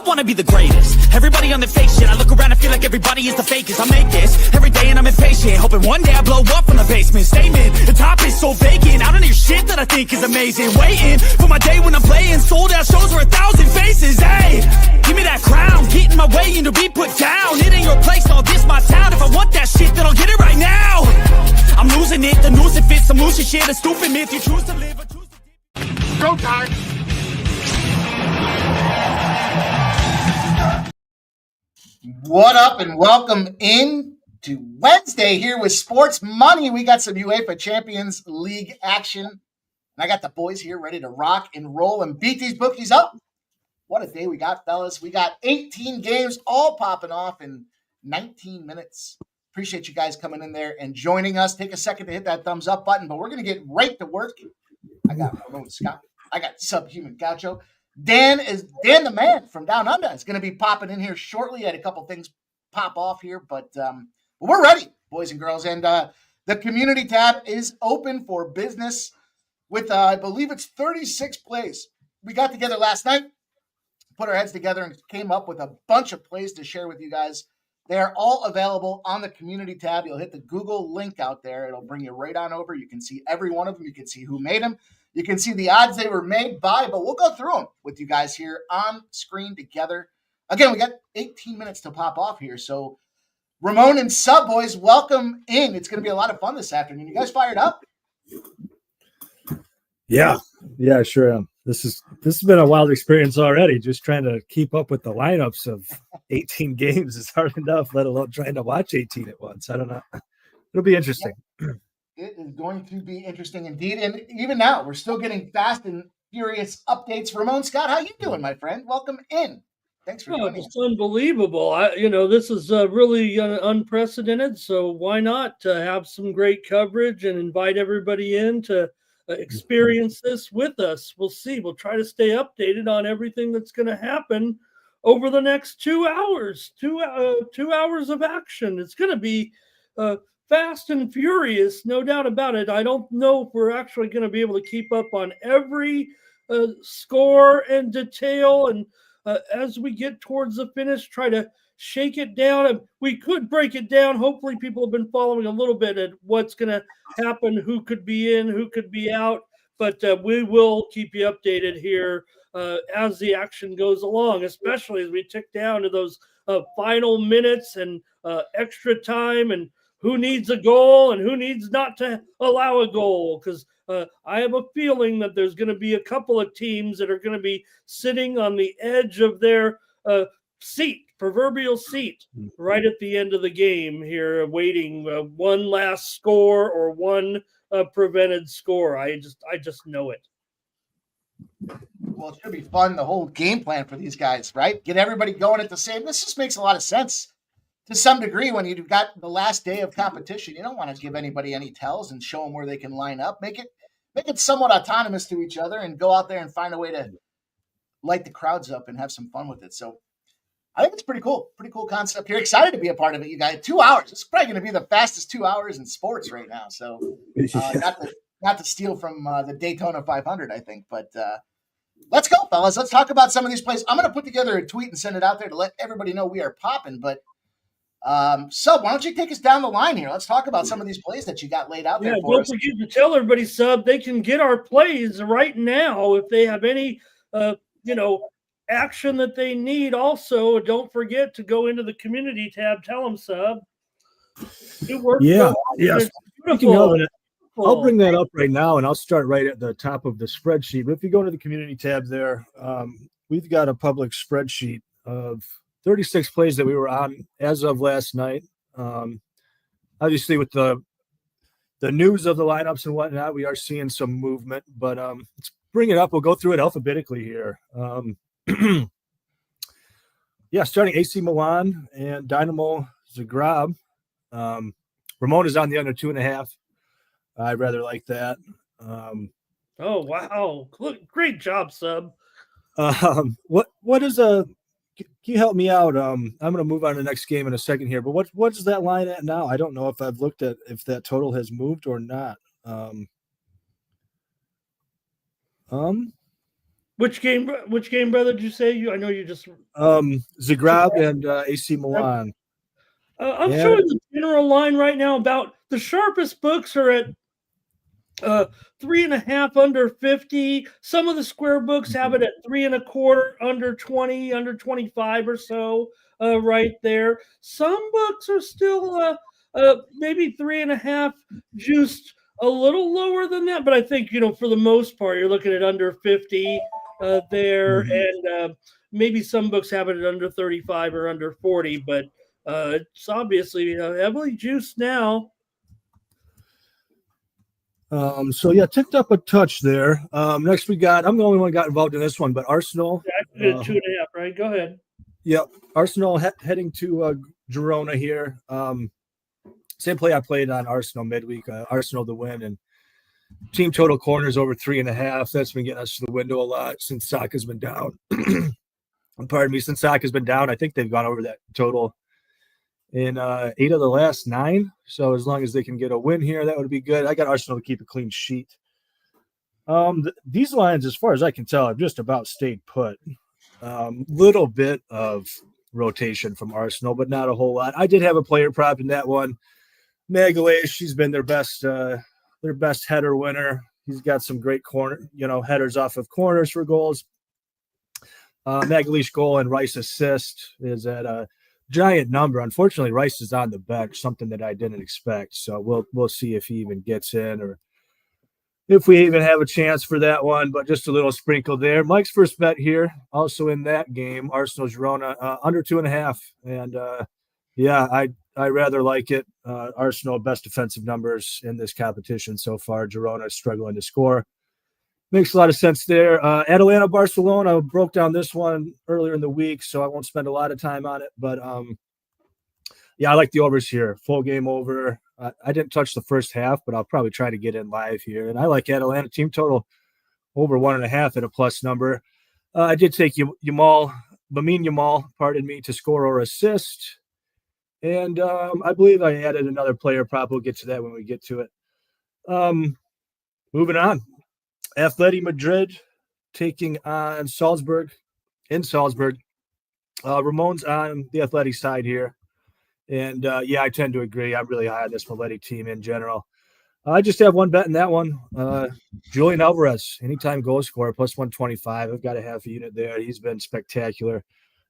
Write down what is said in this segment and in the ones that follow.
wanna be the greatest. Everybody on the fake shit. I look around and feel like everybody is the fakest. I make this every day and I'm impatient, hoping one day I blow up from the basement. Statement, the top is so vacant. I don't hear shit that I think is amazing. Waiting for my day when I'm playing sold out shows for 1,000 faces. Hey, give me that crown, get in my way and to be put down. It ain't your place, all this my town. If I want that shit, then I'll get it right now. I'm losing it, the news it fits. I'm losing shit, a stupid myth. You choose to live or choose to... Go time. What up and welcome in to Wednesday here with Sports Money. We got some UEFA Champions League action. And I got the boys here ready to rock and roll and beat these bookies up. What a day we got, fellas. We got 18 games all popping off in 19 minutes. Appreciate you guys coming in there and joining us. Take a second to hit that thumbs up button, but we're going to get right to work. I got Ramon Scott. I got Subhuman Gaucho. Dan the man from Down Under is going to be popping in here shortly. I had a couple things pop off here, but we're ready, boys and girls. And the community tab is open for business with, I believe it's 36 plays. We got together last night, put our heads together, and came up with a bunch of plays to share with you guys. They are all available on the community tab. You'll hit the Google link out there. It'll bring you right on over. You can see every one of them. You can see who made them. You can see the odds they were made by, but we'll go through them with you guys here on screen together. Again, we got 18 minutes to pop off here. So Ramon and Sub, boys, welcome in. It's going to be a lot of fun this afternoon. You guys fired up? Yeah, sure am. This has been a wild experience already. Just trying to keep up with the lineups of 18 games is hard enough, let alone trying to watch 18 at once. I don't know. It'll be interesting. It is going to be interesting indeed. And even now, we're still getting fast and furious updates. Ramon Scott, how you doing, my friend? Welcome in. Thanks for joining us. It's unbelievable. This is really unprecedented. So why not have some great coverage and invite everybody in to experience this with us? We'll see. We'll try to stay updated on everything that's going to happen over the next 2 hours. 2 hours of action. It's going to be fast and furious, no doubt about it. I don't know if we're actually going to be able to keep up on every score and detail. And as we get towards the finish, try to shake it down. And we could break it down. Hopefully people have been following a little bit at what's going to happen, who could be in, who could be out. But we will keep you updated here as the action goes along, especially as we tick down to those final minutes and extra time and who needs a goal and who needs not to allow a goal. Because I have a feeling that there's going to be a couple of teams that are going to be sitting on the edge of their proverbial seat, right at the end of the game here, waiting one last score or one prevented score. I just know it. Well, it should be fun, the whole game plan for these guys, right? Get everybody going at the same. This just makes a lot of sense. To some degree, when you've got the last day of competition, you don't want to give anybody any tells and show them where they can line up. Make it somewhat autonomous to each other and go out there and find a way to light the crowds up and have some fun with it. So I think it's pretty cool concept here. Excited to be a part of it, you guys. 2 hours. It's probably going to be the fastest 2 hours in sports right now. So not to steal from the Daytona 500, I think, but let's go, fellas. Let's talk about some of these plays. I'm going to put together a tweet and send it out there to let everybody know we are popping, but Sub, why don't you take us down the line here? Let's talk about some of these plays that you got laid out there for us. Don't forget to tell everybody, Sub, they can get our plays right now if they have any, action that they need. Also, don't forget to go into the community tab. Tell them, Sub. It works. Yes. I'll bring that up right now, and I'll start right at the top of the spreadsheet. But if you go to the community tab there, we've got a public spreadsheet of 36 plays that we were on as of last night. Obviously, with the news of the lineups and whatnot, we are seeing some movement. But let's bring it up. We'll go through it alphabetically here. Starting AC Milan and Dynamo Zagreb. Ramon is on the under 2.5. I rather like that. Oh, wow. Great job, Sub. What is can you help me out? I'm going to move on to the next game in a second here, but what is that line at now? I don't know if I've looked at if that total has moved or not. Well, Which game, brother, did you say? I know you just Zagreb and AC Milan. I'm showing the general line right now. About the sharpest books are at 3.5 under 50. Some of the square books have it at 3.25 under 20, under 25 or so, right there. Some books are still maybe 3.5, juiced a little lower than that, but I think for the most part you're looking at under 50 there, and maybe some books have it at under 35 or under 40, but it's obviously heavily juiced now. So yeah, ticked up a touch there. Next we got, I'm the only one who got involved in this one, but Arsenal. Yeah, 2.5, right? Go ahead. Yep. Arsenal heading to Girona here. Same play I played on Arsenal midweek. Arsenal to win, and team total corners over 3.5. That's been getting us to the window a lot since Saka's been down. Pardon me, since Saka's been down, I think they've gone over that total in 8 of the last 9. So as long as they can get a win here, that would be good. I got Arsenal to keep a clean sheet. These lines, as far as I can tell, have just about stayed put. Little bit of rotation from Arsenal, but not a whole lot. I did have a player prop in that one. Magalhaes, she's been their best header winner. He's got some great headers off of corners for goals. Magalhaes goal and Rice assist is at a giant number. Unfortunately, Rice is on the bench, something that I didn't expect. So we'll see if he even gets in or if we even have a chance for that one. But just a little sprinkle there. Mike's first bet here, also in that game, Arsenal Girona under 2.5, and I rather like it. Arsenal best defensive numbers in this competition so far. Girona is struggling to score. Makes a lot of sense there. Atalanta, Barcelona, broke down this one earlier in the week, so I won't spend a lot of time on it. But, I like the overs here. Full game over. I didn't touch the first half, but I'll probably try to get in live here. And I like Atalanta team total over 1.5 at a plus number. I did take Lamine Yamal, to score or assist. And I believe I added another player prop. We'll get to that when we get to it. Moving on. Atletico Madrid taking on Salzburg in Salzburg. Ramon's on the Athletic side here. And, I tend to agree. I'm really high on this Athletic team in general. I just have one bet in that one. Julian Alvarez, anytime goal scorer, plus 125. I've got a half a unit there. He's been spectacular.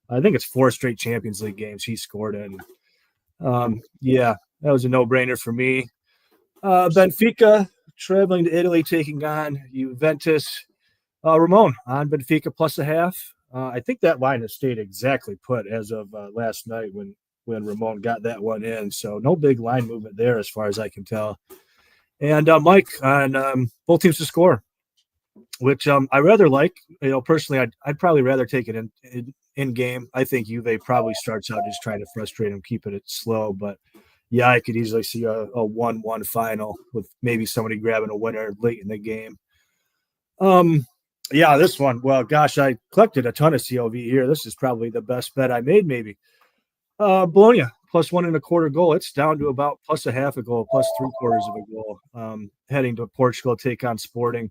I think it's 4 straight Champions League games he scored in. That was a no-brainer for me. Benfica traveling to Italy, taking on Juventus. Ramon on Benfica plus a half. I think that line has stayed exactly put as of last night when Ramon got that one in. So no big line movement there as far as I can tell. And Mike on both teams to score, which I rather like. Personally, I'd probably rather take it in game. I think Juve probably starts out just trying to frustrate him, keeping it slow. But I could easily see a 1-1 final with maybe somebody grabbing a winner late in the game. This one. Well, gosh, I collected a ton of CLV here. This is probably the best bet I made, maybe. Bologna plus 1.25 goal. It's down to about plus a half a goal, plus 3/4 of a goal. Heading to Portugal, take on Sporting.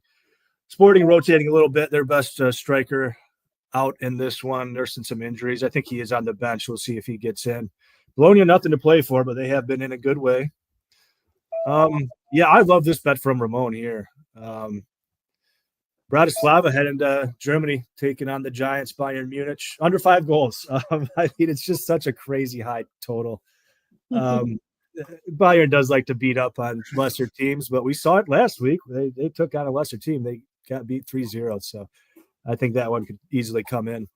Sporting rotating a little bit. Their best striker out in this one, nursing some injuries. I think he is on the bench. We'll see if he gets in. Bologna, nothing to play for, but they have been in a good way. I love this bet from Ramon here. Bratislava heading to Germany, taking on the Giants, Bayern Munich, under 5 goals. It's just such a crazy high total. Bayern does like to beat up on lesser teams, but we saw it last week. They took on a lesser team. They got beat 3-0, so I think that one could easily come in.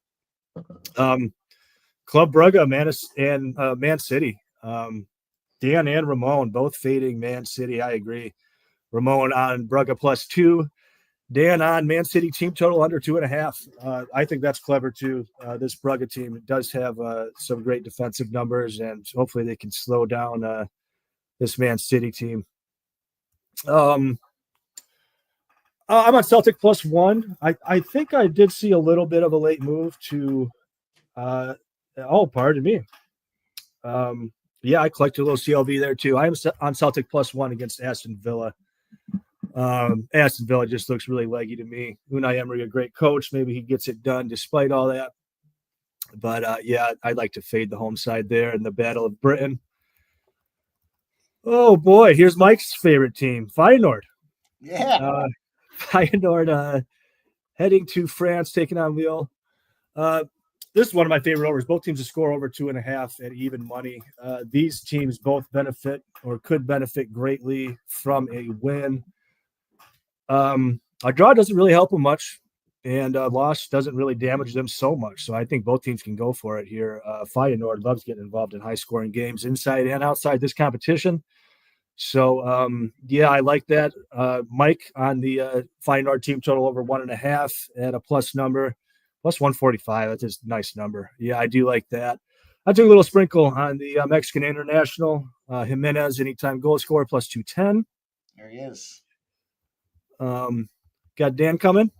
Club Brugge, and Man City. Dan and Ramon both fading Man City. I agree. Ramon on Brugge plus 2. Dan on Man City team total under 2.5. I think that's clever too. This Brugge team does have some great defensive numbers, and hopefully they can slow down this Man City team. I'm on Celtic plus 1. I think I did see a little bit of a late move to pardon me. I collected a little CLV there too. I am on Celtic plus 1 against Aston Villa. Aston Villa just looks really leggy to me. Unai Emery, a great coach. Maybe he gets it done despite all that. But, yeah, I'd like to fade the home side there in the Battle of Britain. Oh, boy, here's Mike's favorite team, Feyenoord. Yeah. Feyenoord heading to France, taking on Lille. This is one of my favorite overs. Both teams to score over 2.5 at even money. These teams both benefit or could benefit greatly from a win. A draw doesn't really help them much, and a loss doesn't really damage them so much. So I think both teams can go for it here. Feyenoord loves getting involved in high-scoring games inside and outside this competition. So, yeah, I like that. Mike on the Feyenoord team total over 1.5 at a plus number. Plus 145. That's just a nice number. Yeah, I do like that. I took a little sprinkle on the Mexican international. Jimenez, anytime goal scorer, plus 210. There he is. Got Dan coming.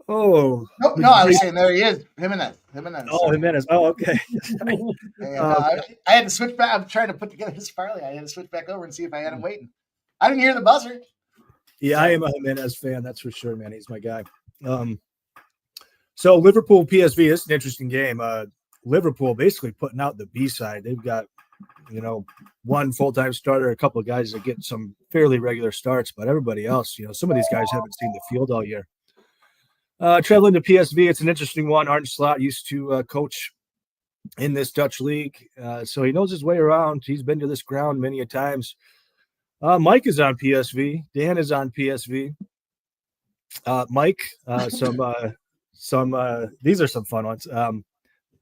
Oh. Nope, no, I was saying there he is. Jimenez. Oh, Jimenez. Oh, okay. I had to switch back. I'm trying to put together this parlay. I had to switch back over and see if I had him waiting. I didn't hear the buzzer. Yeah, I am a Jimenez fan. That's for sure, man. He's my guy. So Liverpool PSV is an interesting game. Liverpool basically putting out the B side. They've got, one full-time starter, a couple of guys that get some fairly regular starts, but everybody else, some of these guys haven't seen the field all year. Traveling to PSV, it's an interesting one. Arne Slot used to coach in this Dutch league, so he knows his way around. He's been to this ground many a times. Mike is on PSV. Dan is on PSV. Mike, these are some fun ones.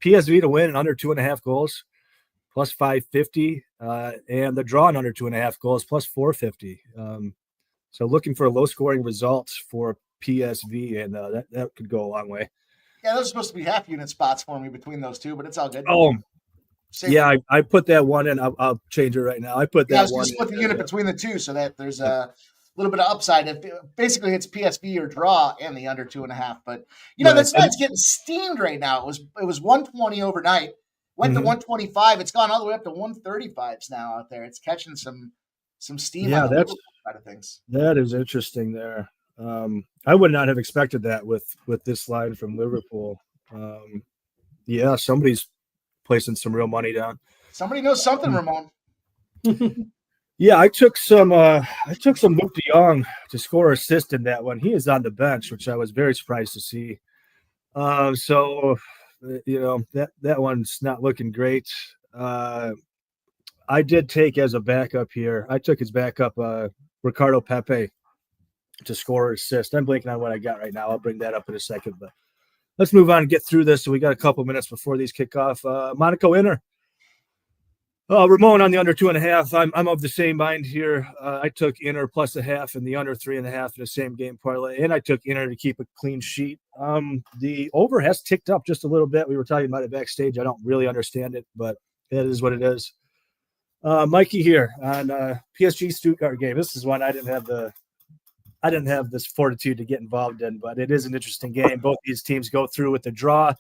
PSV to win in under 2.5 goals, plus 550, and the draw in under 2.5 goals, plus 450. So looking for a low-scoring result for PSV, and that could go a long way. Yeah, those are supposed to be half-unit spots for me between those two, but it's all good. Oh, yeah, I put that one in. I'll change it right now. I put that one. I was going to split the unit between the two so that there's a little bit of upside. Basically, it's PSV or draw and the under 2.5. But that's getting steamed right now. It was 120 overnight, went to 125. It's gone all the way up to 135s now out there. It's catching some steam. Yeah, on the side of things. That is interesting there. I would not have expected that with this line from Liverpool. Yeah, somebody's placing some real money down. Somebody knows something, Ramon. Yeah, I took some Luke de Jong to score assist in that one. He is on the bench, which I was very surprised to see. So that one's not looking great. I did take as a backup here. I took his backup, Ricardo Pepe, to score assist. I'm blanking on what I got right now. I'll bring that up in a second, but let's move on and get through this. So we got a couple minutes before these kick off. Monaco Inter. Ramon on the under 2.5. I'm of the same mind here. I took Inter plus 0.5 and the under 3.5 in the same game parlay, and I took Inter to keep a clean sheet. The over has ticked up just a little bit. We were talking about it backstage. I don't really understand it, but it is what it is. Mikey here on PSG Stuttgart game. This is one I didn't have this fortitude to get involved in, but it is an interesting game. Both these teams go through with the draw.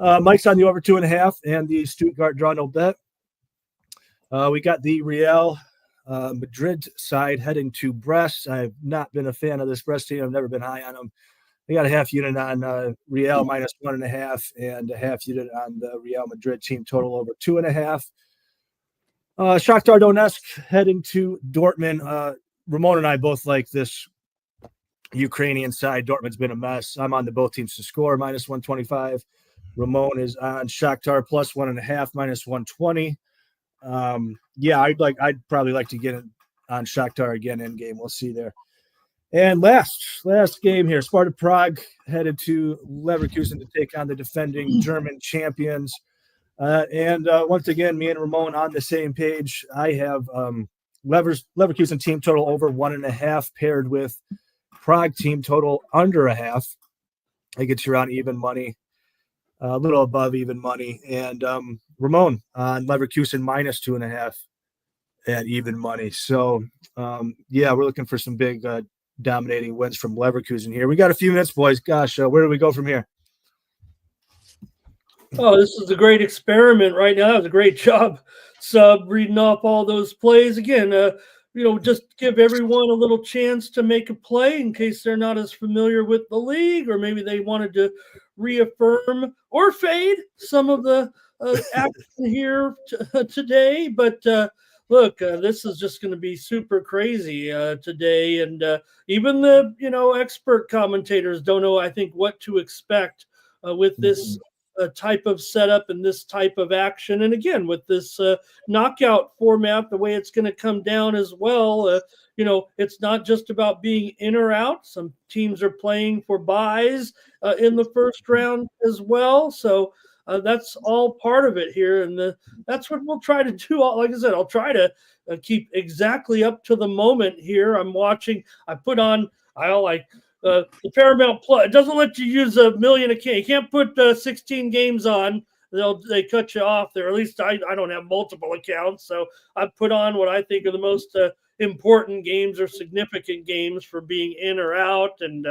Mike's on the over 2.5 and the Stuttgart draw no bet. We got the Real Madrid side heading to Brest. I've not been a fan of this Brest team. I've never been high on them. They got a half unit on Real minus 1.5 and a half unit on the Real Madrid team total over 2.5. Shakhtar Donetsk heading to Dortmund. Ramon and I both like this Ukrainian side. Dortmund's been a mess. I'm on the both teams to score minus 125. Ramon is on Shakhtar plus 1.5 minus 120. Yeah, I'd probably like to get it on Shakhtar again in game. We'll see there. And last game here, Sparta Prague headed to Leverkusen to take on the defending German champions. And once again, me and Ramon on the same page. I have Leverkusen team total over 1.5 paired with Prague team total under 0.5. I get you around even money, a little above even money. And Ramon on Leverkusen minus 2.5 at even money. So, yeah, we're looking for some big dominating wins from Leverkusen here. We got a few minutes, boys. Gosh, where do we go from here? Oh, this is a great experiment right now. That was a great job, Sub, reading off all those plays. Again, just give everyone a little chance to make a play in case they're not as familiar with the league, or maybe they wanted to reaffirm or fade some of the action here today. But look, this is just going to be super crazy today. And even the, expert commentators don't know, I think, what to expect with this type of setup and this type of action. And again, with this knockout format, the way it's going to come down as well, it's not just about being in or out. Some teams are playing for buys in the first round as well. So that's all part of it here. And that's what we'll try to do. Like I said, I'll try to keep exactly up to the moment here. I'm watching. The Paramount Plus. It doesn't let you use a million account. You can't put 16 games on. They cut you off there. At least I don't have multiple accounts. So I put on what I think are the most important games or significant games for being in or out. And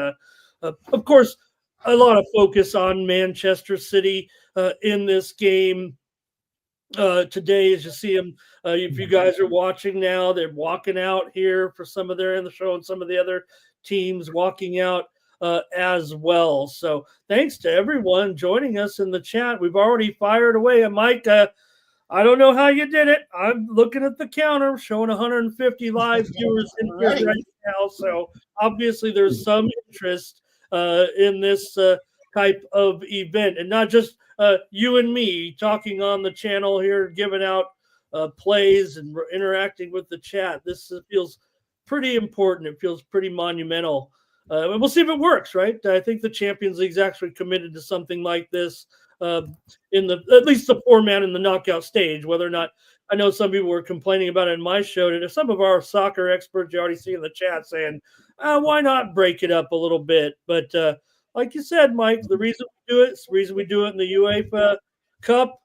of course, a lot of focus on Manchester City in this game today. As you see them, if you guys are watching now, they're walking out here for some of their in the show, and some of the other teams walking out as well. So thanks to everyone joining us in the chat. We've already fired away. And Mike, I don't know how you did it. I'm looking at the counter showing 150 live viewers in here right now. So obviously there's some interest in this type of event, and not just you and me talking on the channel here, giving out plays and interacting with the chat. This feels pretty important. It feels pretty monumental. And we'll see if it works, right? I think the Champions League's actually committed to something like this in at least the format in the knockout stage. Whether or not, I know some people were complaining about it in my show. And some of our soccer experts you already see in the chat saying, why not break it up a little bit? But like you said, Mike, the reason we do it is the reason we do it in the UEFA Cup,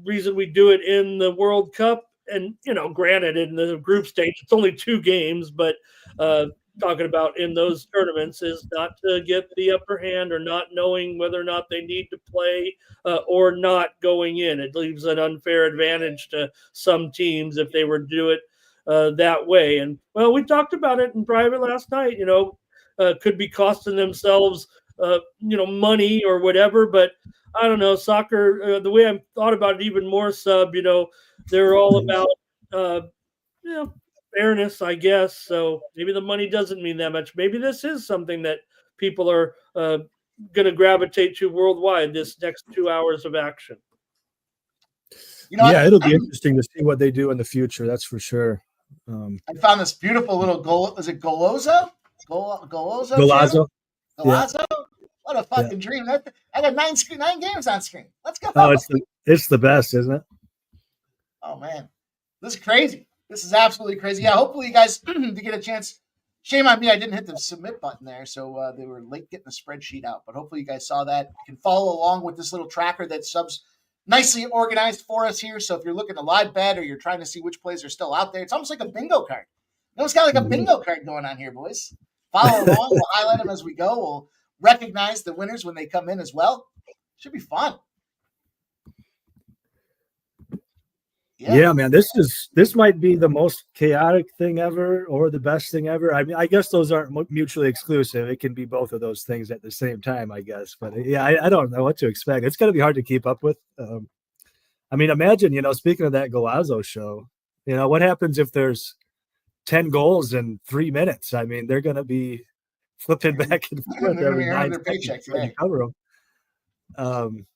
reason we do it in the World Cup. And, granted, in the group stage, it's only 2 games, but talking about in those tournaments is not to get the upper hand or not knowing whether or not they need to play or not going in. It leaves an unfair advantage to some teams if they were to do it that way. And, well, we talked about it in private last night, could be costing themselves, money or whatever. But I don't know, soccer, the way I thought about it even more, they're all about, fairness, I guess. So maybe the money doesn't mean that much. Maybe this is something that people are going to gravitate to worldwide, this next 2 hours of action. It'll be interesting to see what they do in the future. That's for sure. I found this beautiful little goal. Is it Golazo? Golazo? Golazo. Golazo? Yeah. What a fucking dream. I got 9 games on screen. Let's go. Oh, it's the best, isn't it? Oh, man. This is crazy. This is absolutely crazy. Yeah, hopefully you guys to get a chance. Shame on me, I didn't hit the submit button there, so they were late getting the spreadsheet out. But hopefully you guys saw that. You can follow along with this little tracker that's nicely organized for us here. So if you're looking to live bet or you're trying to see which plays are still out there, it's almost like a bingo card. It's got like a bingo card going on here, boys. Follow along. We'll highlight them as we go. We'll recognize the winners when they come in as well. Should be fun. Yeah, man, this might be the most chaotic thing ever or the best thing ever. I mean, I guess those aren't mutually exclusive. It can be both of those things at the same time, I guess. But yeah, I don't know what to expect. It's going to be hard to keep up with. I mean, imagine, speaking of that Golazo show, what happens if there's 10 goals in 3 minutes? I mean, they're going to be flipping back and forth every 9 seconds to cover them.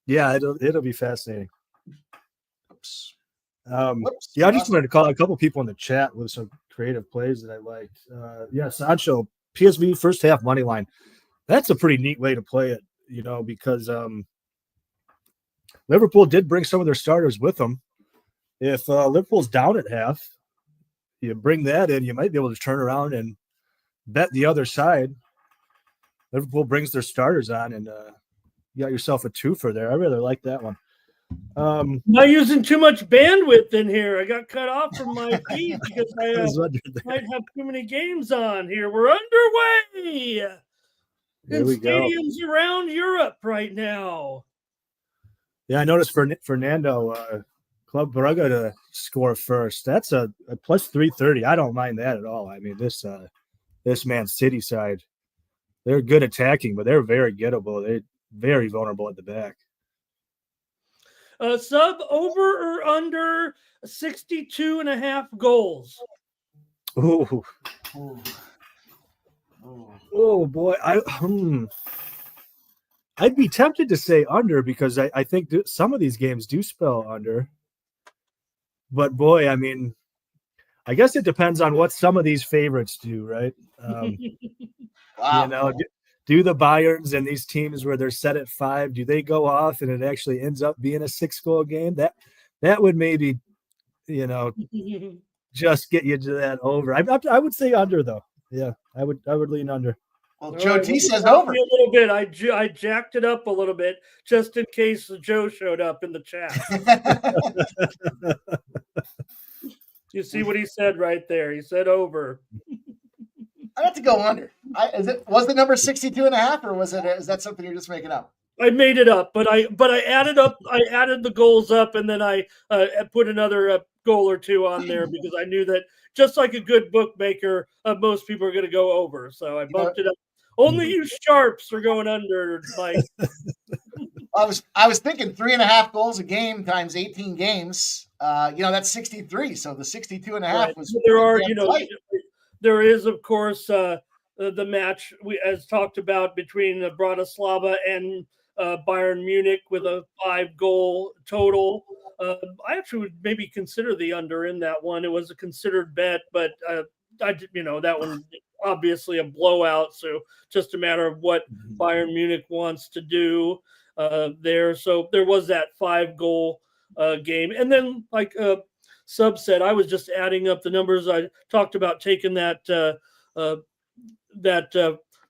Yeah, it'll be fascinating. Oops. I just wanted to call a couple people in the chat with some creative plays that I liked. Sancho, PSV first half money line. That's a pretty neat way to play it, because Liverpool did bring some of their starters with them. If Liverpool's down at half, you bring that in, you might be able to turn around and bet the other side. Liverpool brings their starters on, and you got yourself a twofer there. I really like that one. Not using too much bandwidth in here. I got cut off from my feed because I might have too many games on here. We're underway in stadiums around Europe right now. Yeah, I noticed Fernando Club Brugge to score first. That's a plus 330. I don't mind that at all. I mean, this Man City side, they're good attacking, but they're very gettable. They're very vulnerable at the back. Sub over or under 62.5 goals. Ooh. Oh boy. I'd be tempted to say under because I think some of these games do spell under. But boy, I mean, I guess it depends on what some of these favorites do, right? Wow. You know, do the Bayerns and these teams where they're set at 5, do they go off and it actually ends up being a 6-goal game? That would maybe, you know, just get you to that over. I would say under though. Yeah, I would lean under. Well, Joe T says over. A little bit. I jacked it up a little bit just in case Joe showed up in the chat. You see what he said right there? He said over. I have to go under. Was the number 62.5, or is that something you're just making up? I made it up, but I added up. I added the goals up, and then I put another goal or two on there because I knew that just like a good bookmaker, most people are going to go over. So I bumped it up. Only you sharps are going under, Mike. I was thinking 3.5 goals a game times 18 games. That's 63. So the 62.5 was. There are, there is of course the match as talked about between Bratislava and Bayern Munich with a 5-goal total. I actually would maybe consider the under in that one. It was a considered bet, but that one obviously a blowout. So just a matter of what Bayern Munich wants to do there. So there was that 5-goal game. And then like Sub said, I was just adding up the numbers. I talked about taking that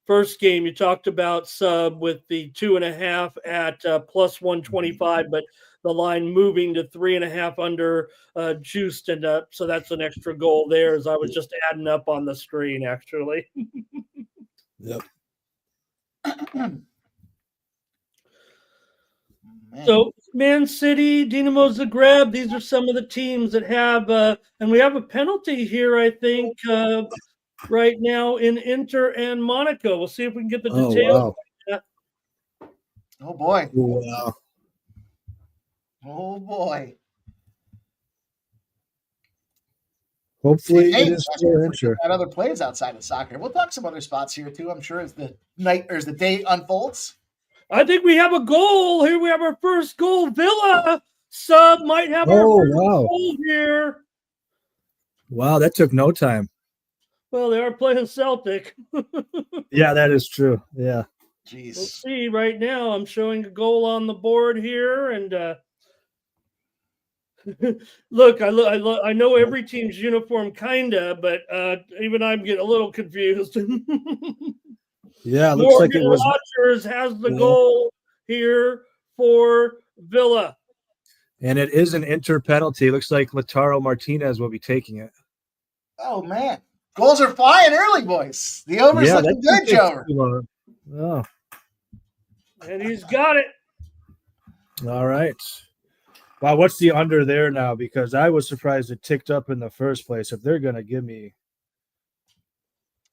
first game. You talked about Sub with the 2.5 at plus 125, but the line moving to 3.5 under juiced, and so that's an extra goal there. As I was just adding up on the screen, actually. Yep. So Man City, Dinamo Zagreb, these are some of the teams that have, and we have a penalty here, I think, right now in Inter and Monaco. We'll see if we can get the details. Wow. Oh boy. Wow. Oh boy. Hopefully it is for Inter. Got other plays outside of soccer. We'll talk some other spots here too, I'm sure, as the day unfolds. I think we have a goal. Here we have our first goal. Villa Sub might have our first goal here. Wow, that took no time. Well, they are playing Celtic. Yeah, that is true. Yeah. Jeez. We'll see. Right now, I'm showing a goal on the board here, and look, I know every team's uniform, kinda, but even I'm getting a little confused. Yeah, it looks like it was. Rodgers has the goal here for Villa. And it is an Inter penalty. Looks like Lautaro Martinez will be taking it. Oh, man. Goals are flying early, boys. The over's looking good, Joe. Oh. And he's got it. All right. Wow, what's the under there now? Because I was surprised it ticked up in the first place. If they're going to give me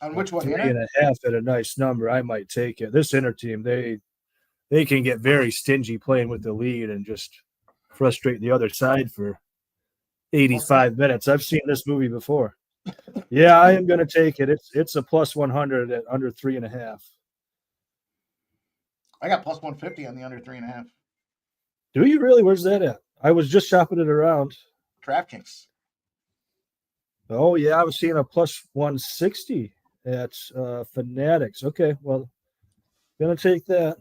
on which one? 3.5 at a nice number, I might take it. This Inter team, they can get very stingy playing with the lead and just frustrate the other side for 85 minutes. I've seen this movie before. Yeah, I am going to take it. It's a plus 100 at under 3.5. I got plus 150 on the under 3.5. Do you really? Where's that at? I was just shopping it around. DraftKings. Oh, yeah, I was seeing a plus 160 at Fanatics. Okay, well, going to take that.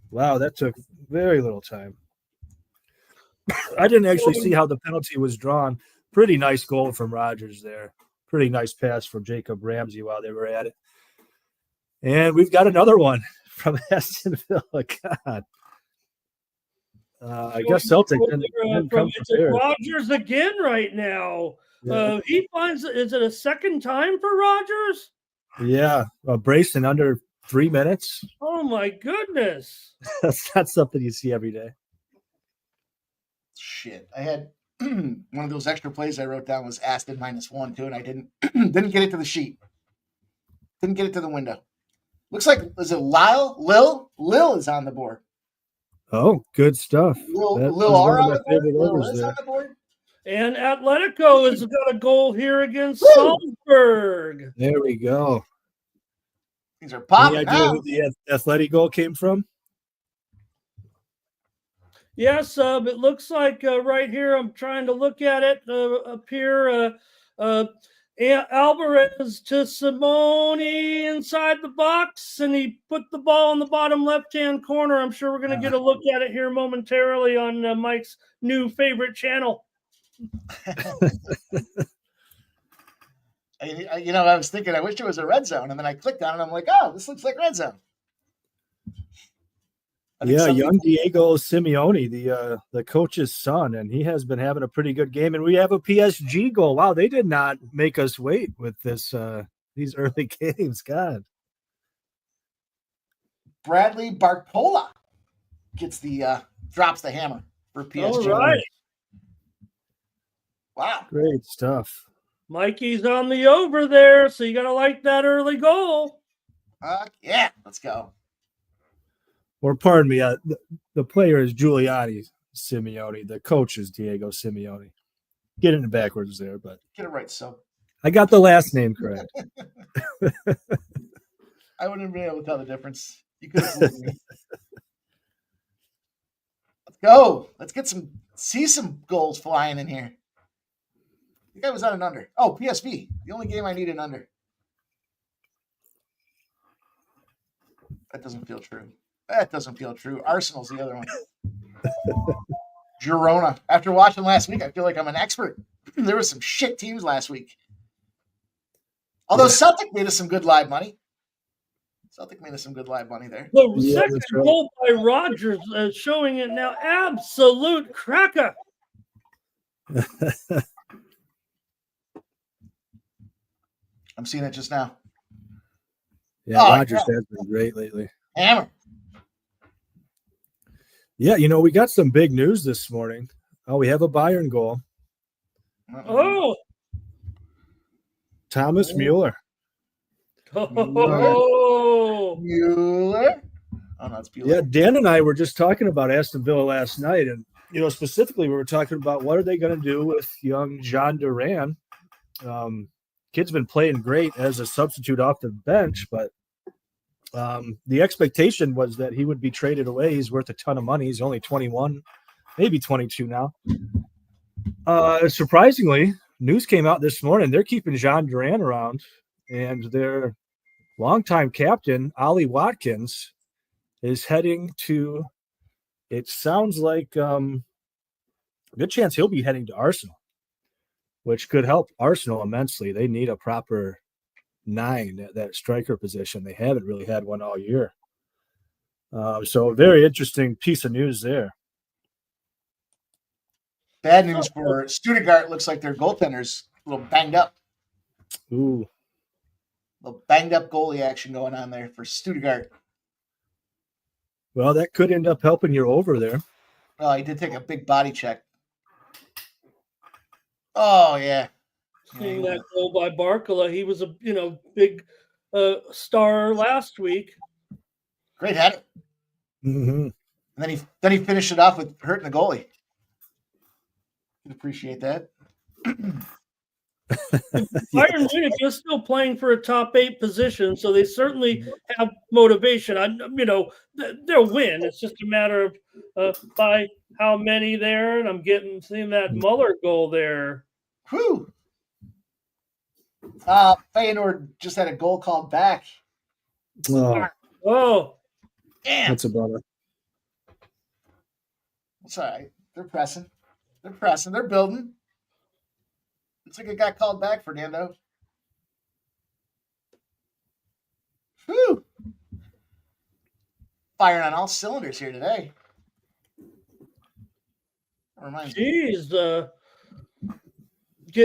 Wow, that took very little time. I didn't actually see how the penalty was drawn. Pretty nice goal from Rodgers there. Pretty nice pass from Jacob Ramsey while they were at it. And we've got another one from Aston Villa. God. I guess Celtic didn't come prepared. Rodgers again right now. Yeah. He finds, is it a second time for Rodgers? Yeah, a brace in under 3 minutes. Oh, my goodness. That's not something you see every day. Shit. I had one of those extra plays I wrote down was Aston -1 too, and I didn't get it to the sheet. Didn't get it to the window. Looks like, is it Lil is on the board. Oh, good stuff. Lil R on the board. Lil is there. on the board. And Atletico has got a goal here against Woo! Salzburg. There we go. Things are Any popping idea now. who the athletic goal came from? Yes, it looks like right here, I'm trying to look at it up here. Alvarez to Simone inside the box, and he put the ball in the bottom left-hand corner. I'm sure we're going to get a look at it here momentarily on Mike's new favorite channel. I was thinking, I wish it was a red zone, and then I clicked on it. I'm like, oh, this looks like red zone. Yeah, young Diego Simeone, the coach's son, and he has been having a pretty good game. And we have a PSG goal. Wow, they did not make us wait with these early games. God. Bradley Barcola gets drops the hammer for PSG. All right. Wow. Great stuff. Mikey's on the over there, so you got to like that early goal. Yeah, let's go. Or pardon me, the player is Giuliani Simeone. The coach is Diego Simeone. Getting it backwards there, but Get it right, so. I got the last name correct. I wouldn't have been able to tell the difference. You could have fooled me. Let's go. Let's see some goals flying in here. I think I was on an under. Oh, PSV. The only game I need an under. That doesn't feel true. Arsenal's the other one. Girona. After watching last week, I feel like I'm an expert. There were some shit teams last week. Although Celtic made us some good live money. there. The second goal by Rogers showing it now. Absolute cracker. I'm seeing it just now. Yeah, Rogers has been great lately. Hammer. Yeah, we got some big news this morning. Oh, we have a Bayern goal. Oh. Thomas Mueller. Oh. Mueller. Oh, no, it's Mueller. Yeah, Dan and I were just talking about Aston Villa last night, and specifically we were talking about what are they going to do with young Jean Duran. Kid's been playing great as a substitute off the bench, but the expectation was that he would be traded away. He's worth a ton of money. He's only 21, maybe 22 now. Surprisingly, news came out this morning. They're keeping Jean Duran around, and their longtime captain, Ollie Watkins, is heading to, it sounds like good chance he'll be heading to Arsenal, which could help Arsenal immensely. They need a proper 9 at that striker position. They haven't really had one all year. So a very interesting piece of news there. Bad news for Stuttgart. Looks like their goaltender's a little banged up. Ooh. A little banged up goalie action going on there for Stuttgart. Well, that could end up helping you over there. Oh, he did take a big body check. Oh, yeah. Seeing that goal by Barcola, he was a big star last week. Great header. Mm-hmm. And then he finished it off with hurting the goalie. Can appreciate that. Bayern Munich is still playing for a top 8 position, so they certainly have motivation. They'll win. It's just a matter of by how many there, and I'm seeing that Muller goal there. Whew. Feyenoord just had a goal called back. Oh, damn. That's a bummer. It's all right. They're pressing. They're building. Looks like it got called back, Fernando. Whew. Firing on all cylinders here today. Jeez,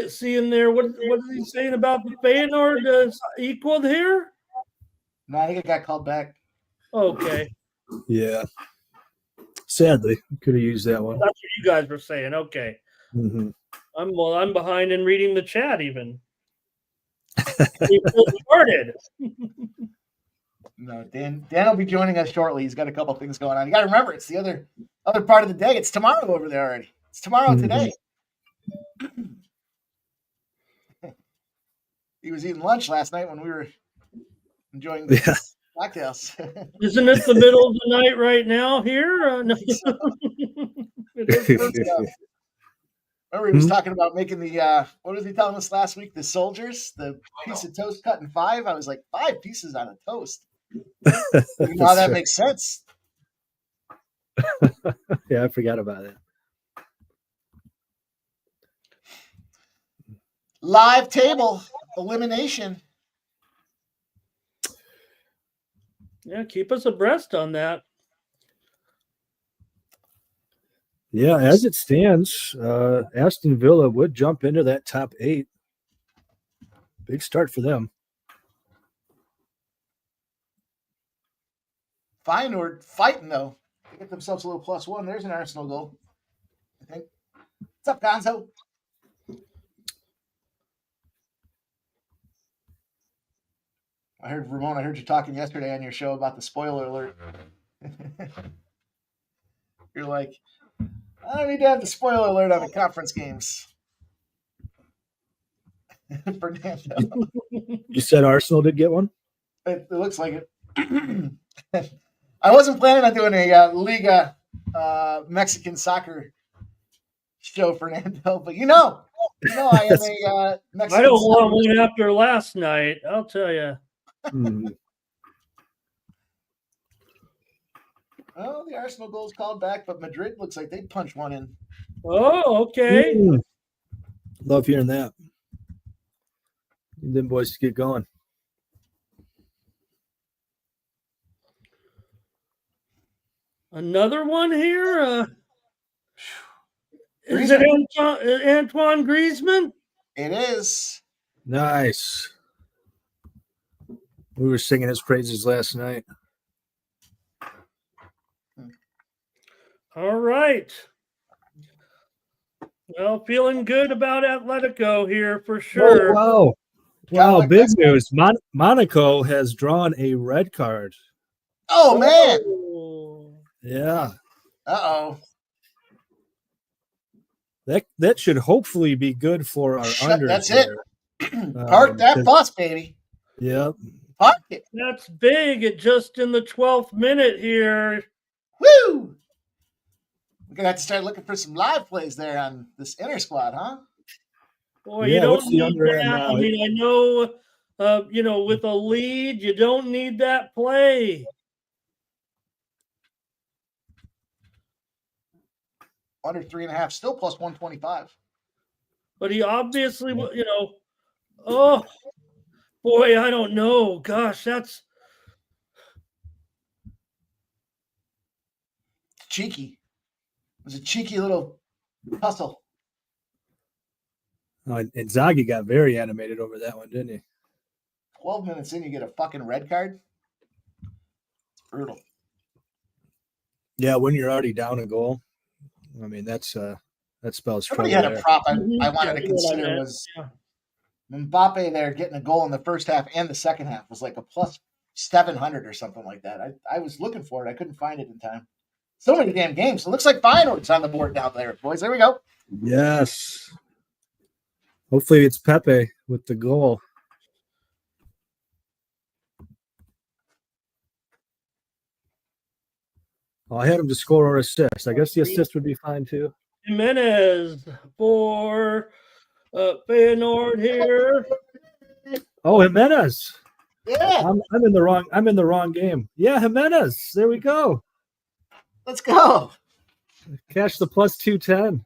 seeing there. What is he saying about the Feyenoord equaled here? No, I think it got called back. Okay. Yeah. Sadly, could have used that one. That's what you guys were saying. Okay. Mm-hmm. I'm behind in reading the chat even. We just started. No, Dan will be joining us shortly. He's got a couple things going on. You got to remember, it's the other part of the day. It's tomorrow over there already. It's tomorrow today. He was eating lunch last night when we were enjoying the cocktails. Isn't it the middle of the night right now here? No. It is. Remember, he was talking about making the, what was he telling us last week? The soldiers, the piece of toast cut in 5. I was like, 5 pieces on a toast. You know how that makes sense. Yeah, I forgot about that. Live table elimination. Yeah, keep us abreast on that. Yeah, as it stands, Aston Villa would jump into that top 8. Big start for them. Feyenoord fighting, though. They get themselves a little +1. There's an Arsenal goal, I think. What's up, Gonzo? I heard, Ramon, I heard you talking yesterday on your show about the spoiler alert. You're like, I don't need to have the spoiler alert on the conference games. Fernando. You said Arsenal did get one? It looks like it. I wasn't planning on doing a Liga Mexican soccer show, Fernando, but you know I am a Mexican. I don't want one after last night, I'll tell you. Oh, the Arsenal goal is called back, but Madrid looks like they punched one in. Oh, okay. Love hearing that. Them boys get going. Another one here. Is it Antoine Griezmann? It is. Nice. We were singing his praises last night. All right. Well, feeling good about Atletico here for sure. Oh, wow, big news. Monaco has drawn a red card. Oh, man. Yeah. Uh-oh. That should hopefully be good for our under. That's it. Park that bus, baby. Yep. Park it. That's big. It just in the 12th minute here. Woo! We're going to have to start looking for some live plays there on this inner squad, huh? Boy, you don't need that. I mean, I know, with a lead, you don't need that play. Under 3.5, still plus 125. But he obviously, oh, boy, I don't know. Gosh, that's cheeky. It was a cheeky little hustle. Oh, and Zaghi got very animated over that one, didn't he? 12 minutes in, you get a fucking red card. It's brutal. Yeah, when you're already down a goal. I mean, that spells trouble. Somebody had a prop I wanted to consider was Mbappe there getting a goal in the first half and the second half was like a plus 700 or something like that. I was looking for it. I couldn't find it in time. So many damn games. It looks like Feyenoord's on the board down there, boys. There we go. Yes. Hopefully it's Pepe with the goal. Oh, I had him to score or assist. I guess the assist would be fine too. Jimenez for Feyenoord here. Oh, Jimenez. Yeah. I'm in the wrong game. Yeah, Jimenez. There we go. Let's go. Cash the plus 210.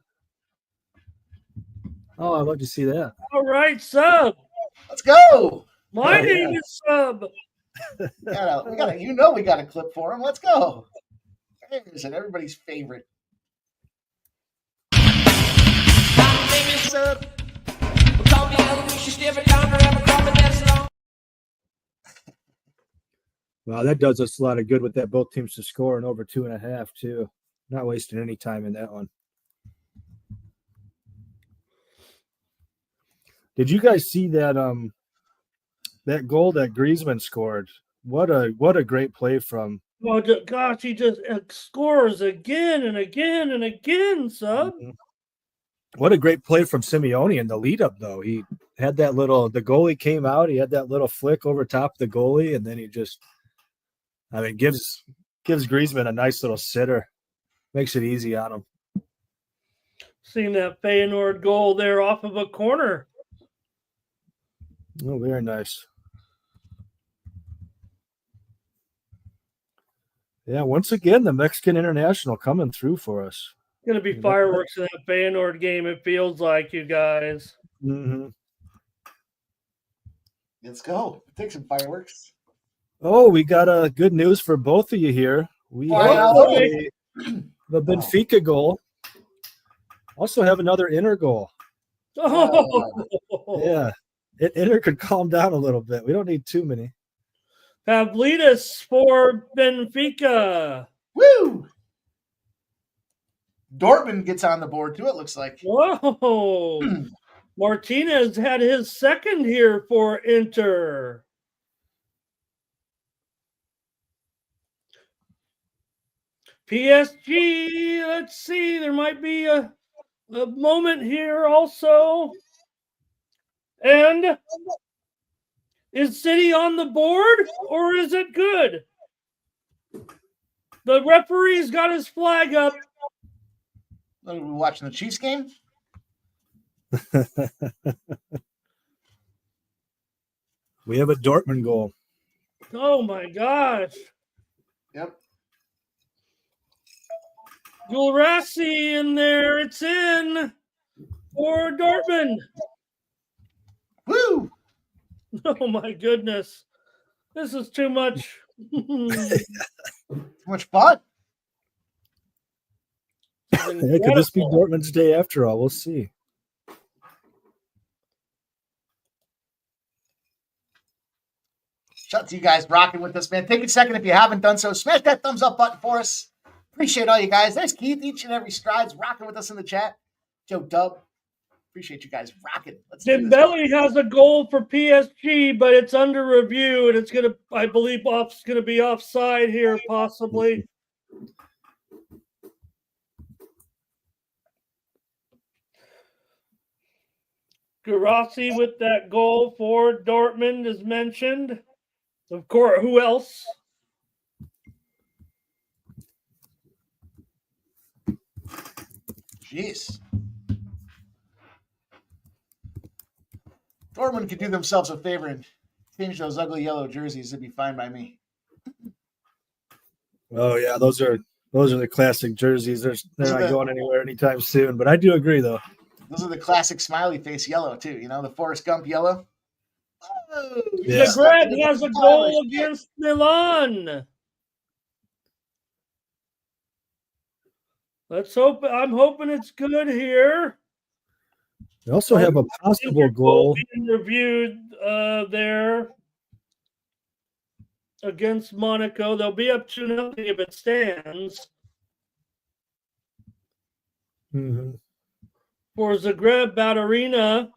Oh, I'd love to see that. All right, Sub. Let's go. My name is Sub. we got a clip for him. Let's go. There's it. Everybody's favorite. Wow, that does us a lot of good with that both teams to score and over 2.5 too. Not wasting any time in that one. Did you guys see that that goal that Griezmann scored? What a great play from. Oh gosh, he just scores again and again and again, sub. What a great play from Simeone in the lead up, though. He had that the goalie came out, he had that little flick over top of the goalie, and then he just, gives Griezmann a nice little sitter. Makes it easy on him. Seen that Feyenoord goal there off of a corner. Oh, very nice. Yeah, once again, the Mexican international coming through for us. Going to be fireworks in that Feyenoord game, it feels like, you guys. Mm-hmm. Let's go. Take some fireworks. Oh, we got good news for both of you here. We have the Benfica goal. Also have another Inter goal. Yeah. Inter could calm down a little bit. We don't need too many. Pavlidis for Benfica. Woo! Dortmund gets on the board too, it looks like. Whoa. Martinez had his second here for Inter. PSG, let's see. There might be a moment here also. And is City on the board or is it good? The referee's got his flag up. Are we watching the Chiefs game? We have a Dortmund goal. Oh my gosh. Yep. Gulrassi in there. It's in for Dortmund. Woo! Oh my goodness. This is too much. Too much fun. Yeah, could this be Dortmund's day after all? We'll see. Shout out to you guys rocking with us, man. Take a second if you haven't done so. Smash that thumbs up button for us. Appreciate all you guys. There's Keith, each and every stride's rocking with us in the chat. Joe Dub. Appreciate you guys rocking. Dembele has a goal for PSG, but it's under review, and it's going to, I believe, it's going to be offside here, possibly. Gulrassi with that goal for Dortmund is mentioned. Of course, who else? Jeez. Dortmund could do themselves a favor and change those ugly yellow jerseys. It'd be fine by me. Oh yeah, those are the classic jerseys. They're not going anywhere anytime soon. But I do agree, though. Those are the classic smiley face yellow too. You know, the Forrest Gump yellow. Oh, yeah. Greg has a goal against Milan. Let's hope. I'm hoping it's good here. We also have a possible goal being reviewed there against Monaco. They'll be up 2-0 if it stands. Mm-hmm. For Zagreb, Baturina.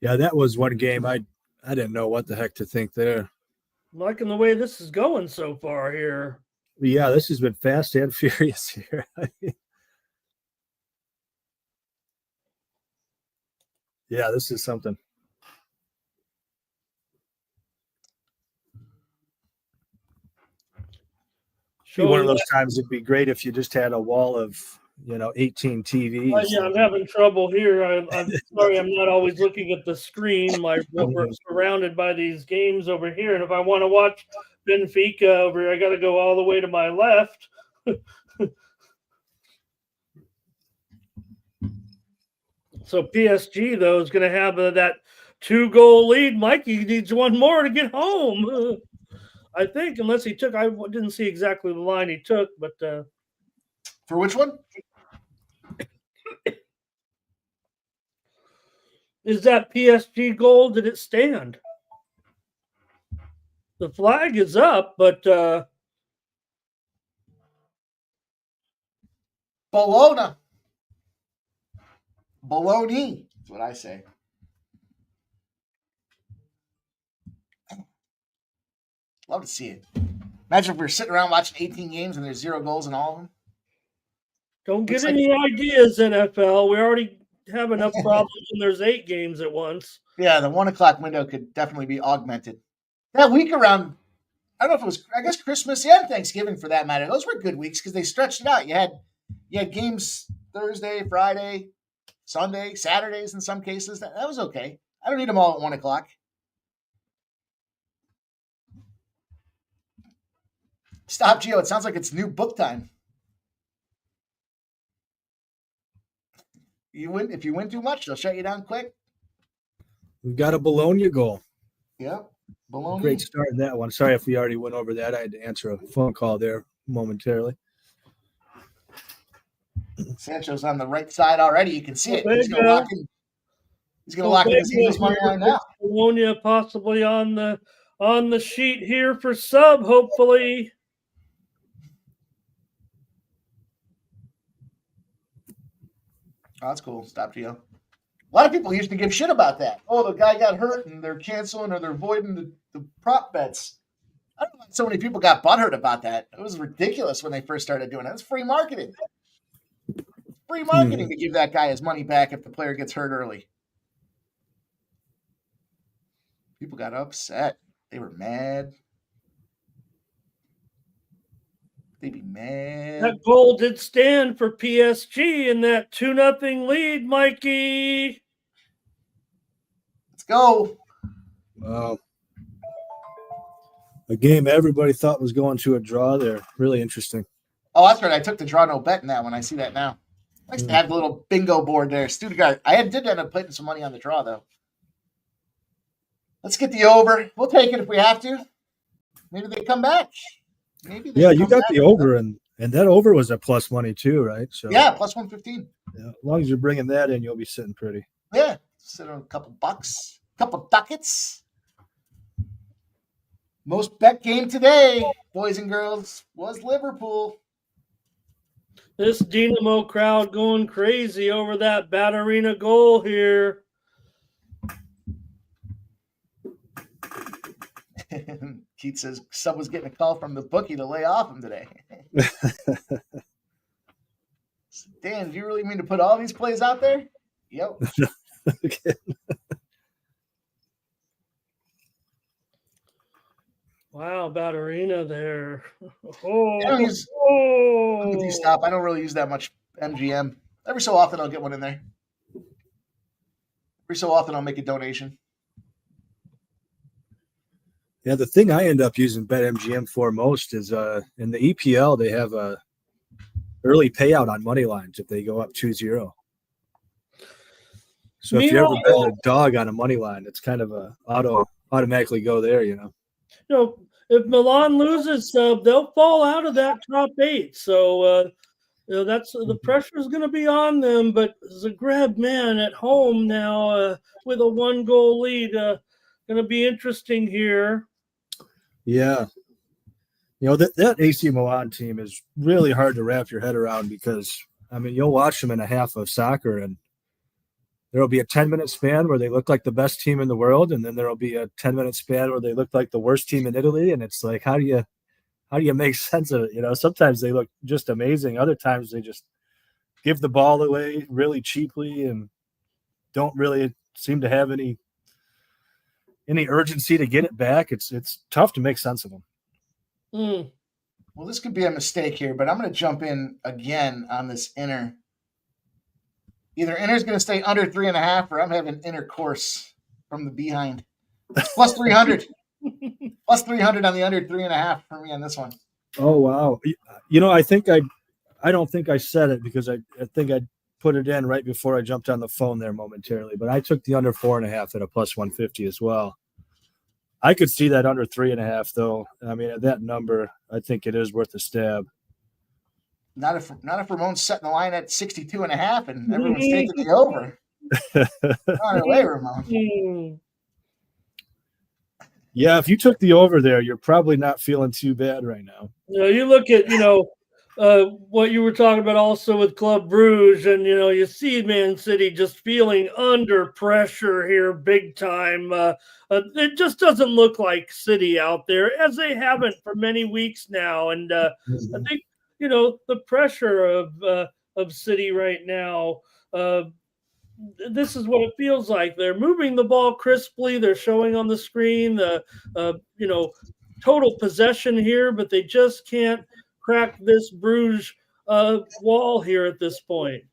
Yeah, that was one game I didn't know what the heck to think there. Liking the way this is going so far here. Yeah, this has been fast and furious here. Yeah, this is something. One of those times it'd be great if you just had a wall of 18 TVs. Yeah, I'm having trouble here. I'm sorry, I'm not always looking at the screen. We're surrounded by these games over here, and if I want to watch Benfica over here, I got to go all the way to my left. So PSG, though, is going to have that 2-goal lead. Mikey needs one more to get home. I think, unless he took, I didn't see exactly the line he took, but for which one? Is that PSG goal? Did it stand? The flag is up, but Bologna. Bologna. That's what I say. Love to see it. Imagine if we were sitting around watching 18 games and there's 0 goals in all of them. don't get any ideas, NFL. We already have enough problems when there's 8 games at once. Yeah, the 1 o'clock window could definitely be augmented. That week around, I don't know if it was, I guess Christmas and Thanksgiving for that matter. Those were good weeks because they stretched it out. You had games Thursday, Friday, Sunday, Saturdays in some cases. That was okay. I don't need them all at 1 o'clock. Stop, Gio. It sounds like it's new book time. If you win too much, they'll shut you down quick. We've got a Bologna goal. Yep. Bologna. Great start in that one. Sorry if we already went over that. I had to answer a phone call there momentarily. Sancho's on the right side already. You can see it. He's going to lock in his English money line now. Bologna possibly on the sheet here for sub, hopefully. Oh, that's cool. Stop, Gio. A lot of people used to give shit about that. Oh, the guy got hurt and they're canceling or they're voiding the prop bets. I don't know why so many people got butthurt about that. It was ridiculous when they first started doing it. It's free marketing. Free marketing to give that guy his money back if the player gets hurt early. People got upset. They were mad. They'd be mad. That goal did stand for PSG in that 2-0 lead, Mikey. Let's go. Wow. A game everybody thought was going to a draw there. Really interesting. Oh, that's right. I took the draw no bet in that one. I see that now. Nice to have the little bingo board there. Stuttgart. I did end up putting some money on the draw, though. Let's get the over. We'll take it if we have to. Maybe they come back. Yeah, you got the over, and that over was a plus money too, right? So yeah, plus 115. Yeah, as long as you're bringing that in, you'll be sitting pretty. Yeah, sit on a couple bucks, couple ducats. Most bet game today, boys and girls, was Liverpool. This Dynamo crowd going crazy over that Batterina goal here. Keith says Sub was getting a call from the bookie to lay off him today. Dan, do you really mean to put all these plays out there? Yep. Wow, Batterina there. Stop. I don't really use that much MGM. Every so often I'll get one in there. Every so often I'll make a donation. Yeah, the thing I end up using BetMGM for most is in the EPL, they have a early payout on money lines if they go up 2-0. So if you ever bet a dog on a money line, it's kind of a automatically go there, you know. If Milan loses, they'll fall out of that top 8. So that's the pressure is going to be on them. But Zagreb, man, at home now with a 1-goal lead, going to be interesting here. Yeah. You know, that AC Milan team is really hard to wrap your head around because, I mean, you'll watch them in a half of soccer and there'll be a 10-minute span where they look like the best team in the world, and then there'll be a 10-minute span where they look like the worst team in Italy, and it's like, how do you make sense of it? You know, sometimes they look just amazing. Other times they just give the ball away really cheaply and don't really seem to have any urgency to get it back. It's tough to make sense of them. Well, this could be a mistake here, but I'm going to jump in again on this Inter. Either Inter's going to stay under 3.5, or I'm having Intercourse from the behind. Plus 300. Plus 300 on the under 3.5 for me on this one. Oh, wow. You know, I don't think I said it because I think I put it in right before I jumped on the phone there momentarily, but I took the under 4.5 at a plus 150 as well. I could see that under 3.5 though. I mean, at that number, I think it is worth a stab. Not if Ramon's setting the line at 62.5 and everyone's taking the over. On our way, Ramon. Yeah, if you took the over there, you're probably not feeling too bad right now. You look at, what you were talking about also with Club Brugge, and, you see Man City just feeling under pressure here big time. It just doesn't look like City out there, as they haven't for many weeks now. And I think, the pressure of City right now, this is what it feels like. They're moving the ball crisply. They're showing on the screen the total possession here, but they just can't crack this Bruges wall here at this point.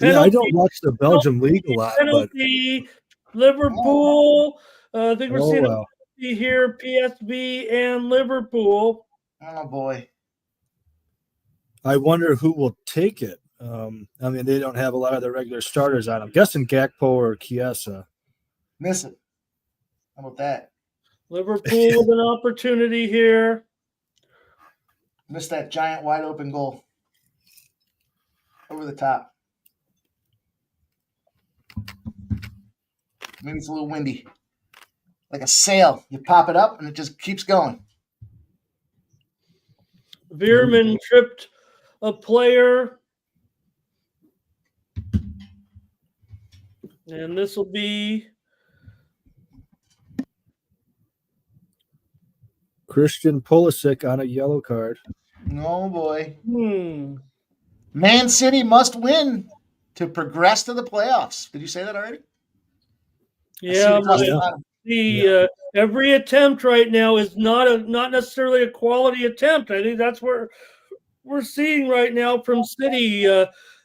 Yeah, I don't watch the Belgium league a lot. Penalty, Liverpool. I think we're seeing wow. a penalty here, PSV and Liverpool. Oh, boy. I wonder who will take it. They don't have a lot of the regular starters on. I'm guessing Gakpo or Chiesa. Miss it. How about that? Liverpool with an opportunity here. Missed that giant wide open goal. Over the top. Maybe it's a little windy. Like a sail. You pop it up and it just keeps going. Veerman tripped a player. And this will be Christian Pulisic on a yellow card. Oh, boy. Man City must win to progress to the playoffs. Did you say that already? Yeah, every attempt right now is not necessarily a quality attempt. I think that's where we're seeing right now from City.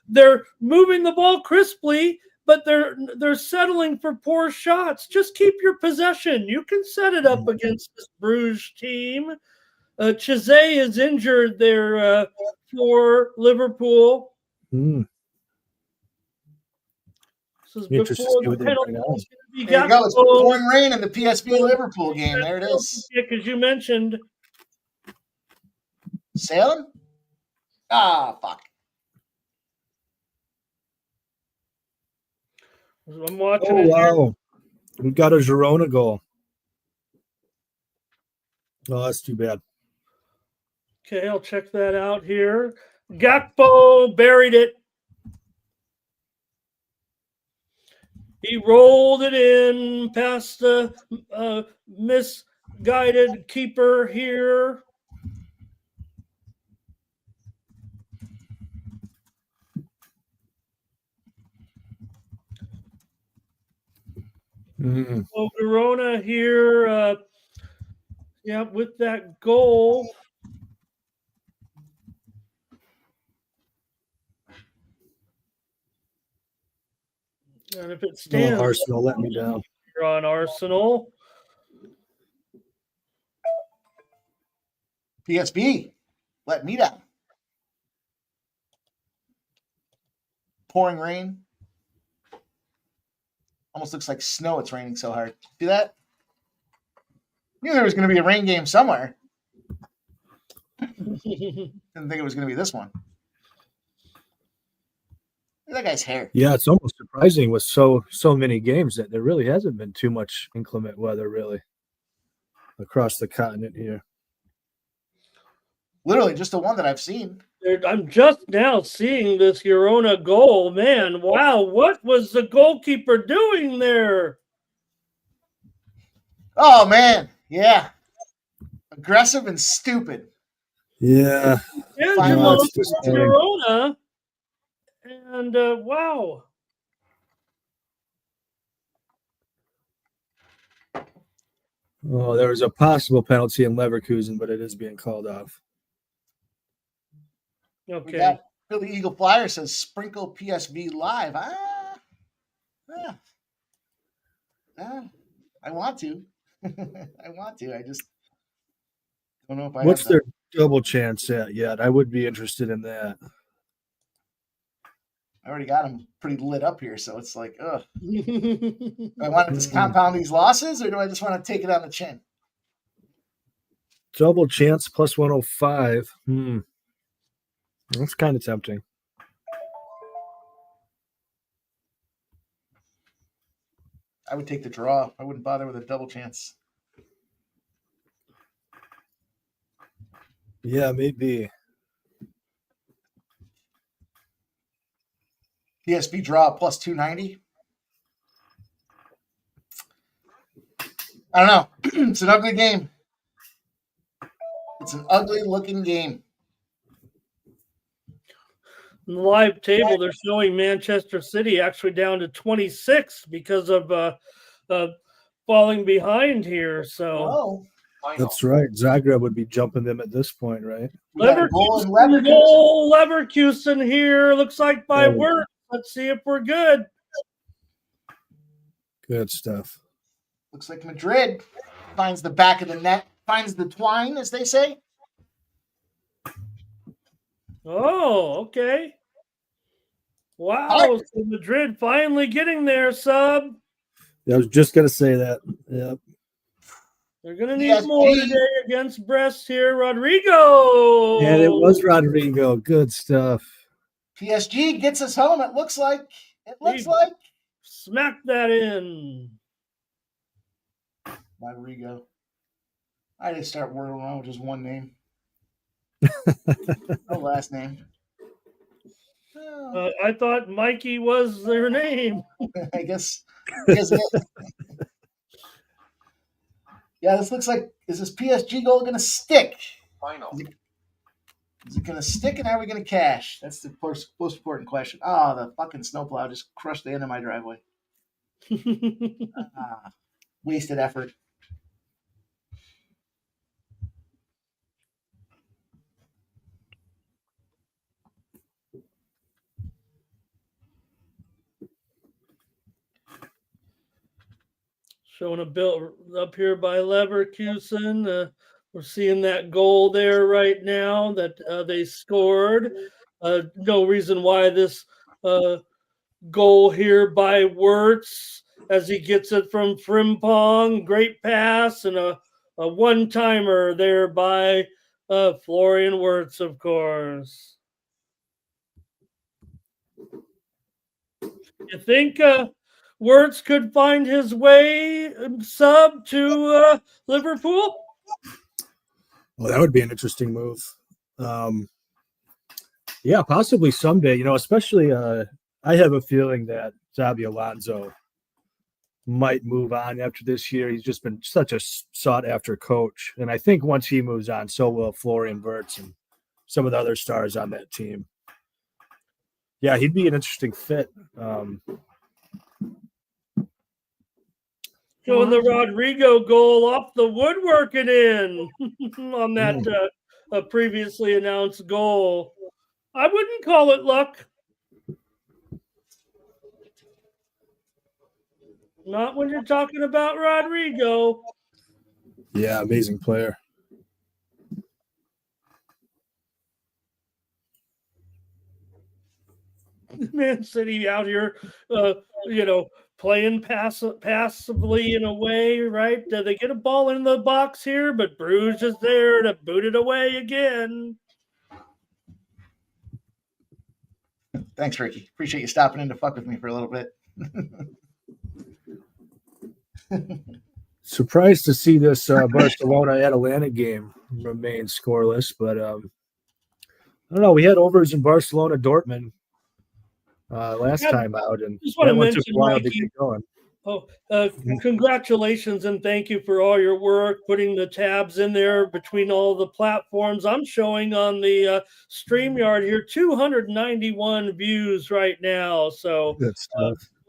They're moving the ball crisply, but they're settling for poor shots. Just keep your possession. You can set it up against this Bruges team. Chizé is injured there for Liverpool. This is before the penalty. There you go. It's pouring rain in the PSV Liverpool game. There it is. As you mentioned. Sailing? Ah, fuck. I'm watching it. Wow. We got a Girona goal. Oh, that's too bad. Okay, I'll check that out here. Gakpo buried it. He rolled it in past the misguided keeper here. So Girona here, with that goal. And if it stands, Arsenal let me down. You're on Arsenal. PSV let me down. Pouring rain. Almost looks like snow. It's raining so hard. See that? Knew there was going to be a rain game somewhere. Didn't think it was going to be this one. Look at that guy's hair. Yeah, it's almost surprising with so many games that there really hasn't been too much inclement weather really across the continent here. Literally just the one that I've seen. I'm just now seeing this Girona goal. Man, wow, what was the goalkeeper doing there? Oh, man. Yeah. Aggressive and stupid. Yeah. Girona. And wow. Oh, there was a possible penalty in Leverkusen, but it is being called off. Okay. Philly Eagle Flyer says sprinkle PSV live. I want to. I want to. I just don't know if I. What's their double chance at yet? I would be interested in that. I already got them pretty lit up here, so it's like, ugh. Do I want to just compound these losses, or do I just want to take it on the chin? Double chance plus 105. That's kind of tempting. I would take the draw. I wouldn't bother with a double chance. Yeah, maybe. PSV draw plus 290. I don't know. It's an ugly game. It's an ugly looking game. In the live table, they're showing Manchester City actually down to 26 because of falling behind here. So That's right. Zagreb would be jumping them at this point, right? Leverkusen here. Looks like by work. Let's see if we're good. Good stuff. Looks like Madrid finds the back of the net, finds the twine, as they say. Oh, okay. Wow. So Madrid finally getting there, sub. Yeah, I was just going to say that. Yep. They're going to need more today against Brest here. Rodrigo. And it was Rodrigo. Good stuff. PSG gets us home, it looks like. Smack that in. Rodrigo. I just start whirling around with just one name. No last name. I thought Mikey was their name. I guess yeah, this looks like, is this PSG goal going to stick? Final. Is it going to stick, and are we going to cash? That's the most important question. Oh, the fucking snowplow just crushed the end of my driveway. Wasted effort. Showing a bill up here by Leverkusen. We're seeing that goal there right now that they scored. No reason why this goal here by Wirtz as he gets it from Frimpong. Great pass and a one-timer there by Florian Wirtz, of course. You think Wirtz could find his way sub to Liverpool? Well, that would be an interesting move. Yeah, possibly someday. Especially I have a feeling that Xabi Alonso might move on after this year. He's just been such a sought-after coach. And I think once he moves on, so will Florian Wirtz and some of the other stars on that team. Yeah, he'd be an interesting fit. Showing the Rodrigo goal off the woodworking in on that previously announced goal. I wouldn't call it luck. Not when you're talking about Rodrigo. Yeah, amazing player. Man City out here, playing passively in a way, right? They get a ball in the box here, but Brugge is there to boot it away again. Thanks, Ricky. Appreciate you stopping in to fuck with me for a little bit. Surprised to see this Barcelona-Atalanta game remain scoreless, but I don't know. We had overs in Barcelona-Dortmund last time out, and that one took a while to get going. Congratulations and thank you for all your work, putting the tabs in there between all the platforms. I'm showing on the StreamYard here 291 views right now. So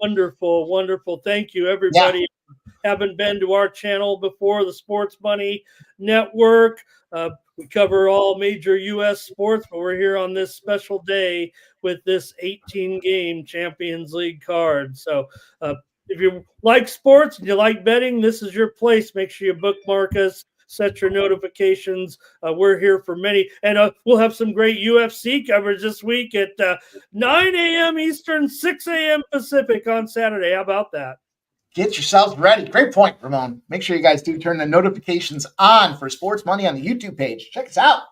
wonderful, wonderful. Thank you, everybody. Yeah. Haven't been to our channel before, the Sports Money Network. We cover all major U.S. sports, but we're here on this special day with this 18-game Champions League card. So if you like sports and you like betting, this is your place. Make sure you bookmark us, set your notifications. We're here for many. And we'll have some great UFC coverage this week at 9 a.m. Eastern, 6 a.m. Pacific on Saturday. How about that? Get yourselves ready. Great point, Ramon. Make sure you guys do turn the notifications on for Sports Money on the YouTube page. Check us out.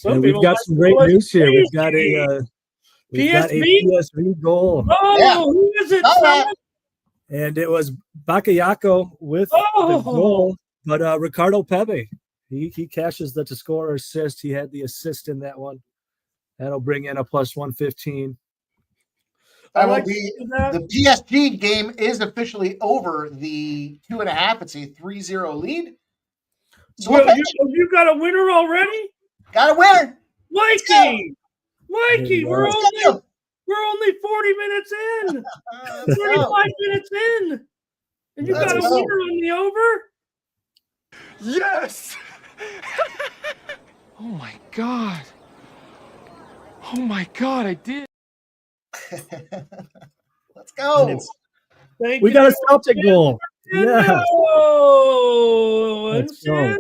And we've got some great news here. We've got a PSV goal. Oh, yeah. Who is it? And it was Bakayoko with the goal, but Ricardo Pepe, he cashes the to score or assist. He had the assist in that one. That'll bring in a plus 115. The PSG game is officially over the 2.5. It's a 3-0 lead. So you got a winner already? Got a winner. Mikey, we're only 40 minutes in. 35 minutes in. And you got a winner on the over? Yes! Oh my God, I did. Let's go. We got a Celtic goal. Yeah. And Sancho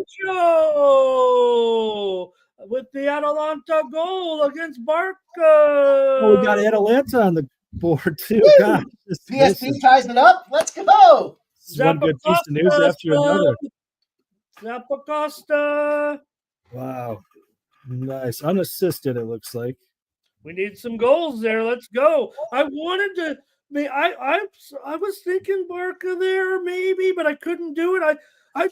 with the Atalanta goal against Barca. Oh, we got Atalanta on the board too. God, PSV ties it up. Let's go. One good piece of news after another. Zappacosta. Wow. Nice. Unassisted, it looks like. We need some goals there. Let's go. I wanted to. I was thinking Barca there maybe, but I couldn't do it. I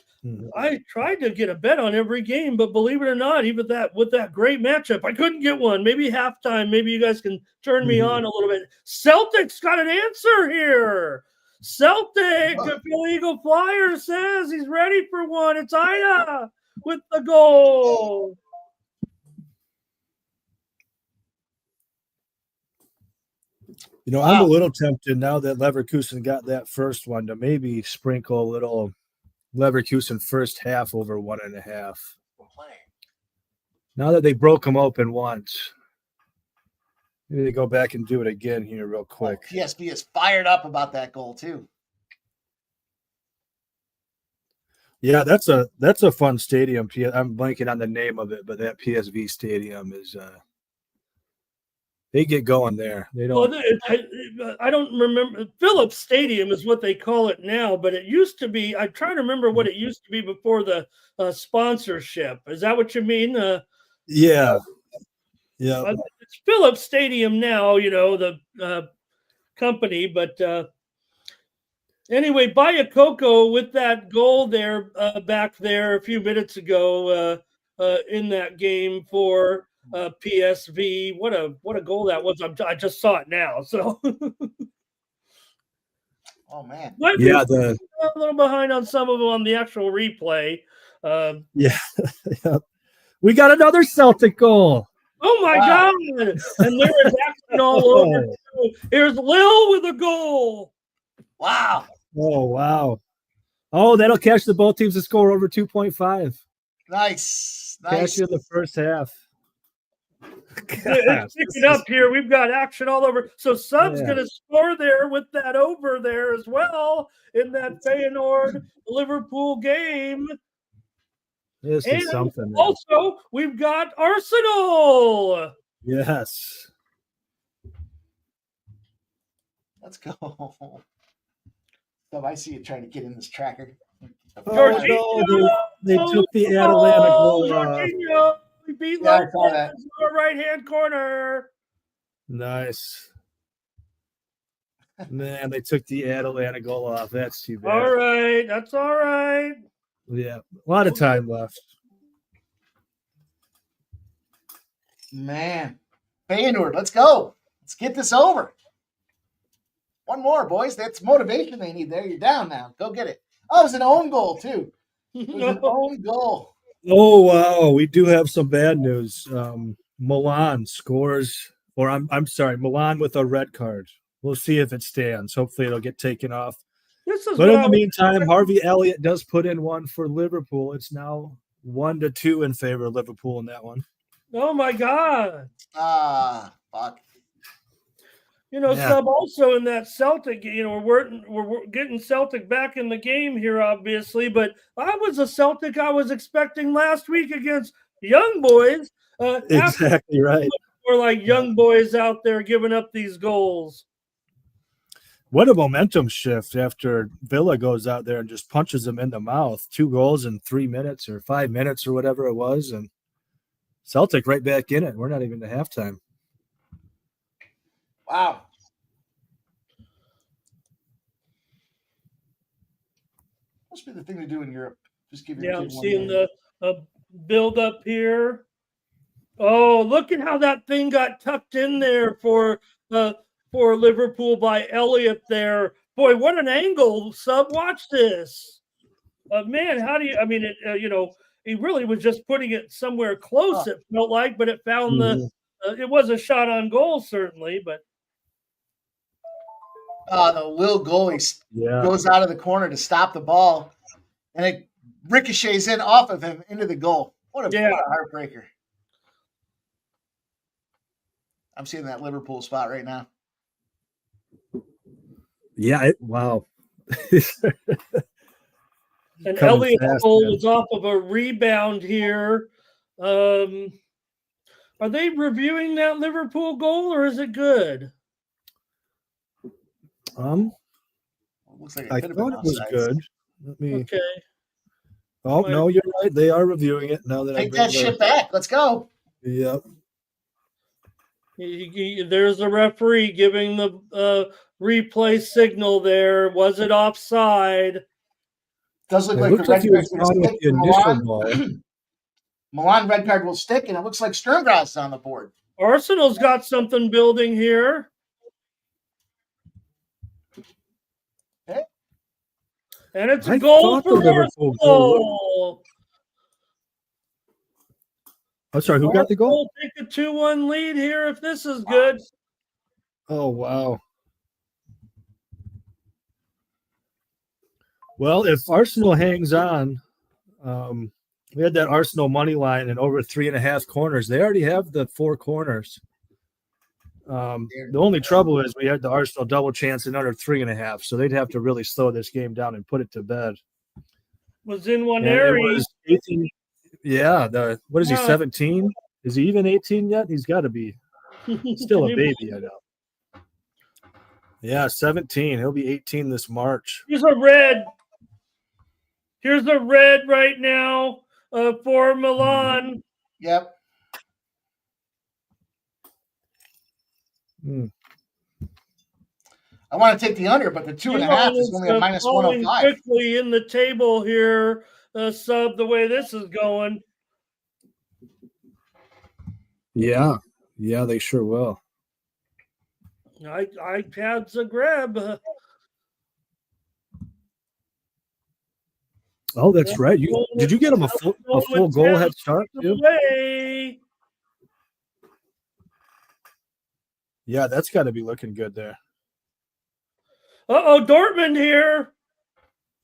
tried to get a bet on every game, but believe it or not, even with that great matchup, I couldn't get one. Maybe halftime. Maybe you guys can turn me on a little bit. Celtic's got an answer here. Celtic, Philly Eagle Flyer says he's ready for one. It's Ida with the goal. You know, I'm a little tempted now that Leverkusen got that first one to maybe sprinkle a little Leverkusen first half over 1.5. Now that they broke them open once, maybe they go back and do it again here real quick. PSV is fired up about that goal too. Yeah, that's a fun stadium. I'm blanking on the name of it, but that PSV stadium is they get going there. They don't. Well, I don't remember. Phillips Stadium is what they call it now, but it used to be. I'm trying to remember what it used to be before the sponsorship. Is that what you mean? Yeah. It's Phillips Stadium now. You know the company, but anyway, Bakayoko with that goal there back there a few minutes ago in that game for. PSV, what a goal that was! I just saw it now. So, oh man, yeah, a little behind on some of them on the actual replay. Yeah, we got another Celtic goal. Oh my God! And there is action all over. Here's Lil with a goal. Wow! Oh wow! Oh, that'll catch the both teams to score over 2.5. Nice. Cash in the first half. It's picking up here. We've got action all over. So Sub's going to score there with that over there as well in that Feyenoord Liverpool game. This is something. Also, we've got Arsenal. Yes. Let's go. Sub, I see you trying to get in this tracker. They took the Atalanta goal. We beat Leverkusen in the right-hand corner. Nice. Man, they took the Atalanta goal off. That's too bad. All right. That's all right. Yeah. A lot of time left. Man. Feyenoord, let's go. Let's get this over. One more, boys. That's motivation they need there. You're down now. Go get it. Oh, it was an own goal, too. It was an own goal. Oh wow, we do have some bad news. Milan scores, or I'm sorry, Milan with a red card. We'll see if it stands. Hopefully, it'll get taken off. But in the meantime, Harvey Elliott does put in one for Liverpool. It's now 1-2 in favor of Liverpool in that one. Oh my God! Fuck. You know, Sub, also in that Celtic, you know, we're getting Celtic back in the game here, obviously, but I was a Celtic I was expecting last week against Young Boys. Exactly right. We're like Young Boys out there giving up these goals. What a momentum shift after Villa goes out there and just punches them in the mouth. 2 goals in 3 minutes or 5 minutes or whatever it was, and Celtic right back in it. We're not even to halftime. Wow. Must be the thing to do in Europe. Just give your Yeah, kid I'm one seeing name. the build up here. Oh, look at how that thing got tucked in there for Liverpool by Elliott there. Boy, what an angle, Sub. Watch this. Man, how do you? I mean, he really was just putting it somewhere close. It felt like, but it found it was a shot on goal, certainly. But the little goalie goes out of the corner to stop the ball, and it ricochets in off of him into the goal. What a heartbreaker. I'm seeing that Liverpool spot right now. Yeah, wow. And Elliott's goal was off of a rebound here. Are they reviewing that Liverpool goal, or is it good? Looks like I thought it was good. Let me. Okay. Oh no, you're right. They are reviewing it now that take that shit back. Let's go. Yep. There's the referee giving the replay signal there. Was it offside? Does look like the red card will stick for Milan. Milan red card will stick, and it looks like Sturmgrass on the board. Arsenal's got something building here. Okay. And it's a goal for Liverpool. I'm sorry, who got the goal? Take a 2-1 lead here if this is good. Oh, wow. Well, if Arsenal hangs on, we had that Arsenal money line and over 3.5 corners. They already have the 4 corners. The only trouble is we had the Arsenal double chance in under 3.5, so they'd have to really slow this game down and put it to bed. Was in one area. 18, what is he, 17? Is he even 18 yet? He's got to be still a baby, I know. Yeah, 17. He'll be 18 this March. Here's a red. Here's a red right now for Milan. Yep. I want to take the under, but the 2.5 is only a minus 105. Quickly in the table here, Sub, the way this is going. Yeah, they sure will. iPad's a grab. Oh, that's right. Did you get him a full goal head start too? Yeah, that's got to be looking good there. Dortmund here.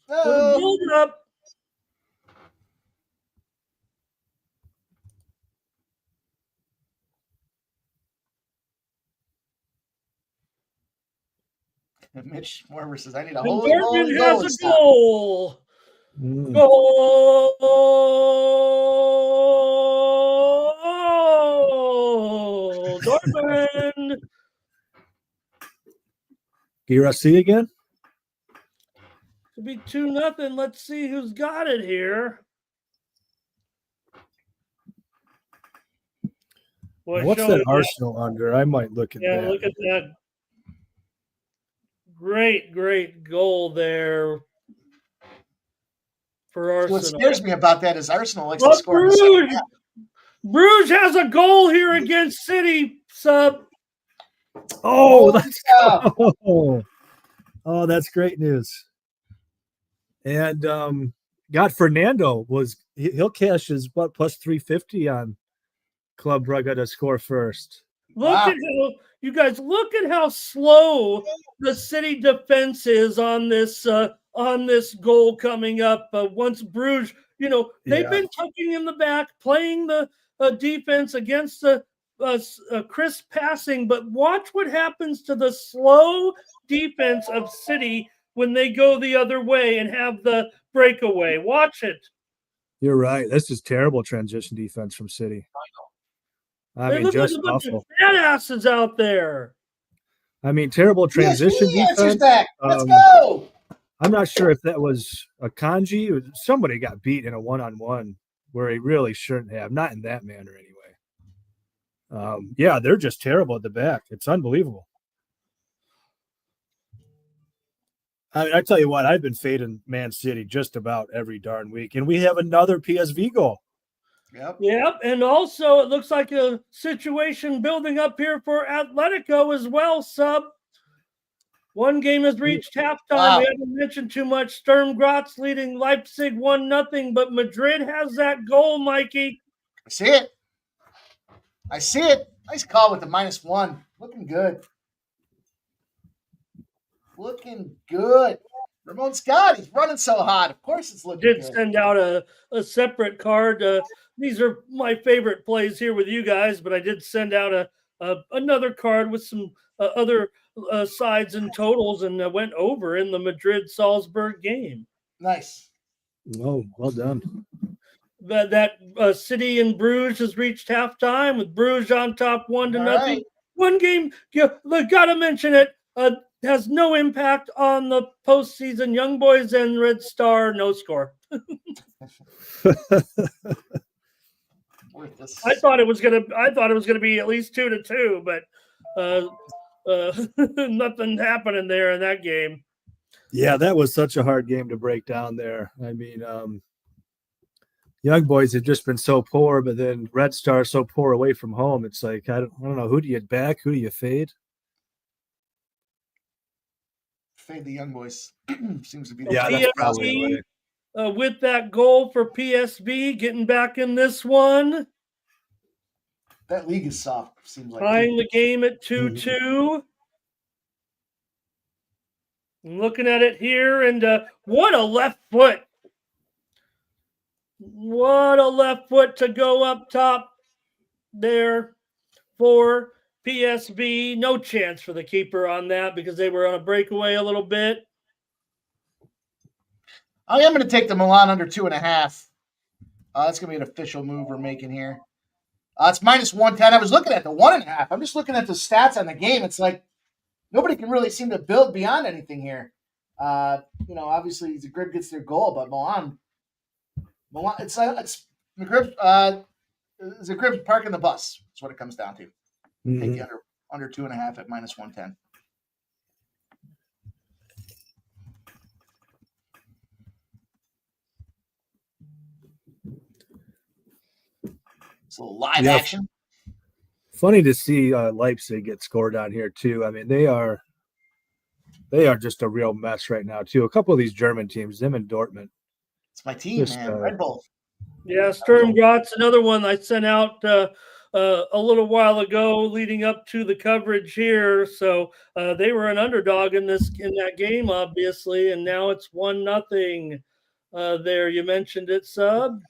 Build up. Mitch Morver says, I need a holy Dortmund has a goal. Goal. Dortmund. Girassi again? Could be 2-0. Let's see who's got it here. Boy, what's that Arsenal under? I might look at that. Yeah, look at that. Great goal there for Arsenal. What scares me about that is Arsenal likes to score. Bruges has a goal here against City, Sub. Oh, let's go. Oh, that's great news. And got Fernando he'll cash his plus 350 on Club Brugge to score first. Look at how slow the City defense is on this goal coming up. Once Bruges, they've been tucking in the back, playing the defense against the crisp passing. But watch what happens to the slow defense of City when they go the other way and have the breakaway. Watch it. You're right. This is terrible transition defense from City. I mean, just awful. Badasses out there. I mean, terrible transition defense. Let's go. I'm not sure if that was a Kanji. Somebody got beat in a one-on-one where he really shouldn't have. Not in that manner, anyway. Yeah, they're just terrible at the back. It's unbelievable. I mean, I tell you what, I've been fading Man City just about every darn week, and we have another PSV goal. Yep. And also, it looks like a situation building up here for Atletico as well, Sub. One game has reached halftime. Wow. We haven't mentioned too much. Sturm Graz leading Leipzig 1-0, but Madrid has that goal, Mikey. I see it. Nice call with the -1. Looking good. Ramon Scott, he's running so hot. Of course it's looking Did good. send out a separate card. These are my favorite plays here with you guys, but I did send out another card with some other sides and totals, and went over in the Madrid-Salzburg game. Nice. Oh, well done. That City and Bruges has reached halftime with Bruges on top 1-0. Right. One game, got to mention it, has no impact on the postseason. Young Boys and Red Star, no score. I thought it was gonna be at least 2-2, but nothing happening there in that game. Yeah, that was such a hard game to break down there. I mean, Young Boys have just been so poor, but then Red Star so poor away from home. It's like I don't know, who do you back, who do you fade? Fade the Young Boys. Seems to be Yeah, that's probably with that goal for PSV, getting back in this one. That league is soft, seems like. Tying the game at 2-2. I'm looking at it here, and what a left foot. What a left foot to go up top there for PSV. No chance for the keeper on that because they were on a breakaway a little bit. I am going to take the Milan under 2.5. That's going to be an official move we're making here. It's -110. I was looking at the 1.5. I'm just looking at the stats on the game. It's like nobody can really seem to build beyond anything here. Obviously Zagreb gets their goal, but Milan, it's Zagreb's parking the bus. That's what it comes down to. Take the under 2.5 at -110. It's a little live action. Funny to see Leipzig get scored on here too. I mean, they are just a real mess right now too. A couple of these German teams, them and Dortmund. It's my team, man. Red Bull. Yeah, Sturm Graz, another one I sent out a little while ago, leading up to the coverage here. So they were an underdog in that game, obviously, and now it's 1-0. There, you mentioned it, Sub.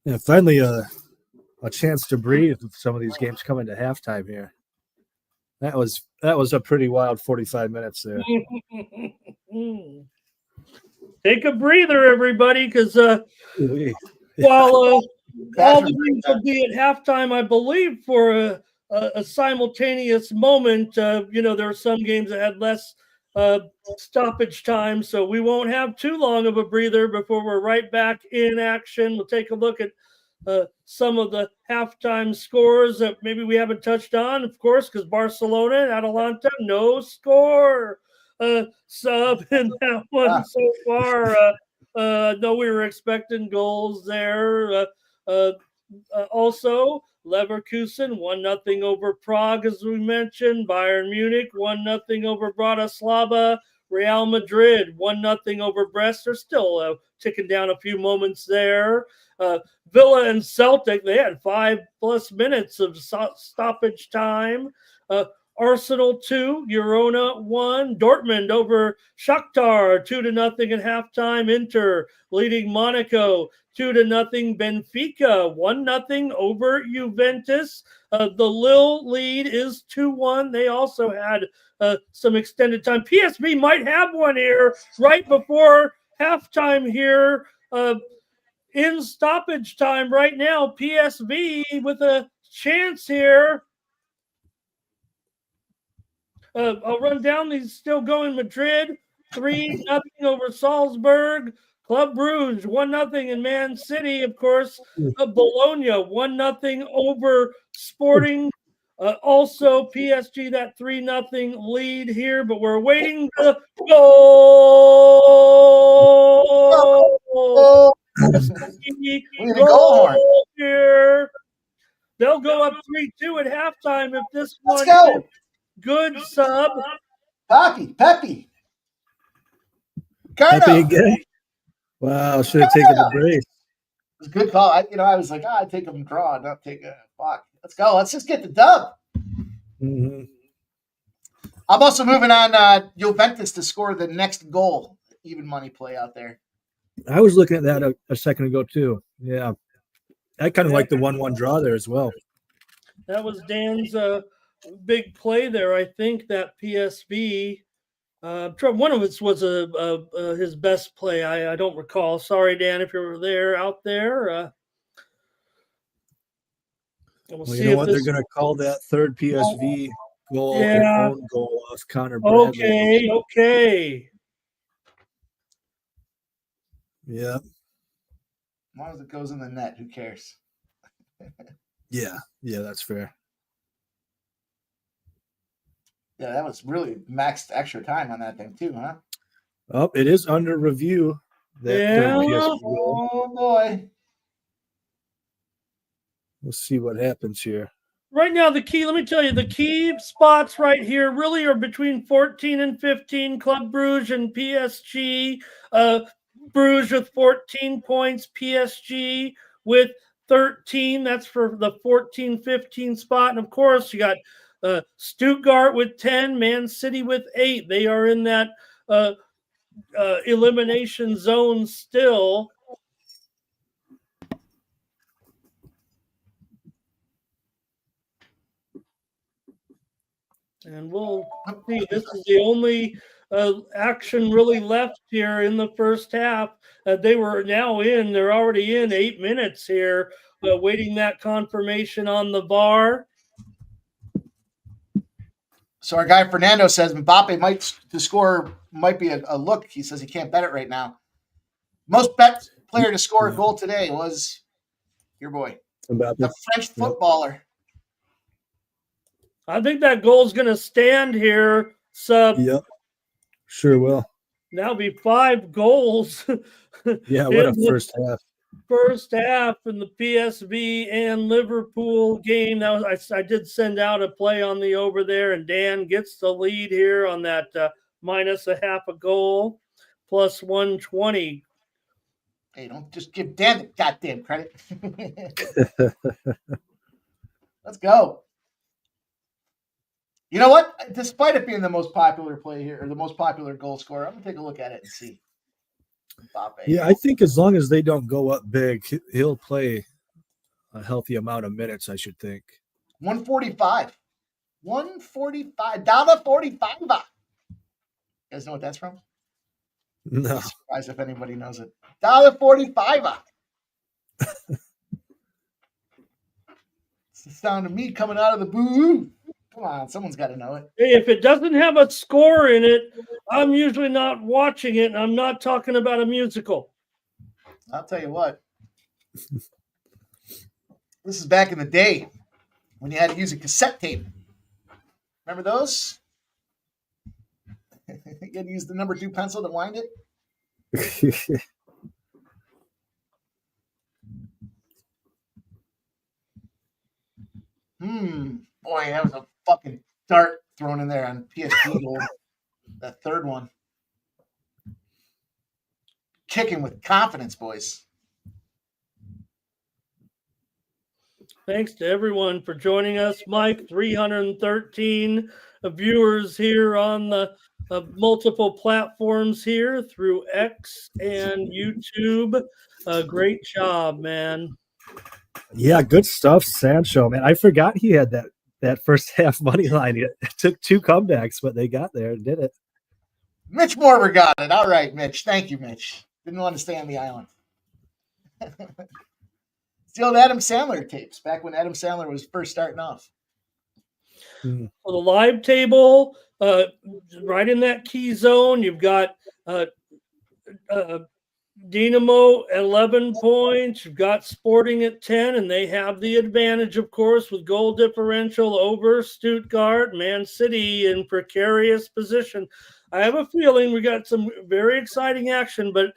Yeah, finally a chance to breathe with some of these games coming to halftime here. That was a pretty wild 45 minutes there. Take a breather, everybody, because while all the games will be at halftime, I believe for a simultaneous moment, there are some games that had less stoppage time, so we won't have too long of a breather before we're right back in action. We'll take a look at some of the halftime scores that maybe we haven't touched on, of course, because Barcelona and Atalanta, no score. Sub in that one so far. No, we were expecting goals there. Also, Leverkusen 1-0 over Prague, as we mentioned. Bayern Munich 1-0 over Bratislava. Real Madrid 1-0 over Brest. They're still ticking down a few moments there. Villa and Celtic, they had 5+ minutes of stoppage time. Arsenal 2, Girona 1. Dortmund over Shakhtar 2-0 at halftime. Inter leading Monaco 2-0. Benfica 1-0 over Juventus. The Lille lead is 2-1. They also had some extended time. PSV might have one here right before halftime here. In stoppage time right now, PSV with a chance here. I'll run down these still going. Madrid 3-0 over Salzburg. Club Brugge 1-0 in Man City, of course. Bologna 1-0 over Sporting Also, PSG that 3-0 lead here, but we're waiting the goal. Oh, PSG we need a goal horn. here. They'll go up 3-2 at halftime if this Let's one go. is good sub. Pepe. Pepe Cardo. again. Wow, should have taken the brace. It was a good call. I was like, I'd take them draw, not take a fuck. Let's go. Let's just get the dub. Mm-hmm. I'm also moving on Juventus to score the next goal. Even money play out there. I was looking at that a second ago too. Yeah, I kind of like the 1-1 draw there as well. That was Dan's big play there. I think that PSV. One of it was his best play. I don't recall. Sorry, Dan, if you were out there. We'll Well, see you know if what? this... They're going to call that third PSV goal an own goal of Connor Bradley. Okay. Yeah. As long as it goes in the net, who cares? Yeah, that's fair. Yeah, that was really maxed extra time on that thing too, huh? Oh, it is under review. That third PSV goal. Oh boy. We'll see what happens here. Right now, let me tell you, the key spots right here really are between 14 and 15, Club Brugge and PSG. Brugge with 14 points, PSG with 13. That's for the 14-15 spot. And, of course, you got Stuttgart with 10, Man City with 8. They are in that elimination zone still. And we'll see. This is the only action really left here in the first half. They're already in 8 minutes here, waiting that confirmation on the VAR. So our guy Fernando says Mbappe might be a look. He says he can't bet it right now. Most bet player to score a goal today was your boy, the French footballer. I think that goal is going to stand here. Yep, sure will. That'll be 5 goals. Yeah, what a first half. First half in the PSV and Liverpool game. That was I did send out a play on the over there, and Dan gets the lead here on that minus a half a goal, plus 120. Hey, don't just give Dan the goddamn credit. Let's go. You know what? Despite it being the most popular play here, or the most popular goal scorer, I'm going to take a look at it and see. Mbappe. Yeah, I think as long as they don't go up big, he'll play a healthy amount of minutes, I should think. 145. 145. $1.45. You guys know what that's from? No. I'm surprised if anybody knows it. $1.45. It's the sound of me coming out of the boo. Come on, someone's got to know it. Hey, if it doesn't have a score in it, I'm usually not watching it, and I'm not talking about a musical. I'll tell you what. This is back in the day when you had to use a cassette tape. Remember those? You had to use the number 2 pencil to wind it. Boy, that was a fucking dart thrown in there on PSG goal. That third one. Kicking with confidence, boys. Thanks to everyone for joining us. Mike, 313 viewers here on the multiple platforms here through X and YouTube. Great job, man. Yeah, good stuff, Sancho, man. I forgot he had that first half money line. It took 2 comebacks, but they got there and did it. Mitch Morber got it. All right, Mitch. Thank you, Mitch. Didn't want to stay on the island. It's the old Adam Sandler tapes, back when Adam Sandler was first starting off. For the live table, right in that key zone, you've got Dinamo 11 points. You've got Sporting at 10, and they have the advantage, of course, with goal differential over Stuttgart. Man City in precarious position. I have a feeling we got some very exciting action, but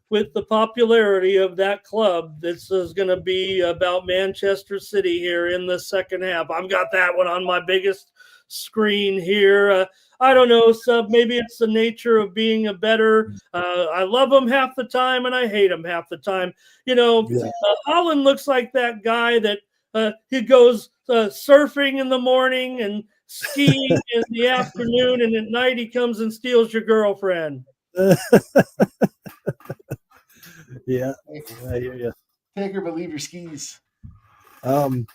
with the popularity of that club, this is going to be about Manchester City here in the second half. I've got that one on my biggest screen here. I don't know, Sub. Maybe it's the nature of being a better. I love him half the time and I hate him half the time. Holland looks like that guy that he goes surfing in the morning and skiing in the afternoon, and at night he comes and steals your girlfriend. Yeah, I hear you. Take or believe your skis. I'll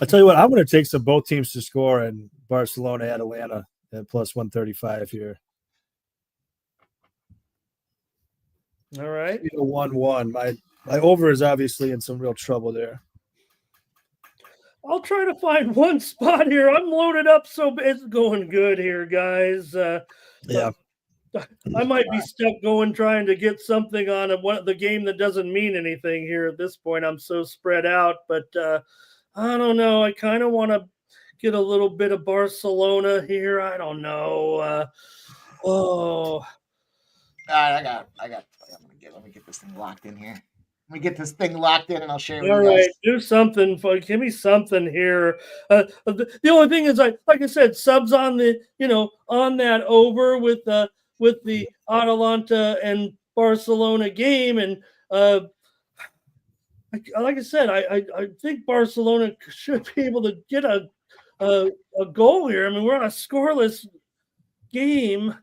tell you what, I'm going to take some both teams to score in Barcelona, Atalanta at plus 135 here. All right. 1-1. My over is obviously in some real trouble there. I'll try to find one spot here. I'm loaded up, so it's going good here, guys. Yeah. I might be stuck trying to get something on the game that doesn't mean anything here at this point. I'm so spread out, but I don't know. I kind of want to get a little bit of Barcelona here. I don't know. All right, let me get this thing locked in here. Let me get this thing locked in, and I'll share it with you guys. All right, do something. Give me something here. The only thing is, like I said, subs on on that over with the Atalanta and Barcelona game, and like I said, I think Barcelona should be able to get a goal here. I mean, we're on a scoreless game.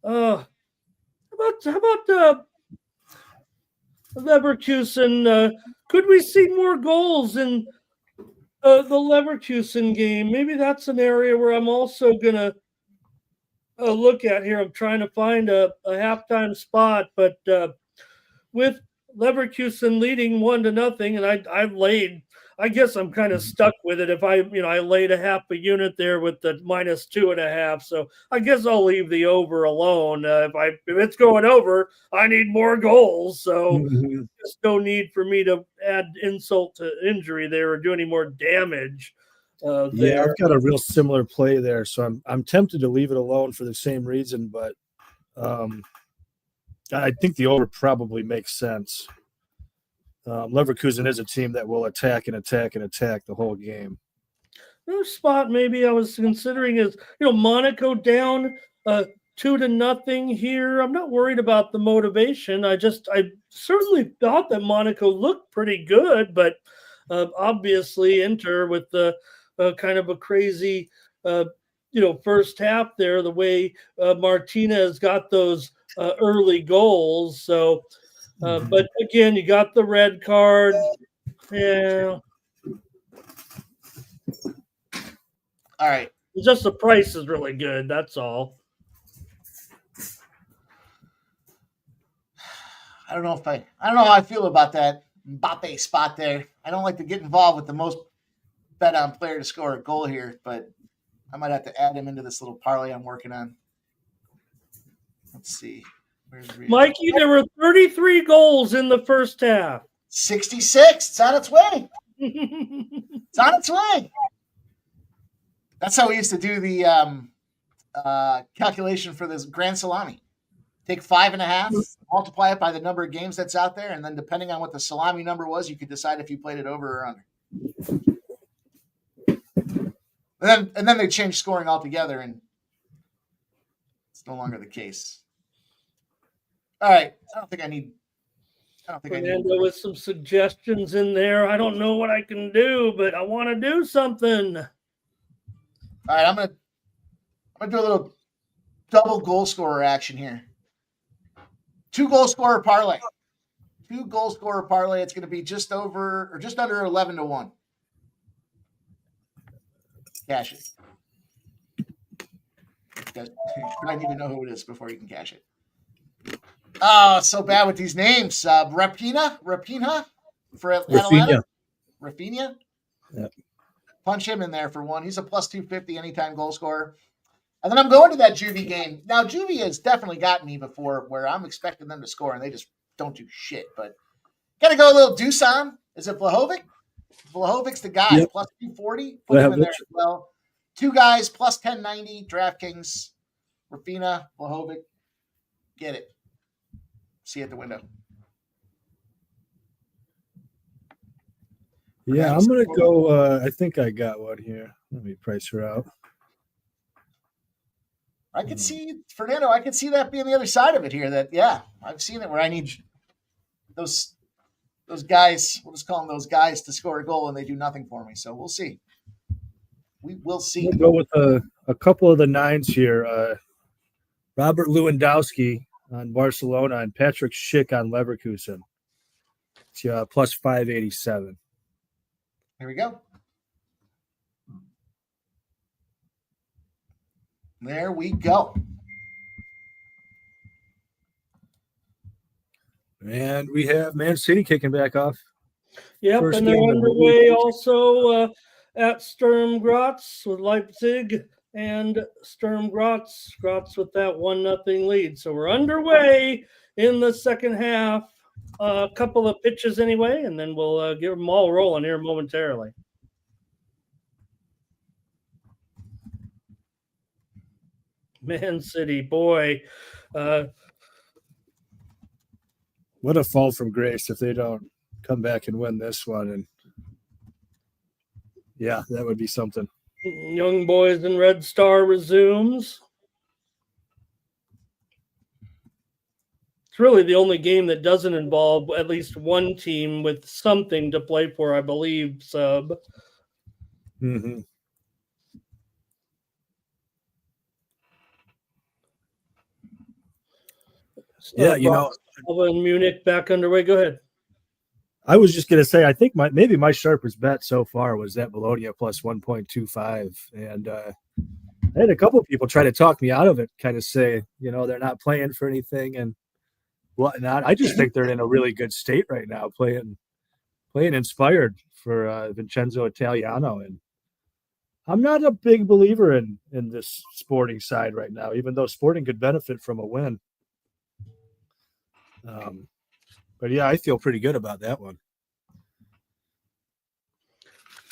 How about Leverkusen? Could we see more goals in the Leverkusen game? Maybe that's an area where I'm also gonna look at here. I'm trying to find a halftime spot, but with Leverkusen leading 1-0, and I've laid. I guess I'm kind of stuck with it. If I laid a half a unit there with the -2.5, so I guess I'll leave the over alone. If it's going over, I need more goals. So there's no need for me to add insult to injury there or do any more damage. Yeah, I've got a real similar play there, so I'm tempted to leave it alone for the same reason, but I think the over probably makes sense. Leverkusen is a team that will attack and attack and attack the whole game. Another spot maybe I was considering is Monaco down 2-0 here. I'm not worried about the motivation. I certainly thought that Monaco looked pretty good, but obviously Inter with the kind of a crazy first half there, the way Martinez got those early goals. So but again, you got the red card. Yeah. All right. It's just the price is really good. That's all. I don't know how I feel about that Mbappe spot there. I don't like to get involved with the most bet on player to score a goal here, but I might have to add him into this little parlay I'm working on. Let's see. Mikey, there were 33 goals in the first half. 66. It's on its way. It's on its way. That's how we used to do the calculation for this Grand Salami. Take 5.5, multiply it by the number of games that's out there, and then depending on what the salami number was, you could decide if you played it over or under. And then they changed scoring altogether, and it's no longer the case. All right. I don't think I need. Fernando with some suggestions in there. I don't know what I can do, but I want to do something. All right, I'm gonna do a little double goal scorer action here. 2 goal scorer parlay. 2 goal scorer parlay. It's going to be just under 11-1. Cash it. I need to know who it is before you can cash it. Oh, so bad with these names. Rapinha for Atlanta. Rapinha. Yep. Punch him in there for one. He's a plus 250 anytime goal scorer. And then I'm going to that Juvie game. Now, Juvie has definitely gotten me before where I'm expecting them to score, and they just don't do shit. But got to go a little Dusan. Is it Vlahovic? Vlahovic's the guy, Yep. plus 240. Put him in there as well. Two guys, plus 1090. DraftKings, Rafina, Vlahovic. Get it. See you at the window. Yeah, I'm going to go. I think I got one here. Let me price her out. I could see, Fernando, I could see that being the other side of it here. That, yeah, I've seen it where I need those guys, we'll just call them those guys, to score a goal and they do nothing for me. So we'll see. We will see. We'll go with a couple of the nines here. Robert Lewandowski on Barcelona and Patrick Schick on Leverkusen. It's plus 587. Here we go. There we go. And we have Man City kicking back off. Yep, First and they're game of the underway week. also at Sturm Graz with Leipzig and Sturm Graz with that 1-0 lead. So we're underway in the second half. A couple of pitches anyway, and then we'll get them all rolling here momentarily. Man City, boy. What a fall from grace if they don't come back and win this one. And yeah, that would be something. Young Boys in Red Star resumes. It's really the only game that doesn't involve at least one team with something to play for, I believe, Sub. Mm-hmm. Yeah, in Munich back underway. Go ahead. I was just going to say, I think maybe my sharpest bet so far was that Bologna plus 1.25. And I had a couple of people try to talk me out of it, kind of say, they're not playing for anything and whatnot. I just think they're in a really good state right now, playing inspired for Vincenzo Italiano. And I'm not a big believer in this Sporting side right now, even though Sporting could benefit from a win. But yeah, I feel pretty good about that one.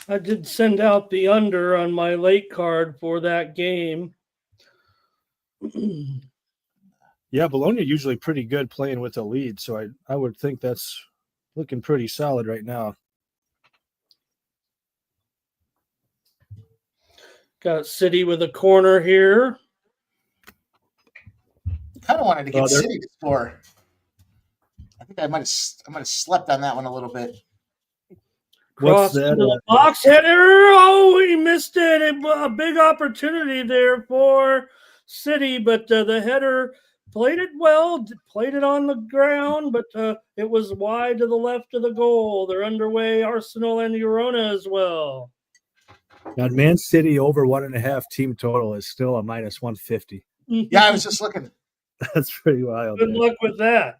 I did send out the under on my late card for that game. Yeah, Bologna usually pretty good playing with a lead, so I would think that's looking pretty solid right now. Got City with a corner here. Kind of wanted to get City to score. I think I might have slept on that one a little bit. Cross into the box header. Oh, he missed it. A big opportunity there for City, but the header played it well, played it on the ground, but it was wide to the left of the goal. They're underway, Arsenal and Girona as well. Now, Man City over 1.5 team total is still a minus 150. Yeah, I was just looking. That's pretty wild. Good luck with that.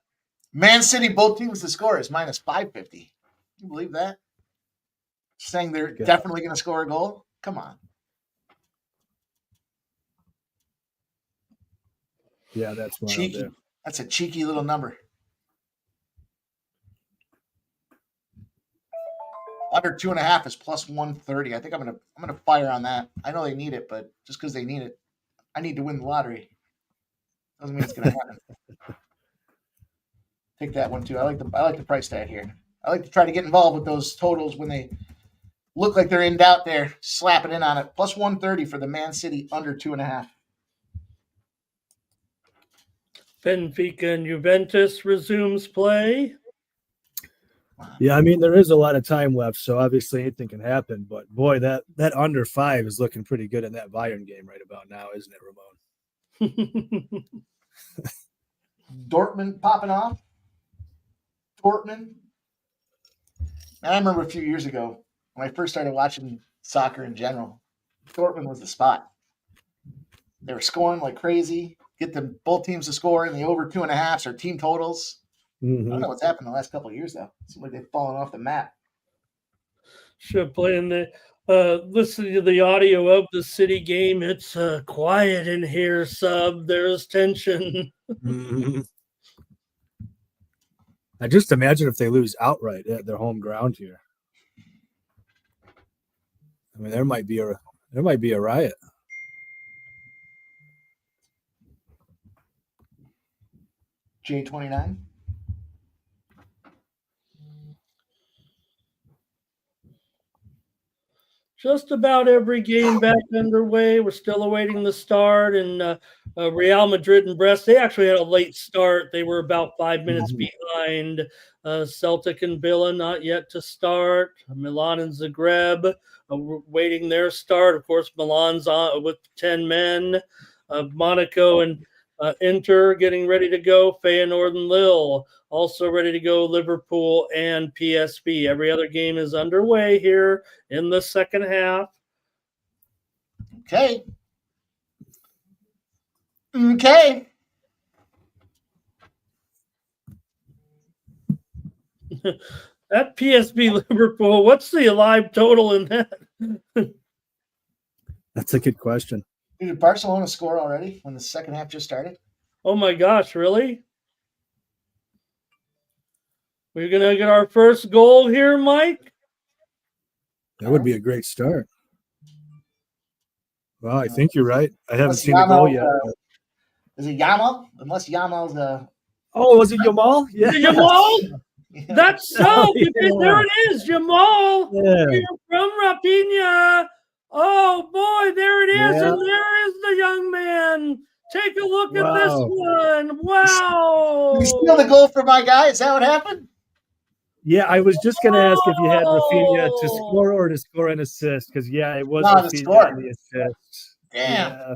Man City, both teams to score is minus 550. Can you believe that? Saying they're definitely going to score a goal? Come on. Yeah, that's wild. Cheeky. There. That's a cheeky little number. Under 2.5 is plus 130. I think I'm gonna fire on that. I know they need it, but just because they need it, I need to win the lottery. Doesn't mean it's gonna happen. Take that one too. I like the price tag here. I like to try to get involved with those totals when they look like they're in doubt. There, slapping in on it. Plus 130 for the Man City under 2.5. Benfica and Juventus resumes play. Yeah, I mean, there is a lot of time left, so obviously anything can happen. But, boy, that under 5 is looking pretty good in that Bayern game right about now, isn't it, Ramon? Dortmund popping off. Dortmund. And I remember a few years ago when I first started watching soccer in general, Dortmund was the spot. They were scoring like crazy. Get both teams to score in the over 2.5s or team totals. Mm-hmm. I don't know what's happened the last couple of years, though. It seems like they've fallen off the map. Should play in the listen to the audio of the City game. It's quiet in here, Sub. There's tension. Mm-hmm. I just imagine if they lose outright at their home ground here. I mean, there might be a riot. J29. Just about every game back underway. We're still awaiting the start. And Real Madrid and Brest, they actually had a late start. They were about 5 minutes behind. Celtic and Villa not yet to start. Milan and Zagreb waiting their start. Of course, Milan's on with 10 men. Monaco and Inter getting ready to go. Feyenoord and Lille also ready to go. Liverpool and PSV. Every other game is underway here in the second half. Okay. That PSV Liverpool, what's the live total in that? That's a good question. Did Barcelona score already when the second half just started? Oh my gosh, really? We're going to get our first goal here, Mike? That would be a great start. Well, I think you're right. I haven't seen the goal yet. Is it Yamal? Unless Yamal's Oh, was it Yamal? Yeah. Jamal? yeah. That's so. Yeah. There it is, Jamal. Yeah. You're from Rafinha. Oh, boy, there it is. Yeah. And there is the young man. Take a look at this Wow. one. Wow. Did he steal the goal for my guy? Is that what happened? Yeah, I was just going to ask if you had Rafinha to score or to score an assist, because, yeah, it was No, the Rafinha score. on the assist. Damn. Yeah.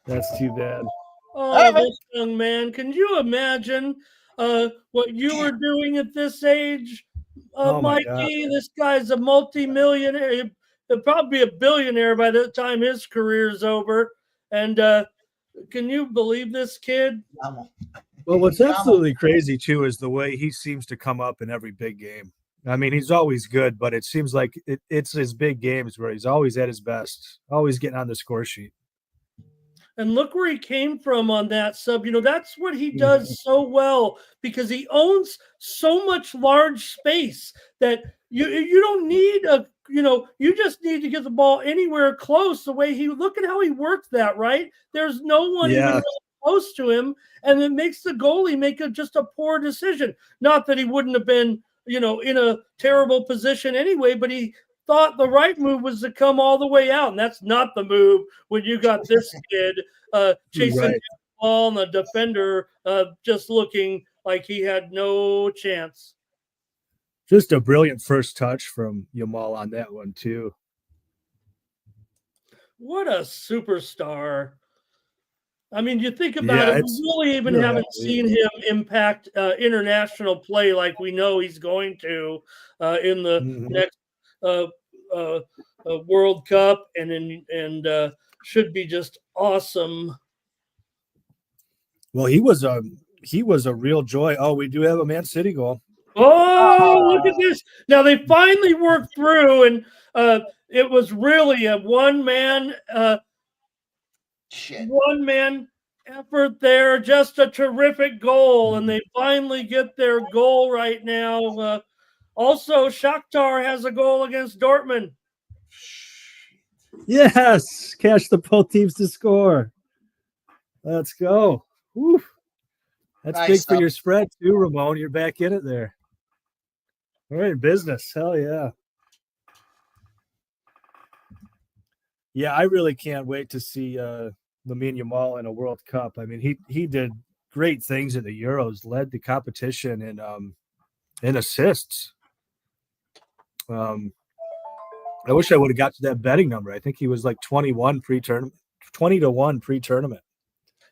That's too bad. Oh, this young man. Can you imagine what you were doing at this age, Oh, my Mikey? This guy's a multi-millionaire. He'll probably be a billionaire by the time his career's over. And can you believe this kid? Yamal. Well, what's absolutely crazy, too, is the way he seems to come up in every big game. I mean, he's always good, but it seems like it's his big games where he's always at his best, always getting on the score sheet. And look where he came from on that sub. You know, that's what he does so well, because he owns so much large space that you don't need you just need to get the ball anywhere close. The way look at how he worked that, right? There's no one even really close to him, and it makes the goalie make just a poor decision. Not that he wouldn't have been, in a terrible position anyway, but he thought the right move was to come all the way out, and that's not the move when you got this kid chasing the ball and the defender just looking like he had no chance. Just a brilliant first touch from Yamal on that one, too. What a superstar. I mean, you think about it, we really even haven't seen him impact international play like we know he's going to in the next World Cup, and should be just awesome. Well, he was a real joy. Oh, we do have a Man City goal. Oh, look at this. Now they finally worked through, and it was really a one-man effort there. Just a terrific goal, and they finally get their goal right now. Also, Shakhtar has a goal against Dortmund. Yes, catch both teams to score. Let's go. Woo. That's nice big stuff for your spread too, Ramon. You're back in it there. All right, business. Hell yeah. Yeah, I really can't wait to see Lamine Yamal in a World Cup. I mean, he did great things in the Euros, led the competition in assists. I wish I would have got to that betting number. I think he was like 20-1 pre-tournament.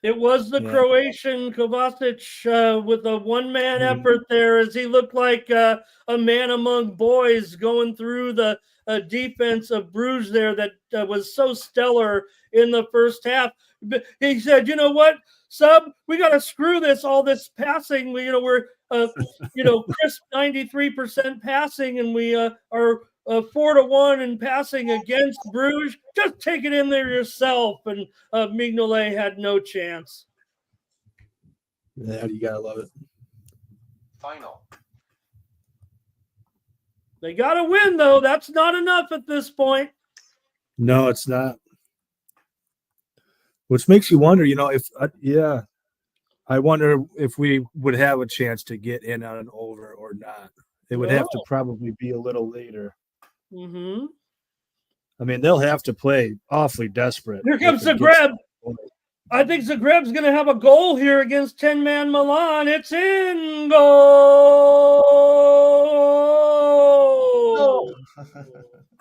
It was the Croatian Kovacic with a one-man effort there, as he looked like a man among boys going through the defense of Brugge there that was so stellar in the first half. He said, "You know what, sub? We got to screw all this passing. We're crisp 93% passing, and we are 4-1 in passing against Brugge. Just take it in there yourself." And Mignolet had no chance. Yeah, you gotta love it. Final. They got to win, though. That's not enough at this point. No, it's not. Which makes you wonder, I wonder if we would have a chance to get in on an over or not. It would have to probably be a little later. Mm-hmm. I mean, they'll have to play awfully desperate. Here comes Zagreb. I think Zagreb's going to have a goal here against 10-man Milan. It's in goal.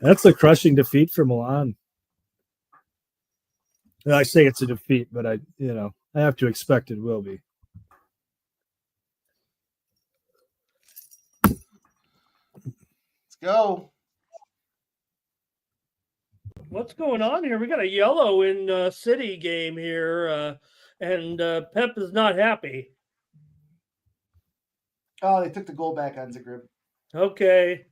That's a crushing defeat for Milan. I say it's a defeat, but I have to expect it will be. Let's go. What's going on here? We got a yellow in City game here, and Pep is not happy. Oh, they took the goal back on Zagreb. Okay.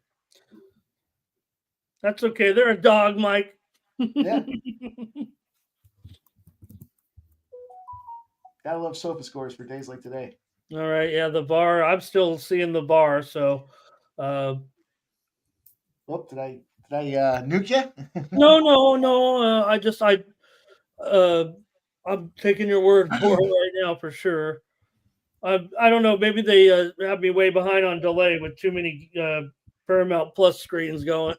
That's okay. They're a dog, Mike. Yeah. Gotta love sofa scores for days like today. All right. Yeah, the VAR. I'm still seeing the VAR, so. Did I nuke you? No. I'm taking your word for it right now for sure. I don't know. Maybe they have me way behind on delay with too many Paramount Plus screens going.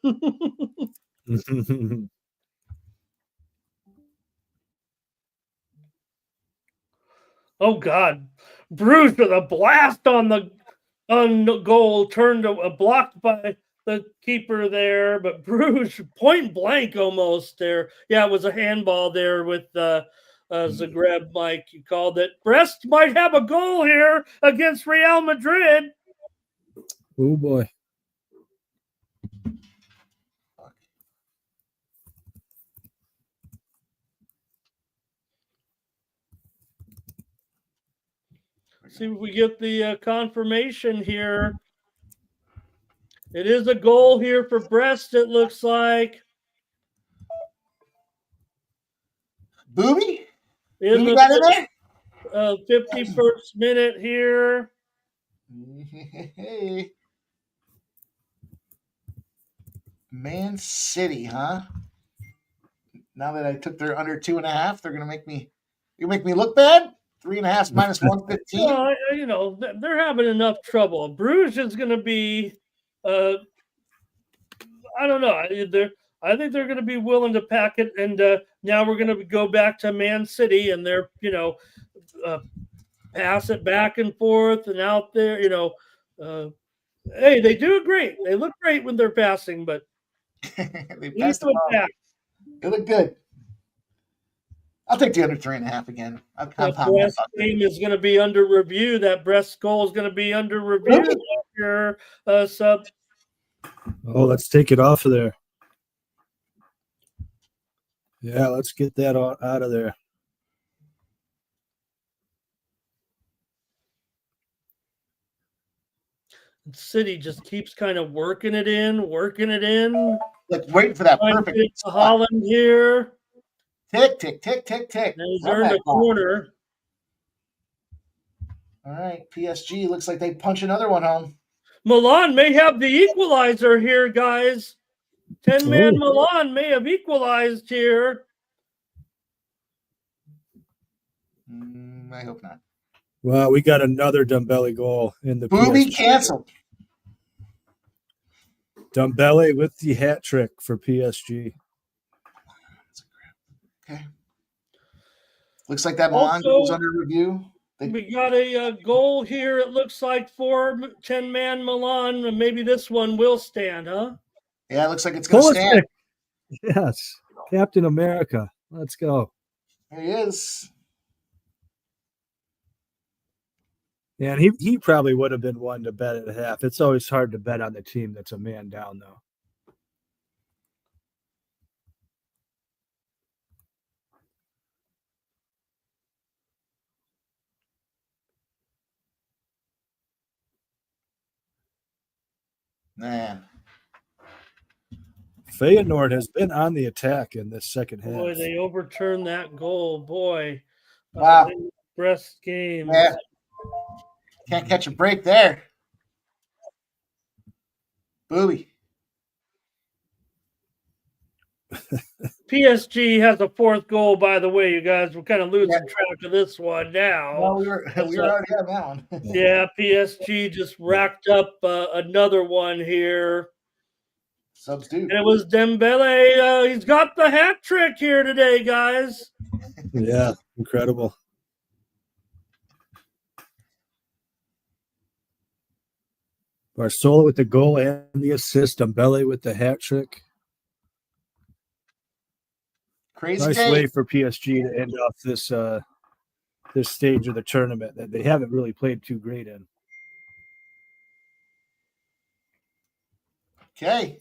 Oh God, Bruges with a blast on the goal, turned blocked by the keeper there, but Bruges point blank almost there. Yeah, it was a handball there with Zagreb, Mike. You called it. Brest might have a goal here against Real Madrid. Oh boy. See if we get the confirmation here. It is a goal here for Brest, it looks like. Booby? In Booby got in there? 51st minute here. Hey. Man City, huh? Now that I took their under 2.5, they're gonna make me look bad. 3.5 minus 115. Well, they're having enough trouble. Bruges is going to be, I don't know. I think they're going to be willing to pack it. And now we're going to go back to Man City, and they're, pass it back and forth and out there. Hey, they do great. They look great when they're passing, but they passed the ball. They look good. I'll take the under 3.5 again. That Brest game is going to be under review. That Brest goal is going to be under review. Your sub. Oh, let's take it off of there. Yeah, let's get that out of there. City just keeps kind of working it in. Like waiting for that perfect spot. Holland here. Tick, tick, tick, tick, tick. And he's earned a corner. All right, PSG looks like they punch another one home. Milan may have the equalizer here, guys. 10-man Milan may have equalized here. I hope not. Well, we got another Dembele goal in the Booby canceled. Dembele with the hat trick for PSG. Okay. Looks like that Milan goes under review. We got a goal here, it looks like, for 10-man Milan. Maybe this one will stand, huh? Yeah, it looks like it's going to stand. Yes. Captain America. Let's go. There he is. Yeah, and he probably would have been one to bet at half. It's always hard to bet on the team that's a man down, though. Man. Feyenoord has been on the attack in this second half. Boy, they overturned that goal. Boy. Wow. Brest game. Yeah. Can't catch a break there. Booby. PSG has a fourth goal, by the way, you guys. We're kind of losing track of this one now. Well, we were already on that one. Yeah, PSG just racked up another one here. Subs do. And it was Dembele. He's got the hat trick here today, guys. Yeah, incredible. Barcelona with the goal and the assist. Dembele with the hat trick. Crazy Nice day. way for PSG to end off this this stage of the tournament that they haven't really played too great in. Okay.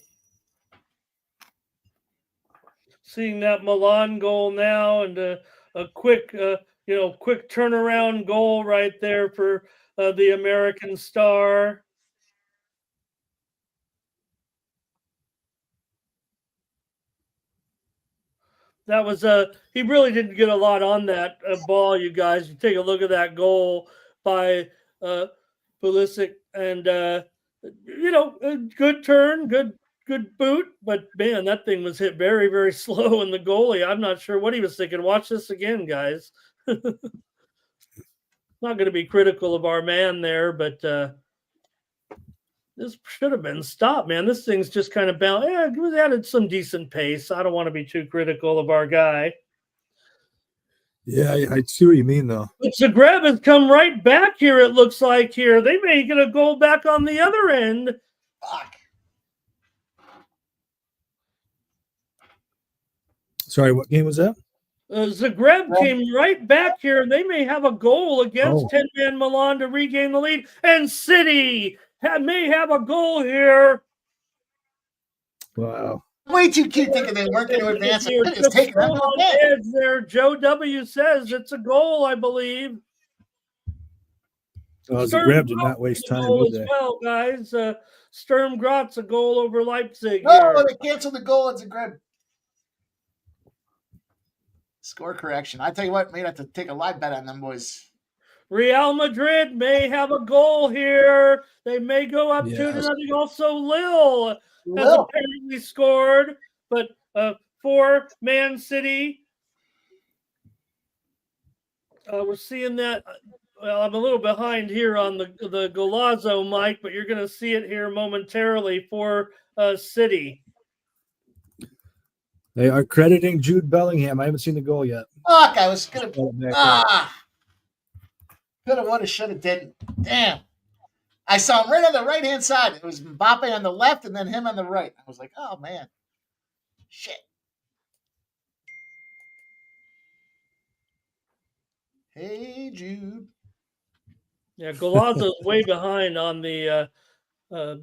Seeing that Milan goal now and a quick, quick turnaround goal right there for the American star. That was he really didn't get a lot on that ball, you guys. You take a look at that goal by Pulisic, and good turn, good boot, but man, that thing was hit very, very slow. And the goalie, I'm not sure what he was thinking. Watch this again, guys. Not going to be critical of our man there, but this should have been stopped, man. This thing's just kind of bounced. Yeah, it was added some decent pace. I don't want to be too critical of our guy. Yeah, I see what you mean, though. But Zagreb has come right back here, it looks like here. They may get a goal back on the other end. Fuck. Sorry, what game was that? Zagreb came right back here, and they may have a goal against 10-man Milan to regain the lead. And City may have a goal here. Wow. Way too cute thinking they weren't going to advance. It's taking them on the edge there. Joe W. says it's a goal, I believe. Zagreb did not waste time, did they? As well, guys. Sturm Graz a goal over Leipzig. No, they canceled the goal at Zagreb. Score correction. I tell you what, made have to take a live bet on them boys. Real Madrid may have a goal here. They may go up 2-0. Also, Lille has apparently scored, but for Man City, we're seeing that. Well, I'm a little behind here on the Golazo mic, but you're going to see it here momentarily for City. They are crediting Jude Bellingham. I haven't seen the goal yet. Fuck, I was going to. Could have, would have, should have, didn't. Damn. I saw him right on the right-hand side. It was Mbappe on the left and then him on the right. I was like, oh, man. Shit. Hey, Jude. Yeah, Golazo's way behind on the my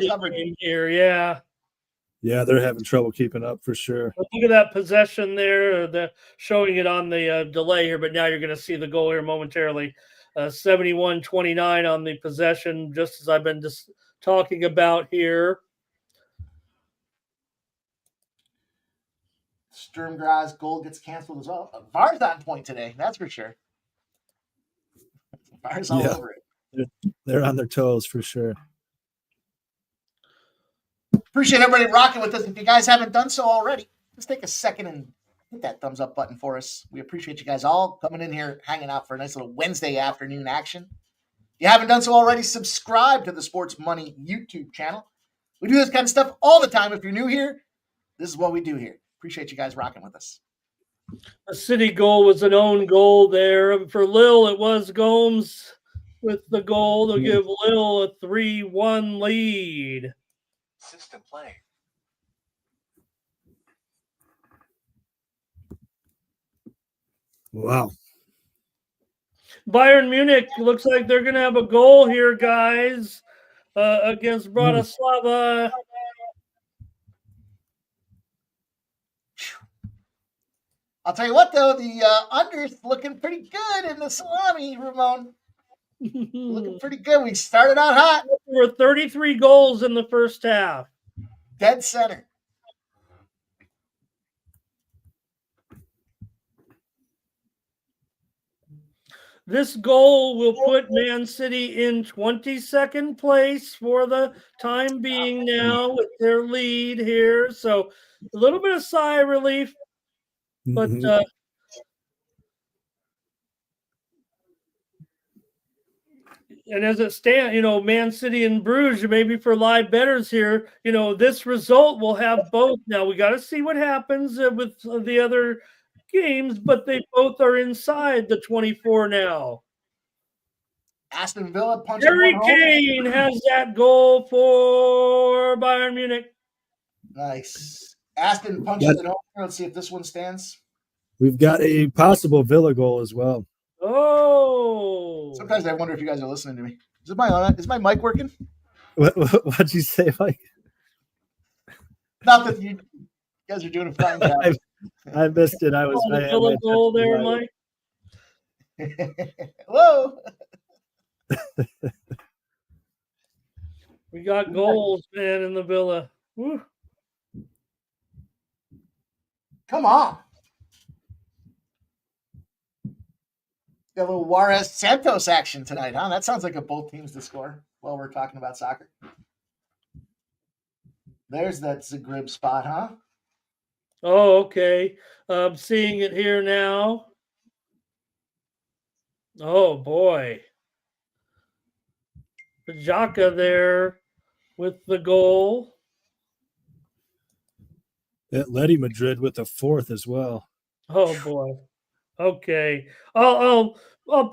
coverage here. Yeah, they're having trouble keeping up for sure. But look at that possession there. They're showing it on the delay here, but now you're going to see the goal here momentarily. 71-29 on the possession, just as I've been just talking about here. Sturm Graz goal gets canceled as well. VAR's on point today, that's for sure. VAR's all over it. They're on their toes for sure. Appreciate everybody rocking with us. If you guys haven't done so already, just take a second and hit that thumbs up button for us. We appreciate you guys all coming in here, hanging out for a nice little Wednesday afternoon action. If you haven't done so already, subscribe to the Sports Money YouTube channel. We do this kind of stuff all the time. If you're new here, this is what we do here. Appreciate you guys rocking with us. A City goal was an own goal there. For Lille, it was Gomes with the goal to give Lille a 3-1 lead. System play. Wow. Bayern Munich looks like they're going to have a goal here, guys, against Bratislava. I'll tell you what, though, the under's looking pretty good in the salami, Ramon. Looking pretty good. We started out hot. There were 33 goals in the first half. Dead center. This goal will put Man City in 22nd place for the time being now with their lead here. So a little bit of sigh of relief, but and as it stands, Man City and Bruges, maybe for live bettors here, this result will have both. Now we got to see what happens with the other games, but they both are inside the 24 now. Aston Villa punching Harry one home. Kane has that goal for Bayern Munich. Nice. Aston punches it home. Let's see if this one stands. We've got a possible Villa goal as well. Oh. Sometimes I wonder if you guys are listening to me. Is my mic working? What'd you say, Mike? Not that you guys are doing a fine job. I missed it. I was Villa goal there, Mike. Hello. We got goals, man, in the Villa. Woo. Come on. Got a little Juarez Santos action tonight, huh? That sounds like a both teams to score while we're talking about soccer. There's that Zagreb spot, huh? Oh, okay. I'm seeing it here now. Oh, boy. Xhaka there with the goal. Atleti Madrid with a fourth as well. Oh, boy. Okay. I'll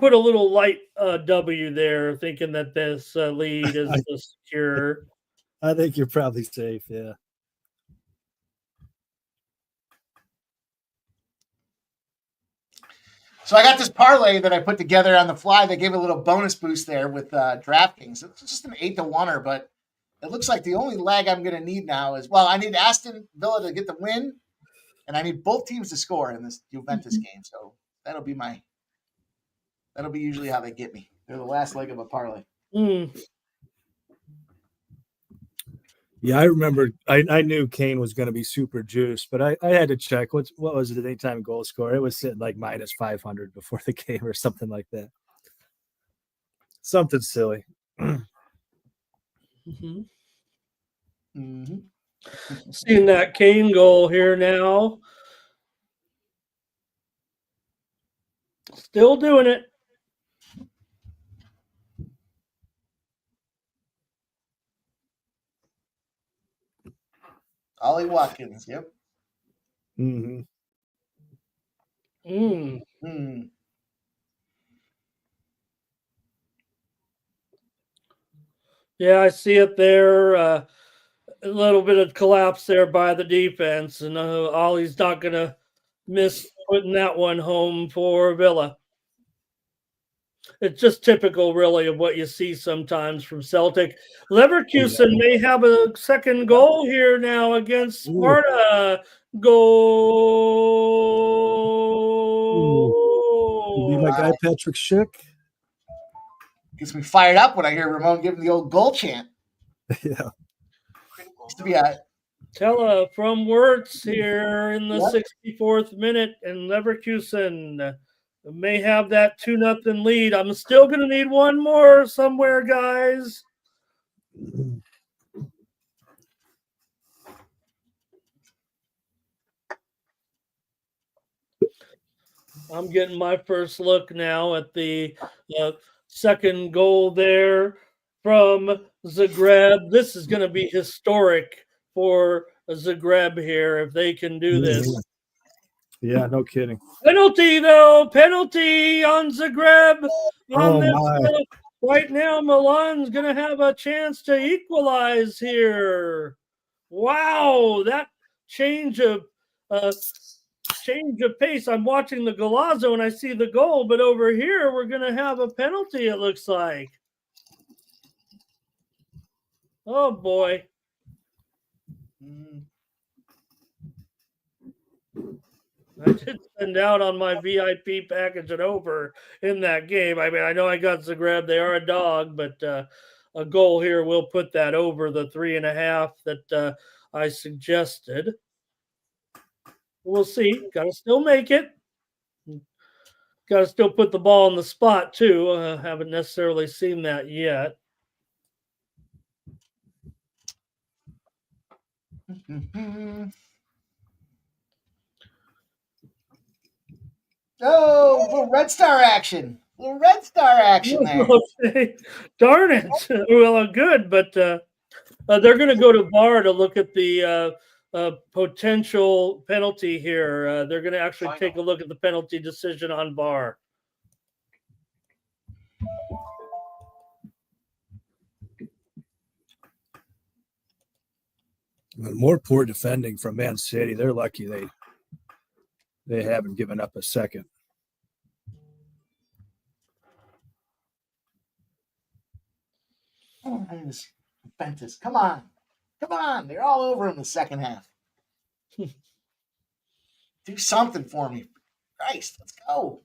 put a little light W there, thinking that this lead is secure. I think you're probably safe, yeah. So I got this parlay that I put together on the fly. They gave a little bonus boost there with DraftKings. It's just an 8-1-er, but it looks like the only leg I'm going to need now is, I need Aston Villa to get the win, and I need both teams to score in this Juventus game. So that'll be usually how they get me. They're the last leg of a parlay. Yeah, I remember. I knew Kane was going to be super juiced, but I had to check what was it, anytime goal score? It was sitting like minus 500 before the game or something like that. Something silly. Seeing that Kane goal here now. Still doing it. Ollie Watkins, yep. Yeah, I see it there. A little bit of collapse there by the defense, and Ollie's not going to miss putting that one home for Villa. It's just typical, really, of what you see sometimes from Celtic. Leverkusen may have a second goal here now against Sparta. Goal. Be my guy, Patrick Schick. Gets me fired up when I hear Ramon giving the old goal chant. Yeah. Used to be a Tella from Wirtz here in the 64th minute, and Leverkusen may have that 2-0 lead. I'm still going to need one more somewhere, guys. I'm getting my first look now at the second goal there from Zagreb. This is going to be historic for Zagreb here if they can do this. Yeah, no kidding. Penalty, though. Penalty on Zagreb. Right now, Milan's going to have a chance to equalize here. Wow, that change of pace. I'm watching the Golazo and I see the goal, but over here we're going to have a penalty, it looks like. Oh, boy. I did send out on my VIP package and over in that game. I mean, I know I got Zagreb. They are a dog, but a goal here will put that over the 3.5 that I suggested. We'll see. Got to still make it. got to still put the ball in the spot too. Haven't necessarily seen that yet. Oh, little Red Star action. Little Red Star action there. Okay. Darn it. Well, good, but they're going to go to VAR to look at the potential penalty here. They're going to actually take a look at the penalty decision on VAR. More poor defending from Man City. They're lucky they haven't given up a second. Ventus, come on. Come on. They're all over in the second half. Do something for me. Christ, let's go.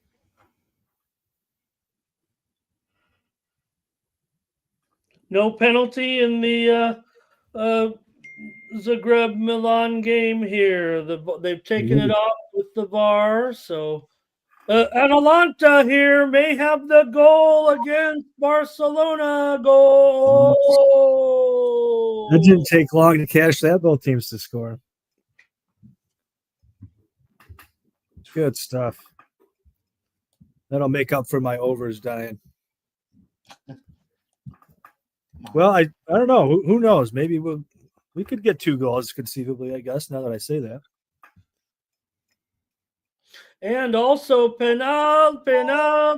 No penalty in the Zagreb Milan game here. They've taken it off with the VAR. So Atalanta here may have the goal against Barcelona. Goal. It didn't take long to cash that. Both teams to score. Good stuff. That'll make up for my overs dying. Well, I don't know. Who knows? Maybe we could get 2 goals conceivably, I guess, now that I say that. And also penal. Villa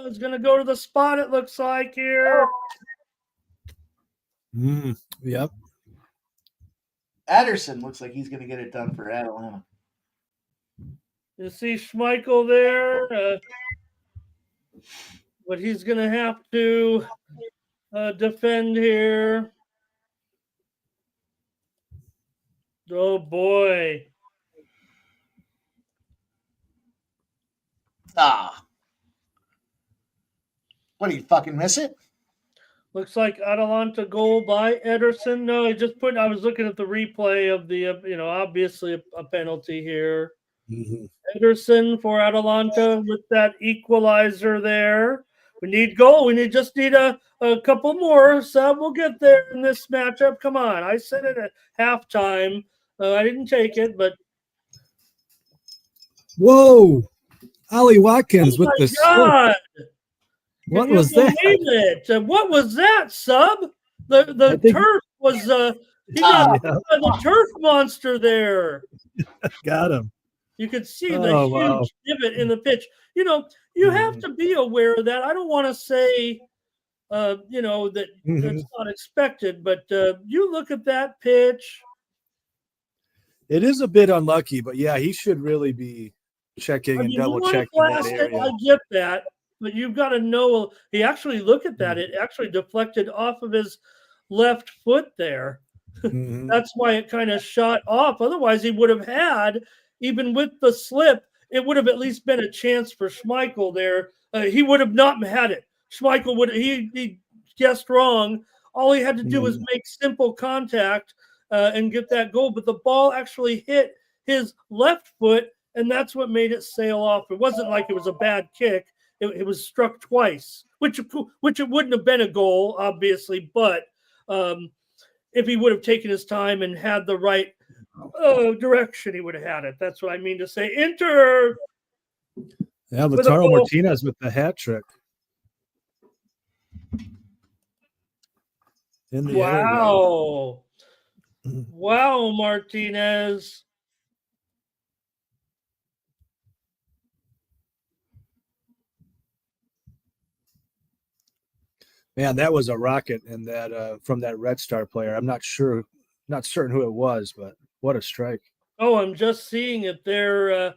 is going to go to the spot, it looks like here. Yep. Ederson looks like he's going to get it done for Atalanta. You see Schmeichel there. But he's going to have to defend here. Oh, boy. What, do you fucking miss it? Looks like Atalanta goal by Ederson. No, I was looking at the replay of the, obviously a penalty here. Mm-hmm. Ederson for Atalanta with that equalizer there. We need goal. We just need a couple more. So we'll get there in this matchup. Come on. I said it at halftime. I didn't take it, but. Whoa. Ollie Watkins with the God. What was that? What was that, sub? The turf was he got the turf monster there. Got him. You could see the huge divot in the pitch. You have to be aware of that. I don't want to say that that's not expected, but you look at that pitch. It is a bit unlucky, but yeah, he should really be checking and double checking that area. I get that. But you've got to know, he actually, look at that. It actually deflected off of his left foot there. Mm-hmm. That's why it kind of shot off. Otherwise, he would have had, even with the slip, it would have at least been a chance for Schmeichel there. He would have not had it. Schmeichel he guessed wrong. All he had to do was make simple contact and get that goal. But the ball actually hit his left foot, and that's what made it sail off. It wasn't like it was a bad kick. It was struck twice, which it wouldn't have been a goal, obviously. But if he would have taken his time and had the right direction, he would have had it. That's what I mean to say. Inter. Yeah, Lautaro Martinez with the hat trick. Wow. Wow, Martinez. Man, that was a rocket in that from that Red Star player. I'm not certain who it was, but what a strike. Oh, I'm just seeing it there.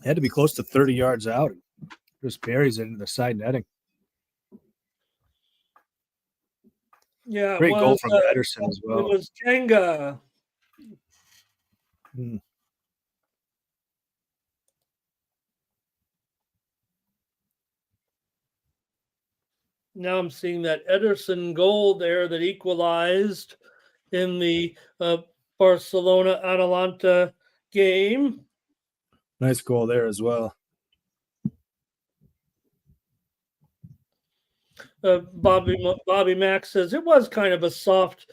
Had to be close to 30 yards out. Just buries it into the side netting. Yeah, great goal from Ederson as well. It was Jenga. Now I'm seeing that Ederson goal there that equalized in the Barcelona Atalanta game. Nice goal there as well. Bobby Mack says it was kind of a soft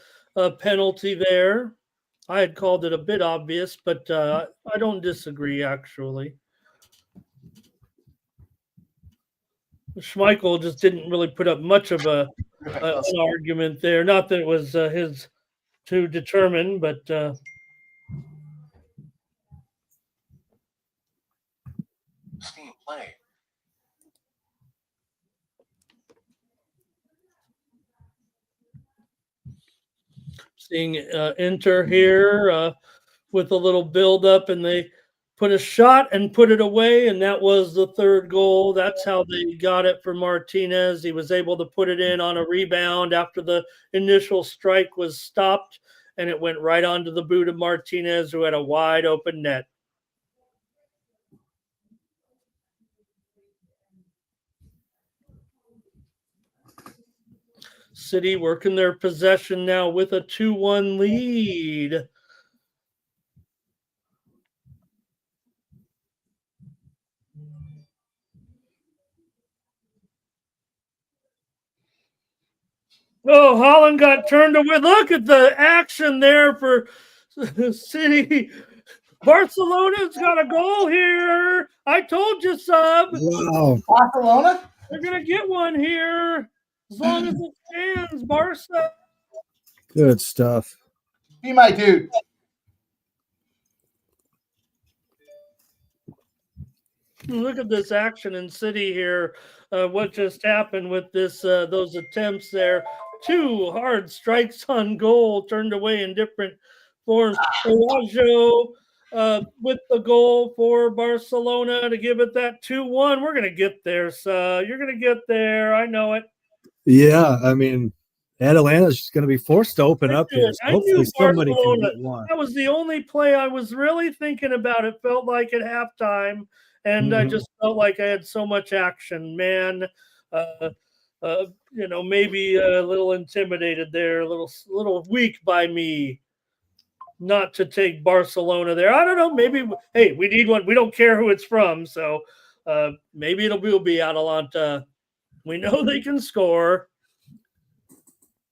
penalty there. I had called it a bit obvious, but I don't disagree, actually. Schmeichel just didn't really put up much of an argument there. Not that it was his to determine, but play. seeing Inter here with a little build-up, and they put a shot and put it away, and that was the third goal. That's how they got it for Martinez. He was able to put it in on a rebound after the initial strike was stopped, and it went right onto the boot of Martinez, who had a wide open net. City working their possession now with a 2-1 lead. Oh, Holland got turned away. Look at the action there for City. Barcelona's got a goal here. I told you, sub. Wow. Barcelona? They're going to get one here as long as it stands, Barca. Good stuff. Be my dude. Look at this action in City here. What just happened with this? Those attempts there. 2 hard strikes on goal turned away in different forms. Araujo with the goal for Barcelona to give it that 2-1. We're going to get there, so you're going to get there. I know it. Yeah, I mean, Atalanta's just going to be forced to open up here. So hopefully somebody can get one. That was the only play I was really thinking about. It felt like at halftime, and I just felt like I had so much action, man. Maybe a little intimidated there, a little weak by me not to take Barcelona there. I don't know. Maybe, hey, we need one. We don't care who it's from, so maybe it'll be Atalanta. We know they can score.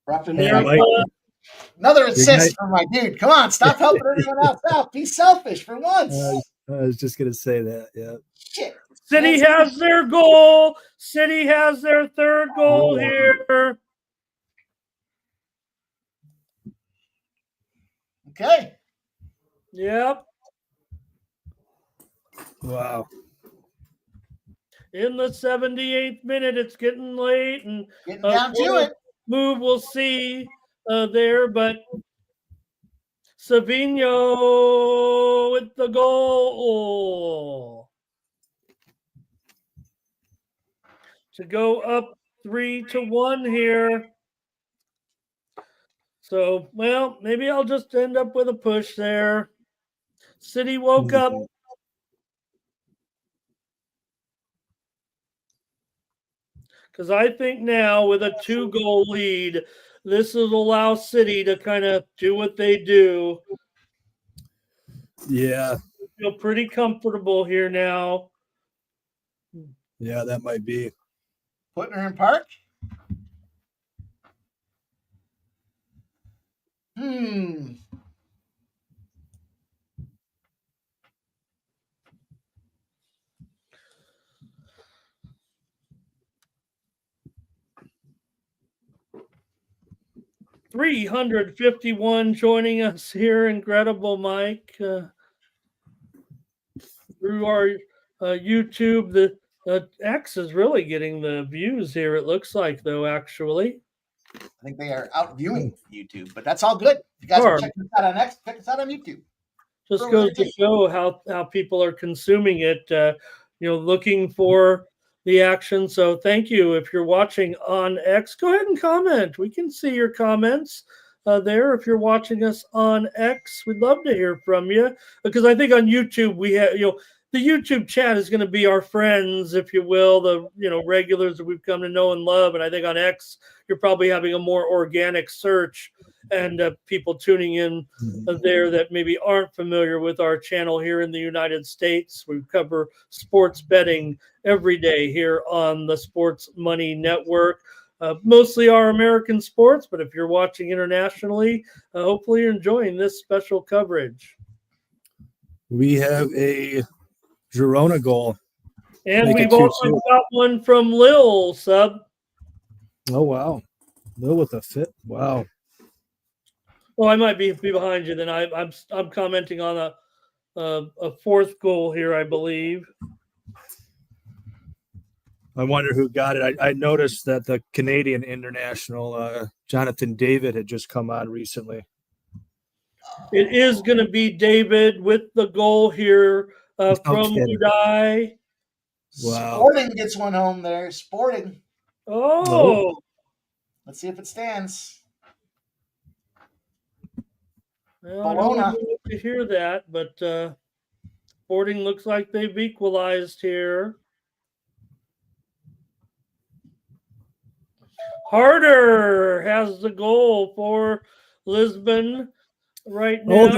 Another assist for my dude. Come on, stop helping everyone else out. Be selfish for once. I was just going to say that, yeah. Shit. City has their goal. City has their third goal here. Okay. Yep. Wow. In the 78th minute, it's getting late, and getting down to it. Move we'll see there, but Savinho with the goal to go up 3-1 here. So, well, maybe I'll just end up with a push there. City woke up. Because I think now with a 2-goal lead, this will allow City to kind of do what they do. Yeah. Feel pretty comfortable here now. Yeah, that might be. Putting her in park? 351 joining us here. Incredible, Mike. Through our YouTube, the X is really getting the views here, it looks like, though, actually. I think they are out viewing YouTube, but that's all good. If you guys are checking us out on X, check us out on YouTube. Just goes to show how people are consuming it, looking for the action. So thank you. If you're watching on X, go ahead and comment. We can see your comments there. If you're watching us on X, we'd love to hear from you, because I think on YouTube we have, the YouTube chat is going to be our friends, if you will, the regulars that we've come to know and love. And I think on X, you're probably having a more organic search. and people tuning in there that maybe aren't familiar with our channel here in the United States. We cover sports betting every day here on the Sports Money Network. Mostly our American sports, but if you're watching internationally, hopefully you're enjoying this special coverage. We have a Girona goal. And Make it we've also 2-2. got one from Lil, Sub. Oh, wow. Lil with a fit. Wow. Well, I might be behind you. Then I'm commenting on a fourth goal here, I believe. I wonder who got it. I noticed that the Canadian international, Jonathan David, had just come on recently. It is going to be David with the goal here from kidding. Udai. Wow. Sporting gets one home there. Sporting. Oh. Let's see if it stands. Well, I don't want to hear that, but Sporting looks like they've equalized here. Harder has the goal for Lisbon right now. Oh,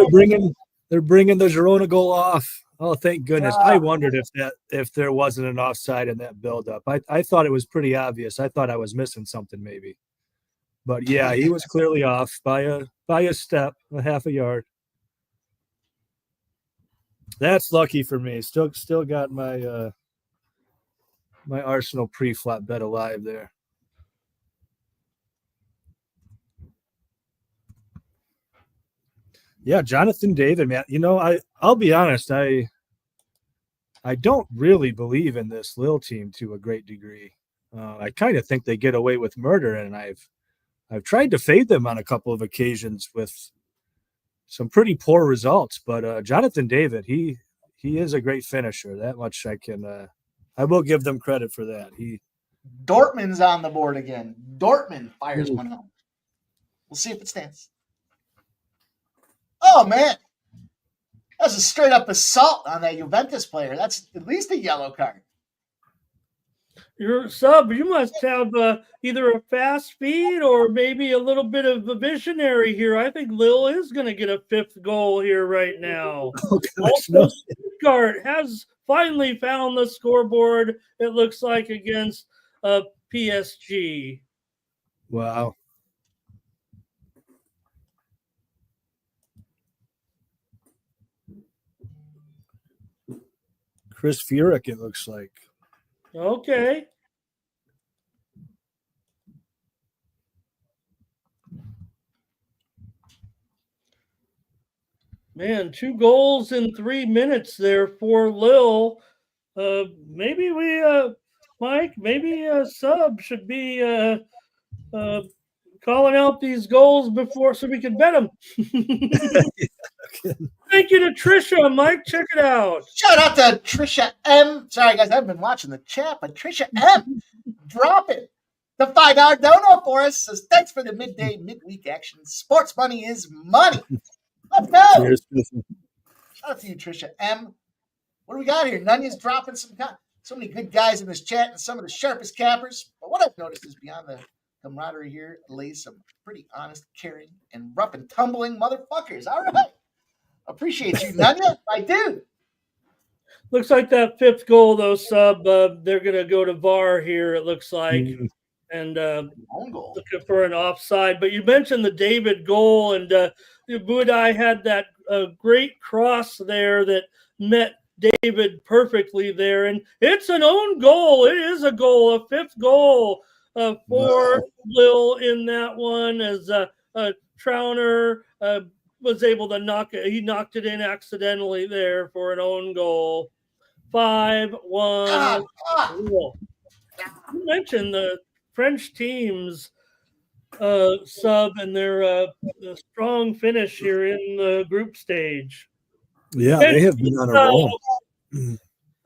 they're bringing the Girona goal off. Oh, thank goodness. I wondered if there wasn't an offside in that buildup. I thought it was pretty obvious. I thought I was missing something maybe. But yeah, he was clearly off by a step, a half a yard. That's lucky for me. Still got my my Arsenal pre-flop bet alive there. Yeah, Jonathan David, man. You know, I'll be honest. I don't really believe in this Lille team to a great degree. I kind of think they get away with murder, and I've tried to fade them on a couple of occasions with some pretty poor results. But Jonathan David, he is a great finisher. That much I will give them credit for that. Dortmund's on the board again. Dortmund fires one home. We'll see if it stands. Oh, man. That's a straight up assault on that Juventus player. That's at least a yellow card. Your Sub, you must have either a fast speed or maybe a little bit of a visionary here. I think Lille is going to get a fifth goal here right now. Oh, gosh, also, Stuttgart has finally found the scoreboard, it looks like, against PSG. Wow. Chris Furyk, it looks like. Okay. Man, 2 goals in 3 minutes there for Lille. Maybe we, Mike, maybe Sub should be calling out these goals before so we can bet them. Thank you to Trisha. Mike, check it out. Shout out to Trisha M. Sorry, guys, I haven't been watching the chat, but Trisha M. dropping the $5 dono for us. Says, thanks for the midweek action. Sports money is money. Let's go. Cheers. Shout out to you, Trisha M. What do we got here? Nunya's dropping so many good guys in this chat and some of the sharpest cappers. But what I've noticed is beyond the camaraderie here lays some pretty honest, caring, and rough and tumbling motherfuckers. All right. Appreciate you, Nunya. I do. Looks like that fifth goal, though, Sub, they're going to go to VAR here, it looks like. And Own goal. Looking for an offside. But you mentioned the David goal, and Budai had that great cross there that met David perfectly there. And it's an own goal. It is a goal, a fifth goal for Lille in that one, as Trauner was able to knock it. He knocked it in accidentally there for an own goal. 5-1. Cool. You mentioned the French teams Sub and their strong finish here in the group stage. Yeah, they have been on a roll.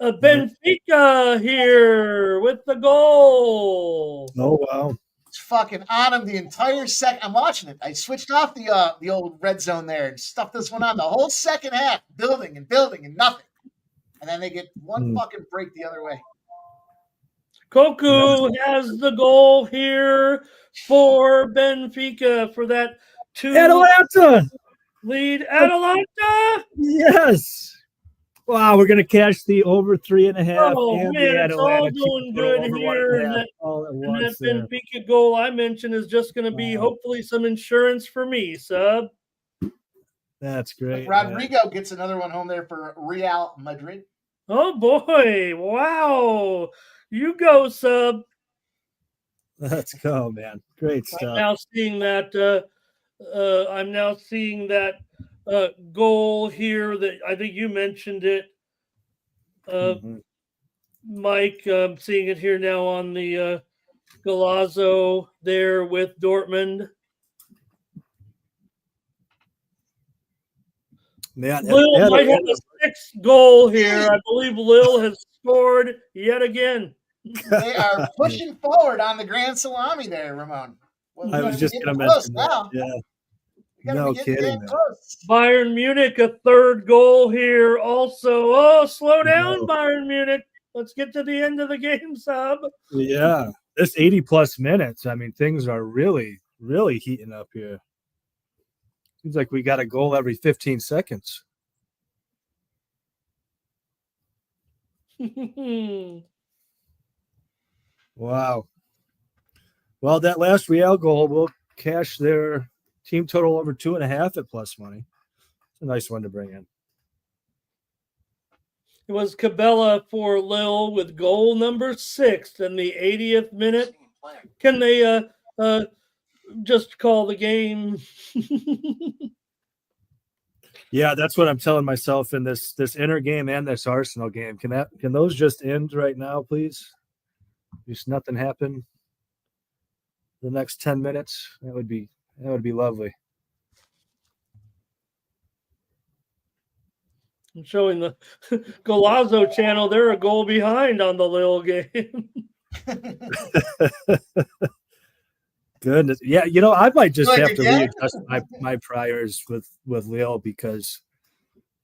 Benfica here with the goal. Oh, wow. It's fucking on him the entire second. I'm watching it. I switched off the old red zone there and stuffed this one on the whole second half, building and nothing. And then they get one fucking break the other way. Koku has the goal here for Benfica for that 2 Atalanta. lead Atalanta. Yes. Wow, we're gonna cash the over 3.5 Oh and man, the it's all Atalanta team doing total good over here. 1.5 all at And once that there. Benfica goal I mentioned is just going to be hopefully some insurance for me, sub. That's great. Rodrigo gets another one home there for Real Madrid. Oh boy! Wow, you go, sub. Let's go, man. Great I'm stuff. now seeing that. I'm now seeing that goal here that I think you mentioned it, Mike. I'm seeing it here now on the Galazzo there with Dortmund. Man, Lille might have a 6th goal here. I believe Lille has scored yet again. They are pushing forward on the Grand Salami there, Ramon. Well, I was just going to close mention now. that. Yeah. We gotta No be getting kidding, damn man. close. Bayern Munich, a 3rd goal here also. Oh, slow down, No. Bayern Munich. Let's get to the end of the game, sub. Yeah. This 80-plus minutes, I mean, things are really, really heating up here. Seems like we got a goal every 15 seconds. Wow. Well, that last Real goal will cash their team total over 2.5 at plus money. It's a nice one to bring in. It was Cabela for Lille with goal number 6 in the 80th minute. Can they just call the game? Yeah, that's what I'm telling myself in this Inter game and this Arsenal game. Can those just end right now, please? Just nothing happen the next 10 minutes. That would be lovely. I'm showing the Galazzo channel. They're a goal behind on the Lille game. Goodness. Yeah, I might just Like have to again? readjust my priors with Lille because,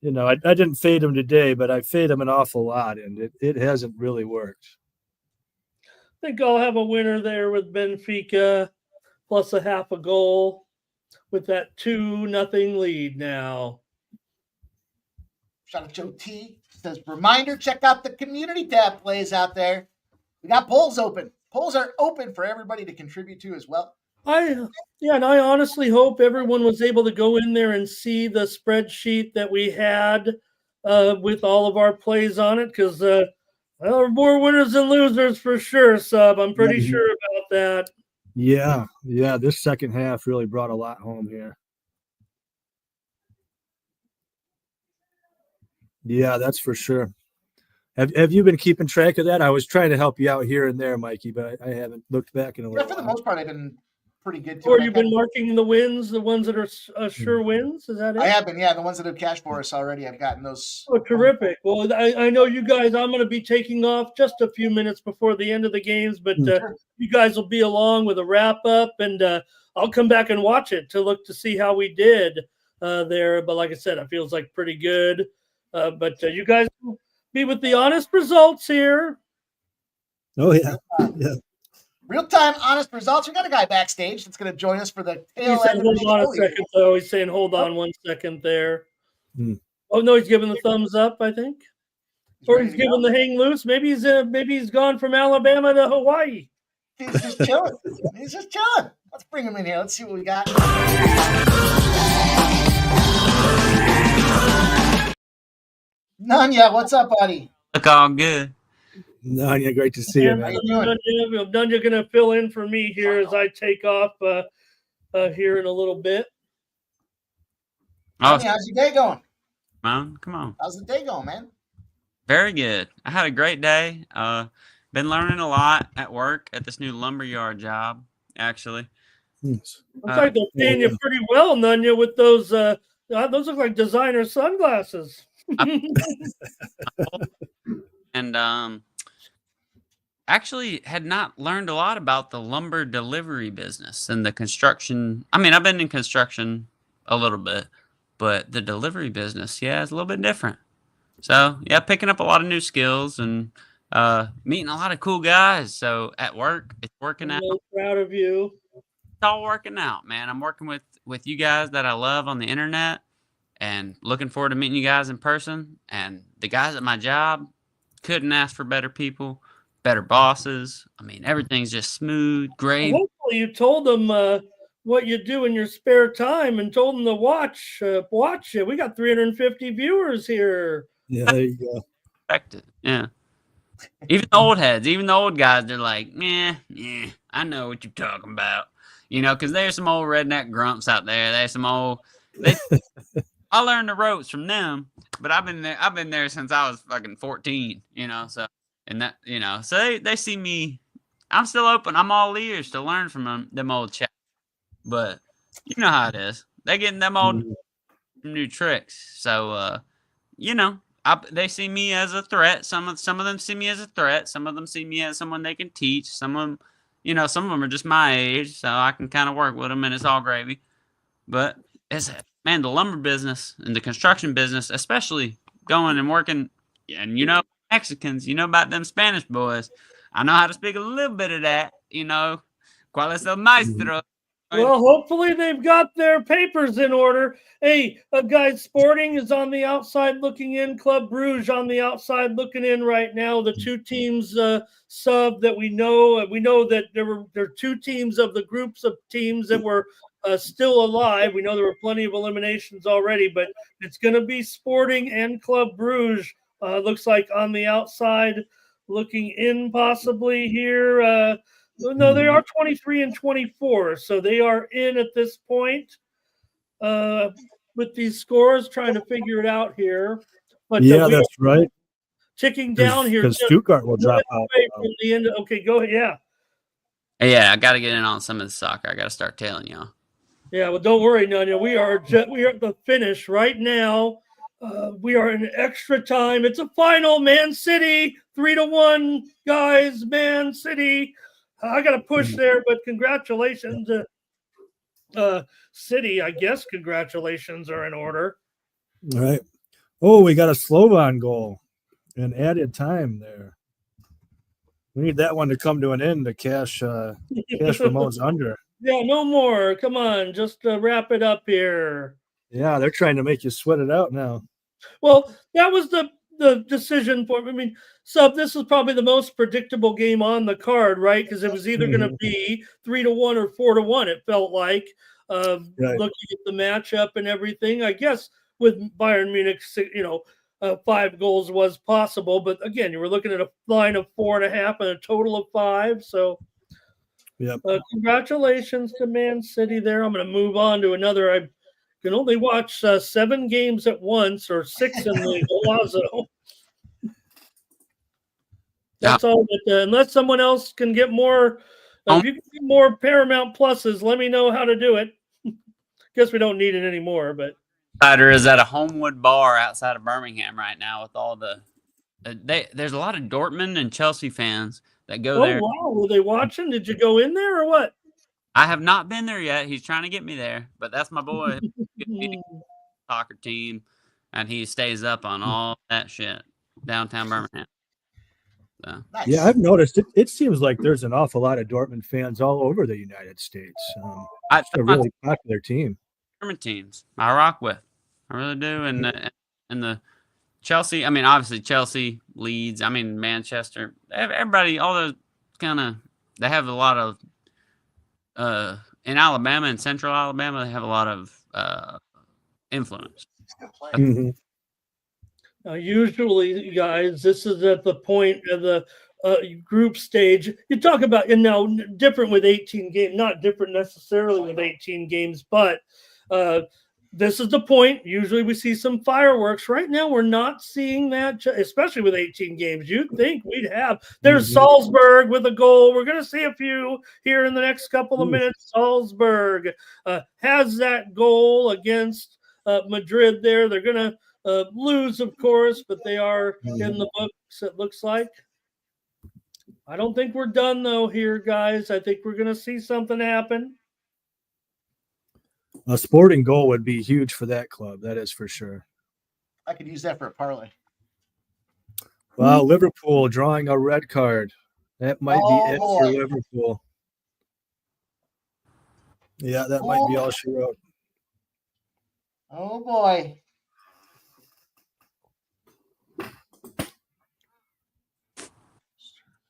I didn't fade him today, but I fade him an awful lot, and it hasn't really worked. I think I'll have a winner there with Benfica plus a half a goal with that 2-0 lead now. Shout out Joe T. Says, reminder, check out the community tab plays out there. We got polls open. Polls are open for everybody to contribute to as well. And I honestly hope everyone was able to go in there and see the spreadsheet that we had with all of our plays on it, because there are more winners than losers for sure, sub. I'm pretty sure about that. Yeah. This second half really brought a lot home here. Yeah, that's for sure. Have you been keeping track of that? I was trying to help you out here and there, Mikey, but I haven't looked back in a while. Yeah, for the most part, I've been pretty good too. Or you've been marking the wins, the ones that are sure wins? Is that it? I have been, yeah. The ones that have cashed for us already, I've gotten those. Oh, terrific. Well, I know you guys, I'm going to be taking off just a few minutes before the end of the games, but you guys will be along with a wrap-up, and I'll come back and watch it to look to see how we did there. But like I said, it feels like pretty good. But you guys will be with the honest results here. Oh, yeah. Yeah. Real-time honest results. We got a guy backstage that's going to join us for the tail He said, end of the hold on a show here. second, though. He's saying, hold on 1 second there. Oh, no, he's giving the thumbs up, I think. Or he's giving the hang loose. Maybe he's gone from Alabama to Hawaii. He's just chilling. Let's bring him in here. Let's see what we got. Nanya, what's up, buddy? Look all good. Nanya, great to see you, man. Nanya going to fill in for me here as I take off here in a little bit. Nanya, how's your day going? Come on. How's the day going, man? Very good. I had a great day. Been learning a lot at work at this new lumberyard job, actually. Looks like they're paying you pretty well, Nanya, with those. Those look like designer sunglasses. And actually had not learned a lot about the lumber delivery business and the construction. I mean, I've been in construction a little bit, but the delivery business, yeah, is a little bit different. So, yeah, picking up a lot of new skills and meeting a lot of cool guys. So, at work, it's working out. I'm really proud of you. all working out, man. I'm working with you guys that I love on the internet, and looking forward to meeting you guys in person. And the guys at my job, couldn't ask for better people, better bosses. I mean, everything's just smooth, great. Hopefully, you told them what you do in your spare time and told them to watch it. We got 350 viewers here. Yeah, there you go. Expected. Yeah. Even the old heads, even the old guys, they're like, yeah, I know what you're talking about. Because there's some old redneck grumps out there. There's some old. I learned the ropes from them, but I've been there since I was fucking 14. So so they see me. I'm still open. I'm all ears to learn from them old chaps. But you know how it is. They getting them old new tricks. So they see me as a threat. Some of them see me as a threat. Some of them see me as someone they can teach. Some of them are just my age, so I can kind of work with them, and it's all gravy. But the lumber business and the construction business, especially going and working, and Mexicans, about them Spanish boys. I know how to speak a little bit of that. ¿Cuál es el maestro? Well, hopefully they've got their papers in order. Hey, guys, Sporting is on the outside looking in. Club Brugge on the outside looking in right now. The two teams sub that we know. We know that there are two teams of the groups of teams that were still alive. We know there were plenty of eliminations already, but it's going to be Sporting and Club Brugge. Looks like on the outside looking in possibly here. No, they are 23 and 24, so they are in at this point with these scores, trying to figure it out here. But yeah, that's right. Ticking down here. Because Stuttgart will drop out. From the end. Okay, go ahead. Yeah. Yeah, I got to get in on some of the soccer. I got to start tailing y'all. Yeah, well, don't worry, Nanya. We are at the finish right now. We are in extra time. It's a final. Man City 3-1, guys. Man City. I got to push there, but congratulations to City. I guess congratulations are in order. All right. Oh, we got a Slovan goal and added time there. We need that one to come to an end to cash Ramon's under. Yeah, no more. Come on, just wrap it up here. Yeah, they're trying to make you sweat it out now. Well, that was the decision for. I mean, this was probably the most predictable game on the card, right? Because it was either going to be 3-1 or 4-1. It felt like right. Looking at the matchup and everything. I guess with Bayern Munich, 5 goals was possible, but again, you were looking at a line of 4.5 and a total of 5. So, yeah. Congratulations to Man City there. I'm going to move on to another. I can only watch 7 games at once, or 6 in the Golazo. That's all. That, unless someone else can get more, if you can get more Paramount Pluses, let me know how to do it. Guess we don't need it anymore, but. Spider is at a Homewood bar outside of Birmingham right now with all the. There's a lot of Dortmund and Chelsea fans that go there. Oh wow! Were they watching? Did you go in there or what? I have not been there yet. He's trying to get me there, but that's my boy. Soccer team, and he stays up on all that shit downtown Birmingham. So. Nice. Yeah, I've noticed it seems like there's an awful lot of Dortmund fans all over the United States. It's a really popular team. German teams I rock with. I really do. And the Chelsea, I mean, obviously Chelsea, Leeds, I mean, Manchester, everybody, all those kind of, they have a lot of, in Alabama and central Alabama, they have a lot of influence. Mm-hmm. Usually, guys, this is at the point of the group stage. You talk about, and now different with 18 games, not different necessarily with 18 games, but this is the point. Usually we see some fireworks. Right now, we're not seeing that, especially with 18 games. You'd think we'd have. There's Salzburg with a goal. We're going to see a few here in the next couple of minutes. Salzburg has that goal against Madrid there. They're going to lose, of course, but they are in the books, it looks like. I don't think we're done, though, here, guys. I think we're going to see something happen. A Sporting goal would be huge for that club. That is for sure. I could use that for a parlay. Wow, Liverpool drawing a red card. That might be it for Liverpool. Yeah, that might be all she wrote. Oh boy.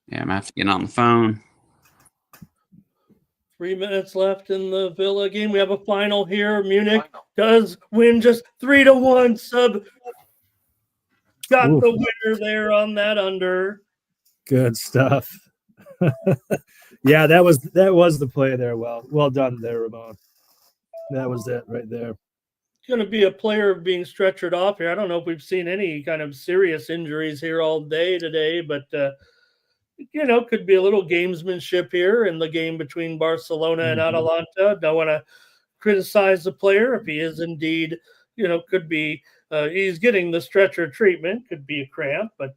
Yeah, I'm gonna have to get on the phone. 3 minutes left in the Villa game. We have a final here. Munich does win just 3-1. Sub got Oof. the winner there on that under. Good stuff. Yeah, that was the play there. Well done there, Ramon. That was it right there. Going to be a player being stretchered off here. I don't know if we've seen any kind of serious injuries here all day today, but could be a little gamesmanship here in the game between Barcelona and Atalanta. Don't want to criticize the player if he is indeed, could be he's getting the stretcher treatment, could be a cramp, but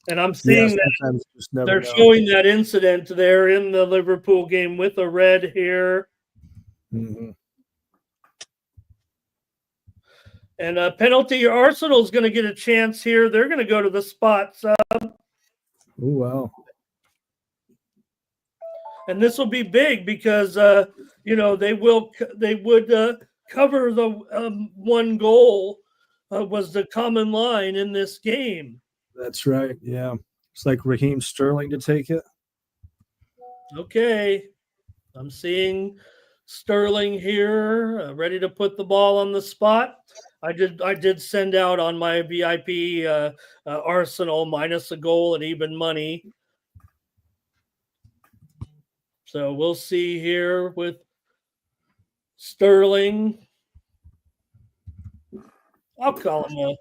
and I'm seeing that they're showing that incident there in the Liverpool game with a red here. Mm-hmm. And a penalty. Arsenal's going to get a chance here. They're going to go to the spot sub. Oh, wow. And this will be big because, they would cover the one goal was the common line in this game. That's right. Yeah. It's like Raheem Sterling to take it. Okay. I'm seeing Sterling here, ready to put the ball on the spot. I did send out on my VIP Arsenal minus a goal and even money. So we'll see here with Sterling. I'll call him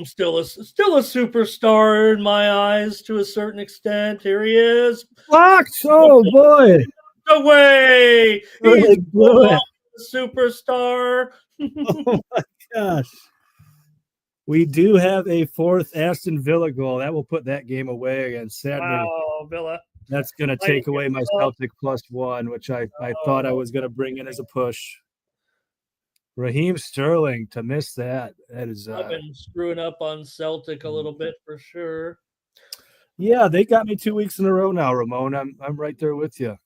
still a superstar in my eyes to a certain extent. Here he is. Blocked. Oh boy. Away. He's a superstar. Oh my gosh. We do have a fourth Aston Villa goal. That will put that game away again. Sadly. Wow, Villa. That's going to take away my Celtic +1, which I thought I was going to bring in as a push. Raheem Sterling to miss that. That is. I've been screwing up on Celtic a little bit for sure. Yeah, they got me 2 weeks in a row now, Ramon. I'm right there with you.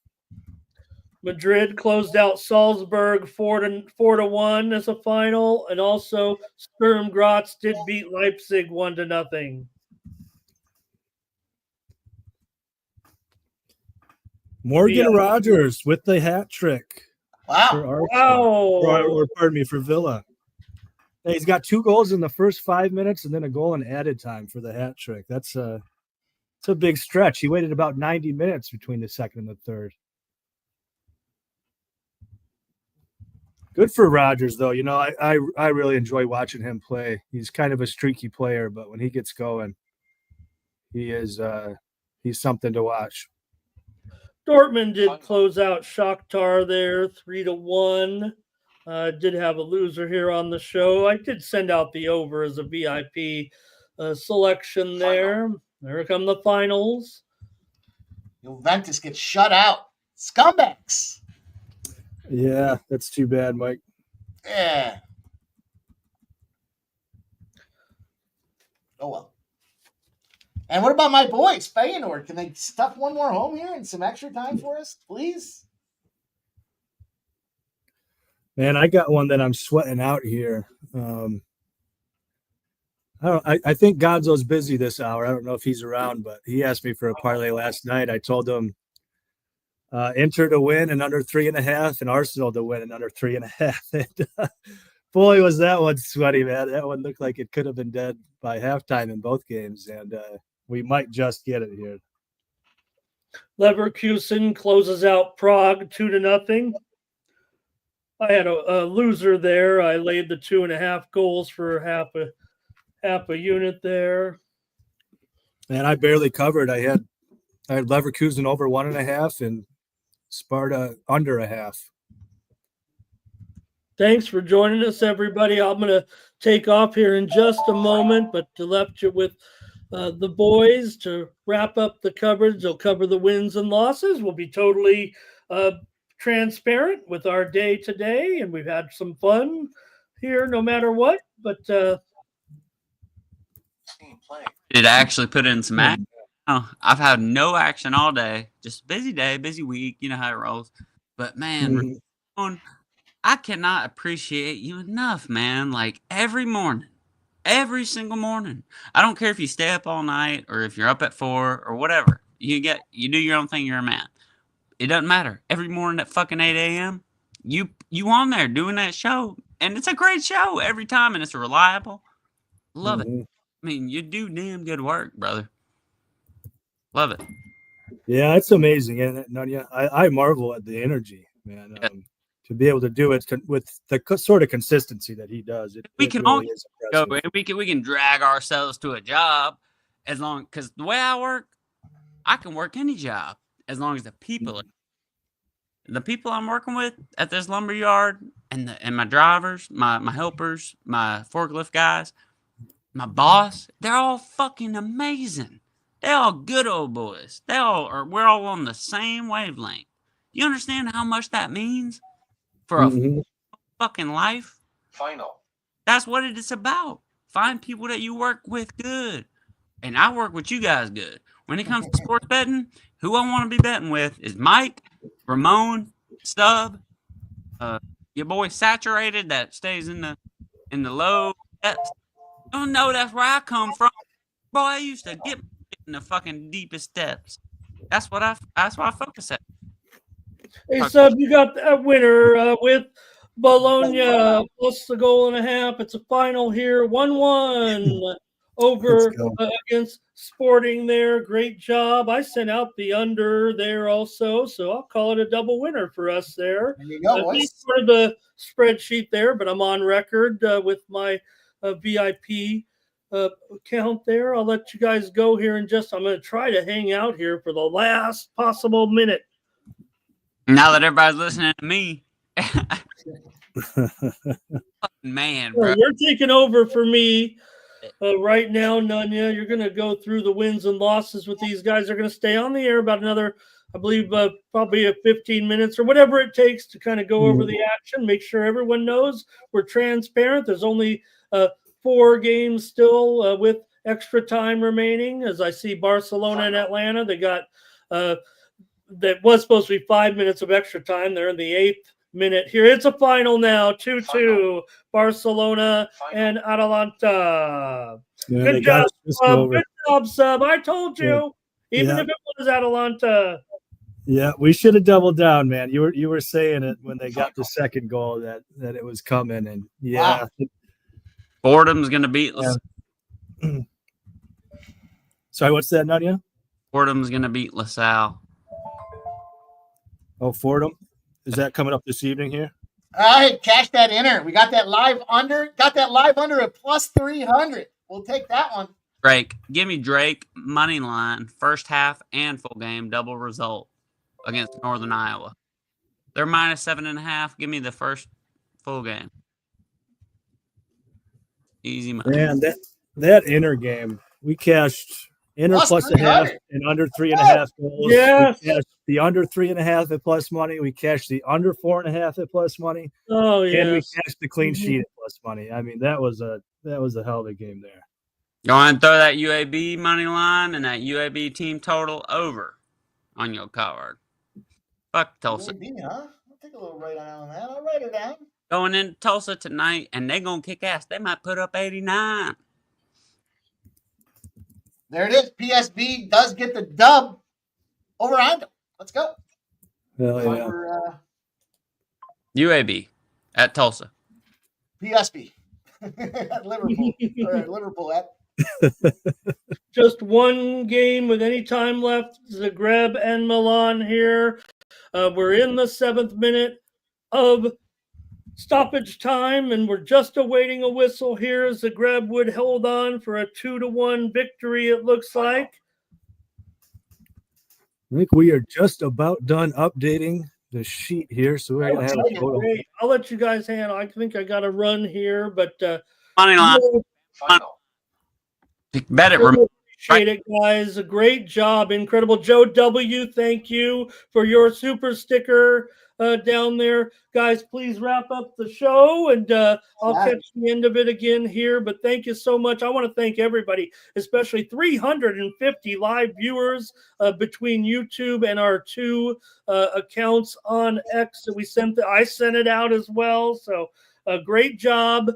Madrid closed out Salzburg 4-1 as a final, and also Sturm Graz did beat Leipzig 1-0. Morgan Rogers with the hat trick. Wow. Or pardon me, for Villa. He's got 2 goals in the first 5 minutes and then a goal in added time for the hat trick. It's a big stretch. He waited about 90 minutes between the second and the third. Good for Rogers, though. I really enjoy watching him play. He's kind of a streaky player, but when he gets going, he's something to watch. Dortmund did close out Shakhtar there 3-1. Did have a loser here on the show. I did send out the over as a VIP selection there. There come the finals. Juventus gets shut out. Scumbags. Yeah, that's too bad, Mike. Yeah. Oh, well. And what about my boys, Feyenoord? Can they stuff one more home here and some extra time for us, please? Man, I got one that I'm sweating out here. I think Gonzo's busy this hour. I don't know if he's around, but he asked me for a parlay last night. I told him Inter to win in under 3.5 and Arsenal to win in under 3.5. And boy, was that one sweaty, man. That one looked like it could have been dead by halftime in both games, and we might just get it here. Leverkusen closes out Prague 2-0. I had a loser there. I laid the 2.5 goals for half a unit there. And I barely covered. I had Leverkusen over 1.5 and Sparta under 0.5. Thanks for joining us, everybody. I'm going to take off here in just a moment, but to left you with the boys to wrap up the coverage. They'll cover the wins and losses. We'll be totally transparent with our day today, and we've had some fun here no matter what. But did I actually put in some act? Oh, I've had no action all day. Just busy day, busy week. You know how it rolls. But man, Ramon, I cannot appreciate you enough, man. Like every morning, every single morning. I don't care if you stay up all night or if you're up at 4 or whatever. You do your own thing. You're a man. It doesn't matter. Every morning at fucking 8 a.m., you on there doing that show, and it's a great show every time, and it's reliable. Love it. I mean, you do damn good work, brother. Love it. Yeah, it's amazing, and Nanya, I marvel at the energy, man. To be able to do it with the sort of consistency that he does, We can really is go impressive. and we can drag ourselves to a job as long because the way I work, I can work any job as long as the people I'm working with at this lumber yard and my drivers, my helpers, my forklift guys, my boss, they're all fucking amazing. They're all good old boys. We're all on the same wavelength. You understand how much that means for a fucking life? Final. That's what it is about. Find people that you work with good. And I work with you guys good. When it comes to sports betting, who I want to be betting with is Mike, Ramon, Stub, your boy Saturated that stays in the low depths. Oh no, that's where I come from. Boy, I used to get in the fucking deepest depths. That's what I focus at. Hey, Sub, you got that winner with Bologna plus the goal and a half. It's a final here, 1-1 over against Sporting there. Great job. I sent out the under there also, so I'll call it a double winner for us there. There you go, boys. For the spreadsheet there, but I'm on record with my VIP account there. I'll let you guys go here in just. I'm going to try to hang out here for the last possible minute. Now that everybody's listening to me, man, bro. You're taking over for me right now, Nunya. You're going to go through the wins and losses with these guys. They're going to stay on the air about another, I believe, probably 15 minutes or whatever it takes to kind of go over the action. Make sure everyone knows we're transparent. There's only 4 games still with extra time remaining. As I see Barcelona and Atlanta, they got that was supposed to be 5 minutes of extra time. They're in the 8th minute here. It's a final now, 2-2, Barcelona and Atalanta. Yeah, Good job, Sub. Good job, Sub. I told you, even if it was Atalanta. Yeah, we should have doubled down, man. You were saying it when they got the second goal that it was coming, and Fordham's gonna beat. Sorry, what's that, Nadia? Fordham's gonna beat LaSalle. Oh, Fordham. Is that coming up this evening here? All right, cash that inner. We got that live under. Got that live under at plus 300. We'll take that one. Drake, give me Drake money line, first half and full game, double result against Northern Iowa. They're minus 7.5. Give me the first full game. Easy money. Man, that inner game, we cashed inner plus a half and under 3.5 goals. Yes. We cashed the under 3.5 at plus money. We cashed the under 4.5 at plus money. Oh yeah. And we cashed the clean sheet at plus money. I mean, that was a hell of a game there. Go ahead and throw that UAB money line and that UAB team total over on your card. Fuck Tulsa. UAB, huh? I'll take a little write on that. I'll write it down. Going into Tulsa tonight, and they're going to kick ass. They might put up 89. There it is. PSV does get the dub over Eindhoven. Let's go. Hell yeah. UAB at Tulsa. PSV at Liverpool. Or Liverpool at. Just one game with any time left. Zagreb and Milan here. We're in the 7th minute of stoppage time, and we're just awaiting a whistle here. Zagreb would hold on for a 2-1 victory, it looks like. I think we are just about done updating the sheet here, so we're going to have a total. I'll let you guys handle. I think I got to run here, but Money line. Final. Bet it. Appreciate it, guys. A great job. Incredible. Joe W., thank you for your super sticker down there. Guys, please wrap up the show, and I'll catch the end of it again here. But thank you so much. I want to thank everybody, especially 350 live viewers between YouTube and our two accounts on X that we sent. I sent it out as well. So great job.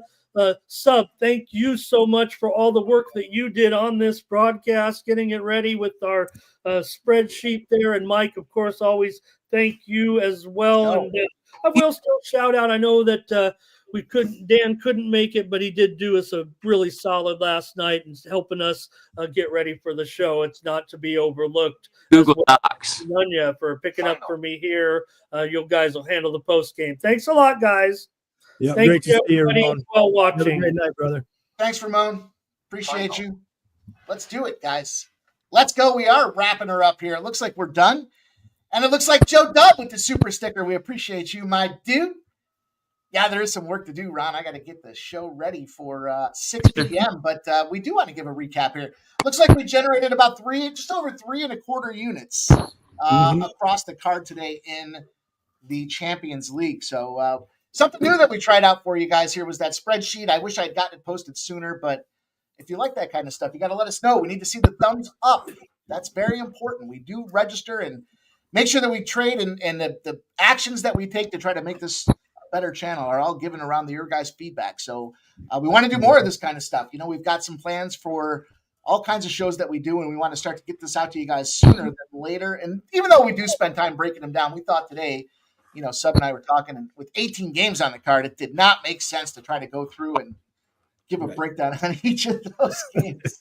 Sub, thank you so much for all the work that you did on this broadcast, getting it ready with our spreadsheet there. And Mike, of course, always thank you as well. And I will still shout out. I know that Dan couldn't make it, but he did do us a really solid last night and helping us get ready for the show. It's not to be overlooked. Google Docs. Nunya for picking up for me here. You guys will handle the post game. Thanks a lot, guys. Yeah, Thank great you, to see you, everybody, Ramon. well Have a watching. great night, brother. Thanks, Ramon. Appreciate you. Let's do it, guys. Let's go. We are wrapping her up here. It looks like we're done. And it looks like Joe Dub with the super sticker. We appreciate you, my dude. Yeah, there is some work to do, Ron. I got to get the show ready for 6 p.m. But we do want to give a recap here. Looks like we generated about just over 3.25 units across the card today in the Champions League. So something new that we tried out for you guys here was that spreadsheet. I wish I'd gotten it posted sooner, but if you like that kind of stuff, you got to let us know. We need to see the thumbs up. That's very important. We do register and make sure that we trade, and the actions that we take to try to make this a better channel are all given around your guys' feedback. So we want to do more of this kind of stuff. You know, we've got some plans for all kinds of shows that we do, and we want to start to get this out to you guys sooner than later. And even though we do spend time breaking them down, we thought today, you know, Sub and I were talking, and with 18 games on the card, it did not make sense to try to go through and give a breakdown on each of those games.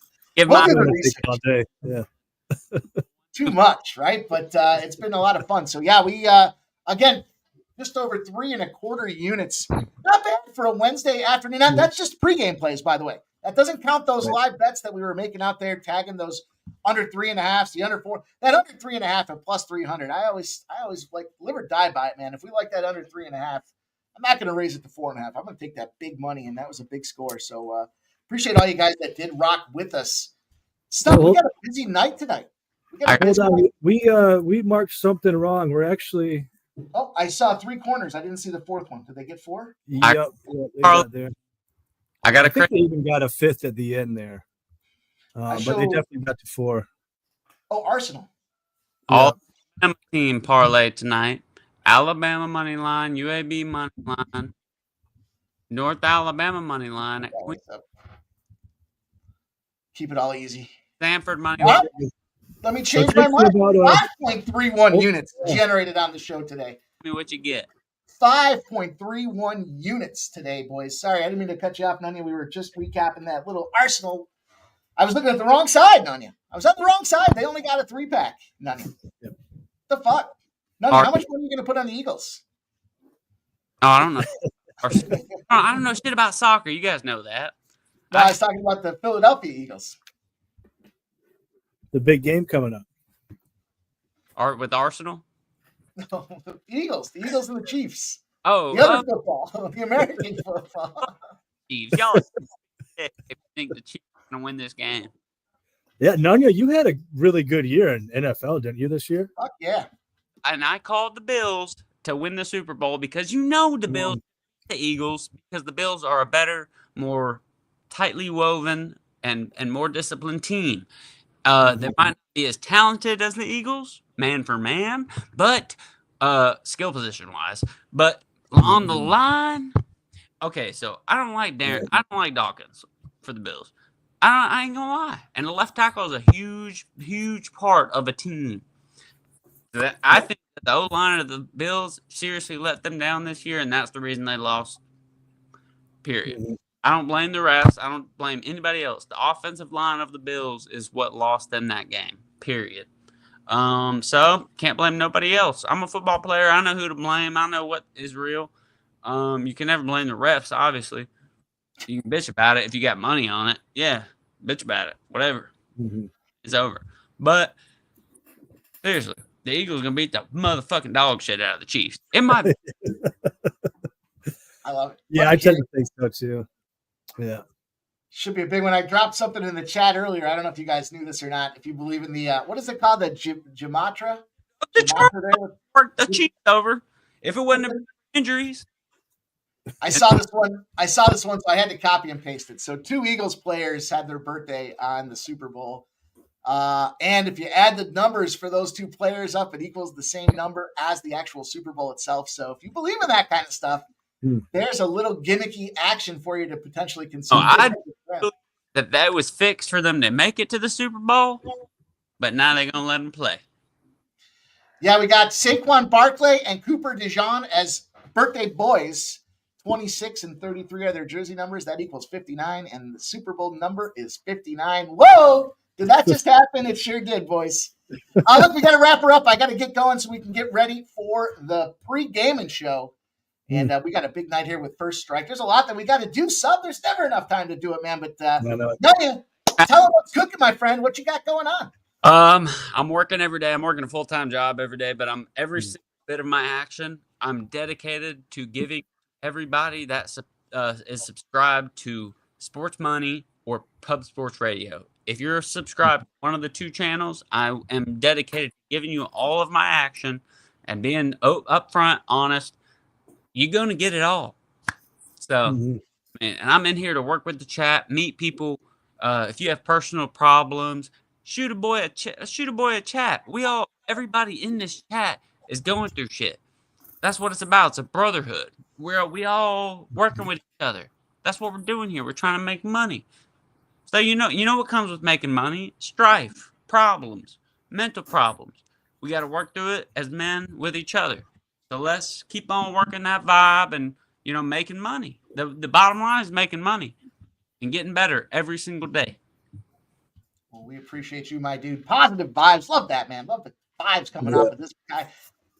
All day. Yeah. Too much, right? But it's been a lot of fun. So, yeah, we, again, just over 3.25 units. Not bad for a Wednesday afternoon. That's just pregame plays, by the way. That doesn't count those live bets that we were making out there, tagging those under 3.5s, the under 4. That under 3.5 and plus 300. I always like live or die by it, man. If we like that under 3.5, I'm not going to raise it to 4.5. I'm going to take that big money, and that was a big score. So appreciate all you guys that did rock with us. We got a busy night tonight. We marked something wrong. We're actually. Oh, I saw 3 corners. I didn't see the 4th one. Did they get 4? Yep. They got there. I think they even got a 5th at the end there. But they definitely got to 4. Oh, Arsenal. All team parlay tonight. Alabama money line, UAB money line, North Alabama money line. Keep it all easy. Stanford money line. Let me change my mind. 5.31 units generated on the show today. Tell me what you get. 5.31 units today, boys. Sorry, I didn't mean to cut you off, Nunya. We were just recapping that little Arsenal. I was looking at the wrong side, Nunya. I was on the wrong side. They only got a 3-pack, Nunya. Yep. The fuck? Nunya, how much money are you going to put on the Eagles? Oh, I don't know. I don't know shit about soccer. You guys know that. No, I was talking about the Philadelphia Eagles. The big game coming up. With Arsenal? No, the Eagles and the Chiefs. Oh, the other football, the American football. Chiefs. Y'all think the Chiefs are going to win this game. Yeah, Nunya, you had a really good year in NFL, didn't you, this year? Fuck yeah. And I called the Bills to win the Super Bowl because you know the Bills, the Eagles, because the Bills are a better, more tightly woven and more disciplined team. They might not be as talented as the Eagles, man for man, but skill position wise. But on the line, okay. So I don't like Dawkins for the Bills. I ain't gonna lie. And the left tackle is a huge part of a team. I think that the O-line of the Bills seriously let them down this year, and that's the reason they lost. Period. I don't blame the refs. I don't blame anybody else. The offensive line of the Bills is what lost them that game. Period. So can't blame nobody else. I'm a football player. I know who to blame. I know what is real. You can never blame the refs, obviously. You can bitch about it if you got money on it. Yeah, bitch about it. Whatever. It's over. But seriously, the Eagles going to beat the motherfucking dog shit out of the Chiefs. It might be. I love it. Yeah, I tend to think so too. Yeah. Should be a big one. I dropped something in the chat earlier. I don't know if you guys knew this or not. If you believe in the what is it called? The Gematra? The Gematra there? work the cheat over. If it wasn't injuries. I saw this one. So I had to copy and paste it. So 2 Eagles players had their birthday on the Super Bowl. And if you add the numbers for those 2 players up, it equals the same number as the actual Super Bowl itself. So if you believe in that kind of stuff, there's a little gimmicky action for you to potentially consume. I that was fixed for them to make it to the Super Bowl, but now they're going to let them play. Yeah, we got Saquon Barkley and Cooper DeJean as birthday boys. 26 and 33 are their jersey numbers. That equals 59, and the Super Bowl number is 59. Whoa! Did that just happen? It sure did, boys. Look, we got to wrap her up. I got to get going so we can get ready for the pre-gaming show. And we got a big night here with First Strike. There's a lot that we got to do, Sub. There's never enough time to do it, man. But tell them what's cooking, my friend. What you got going on? I'm working every day. I'm working a full-time job every day, but every single bit of my action, I'm dedicated to giving everybody that is subscribed to Sports Money or Pub Sports Radio. If you're subscribed to one of the 2 channels, I am dedicated to giving you all of my action and being upfront, honest. You're going to get it all. So, man, and I'm in here to work with the chat, meet people. If you have personal problems, shoot a boy a chat. Everybody in this chat is going through shit. That's what it's about. It's a brotherhood. We all working with each other. That's what we're doing here. We're trying to make money. So you know what comes with making money? Strife, problems, mental problems. We got to work through it as men with each other. So let's keep on working that vibe and, making money. The bottom line is making money and getting better every single day. Well, we appreciate you, my dude. Positive vibes. Love that, man. Love the vibes coming off of this guy.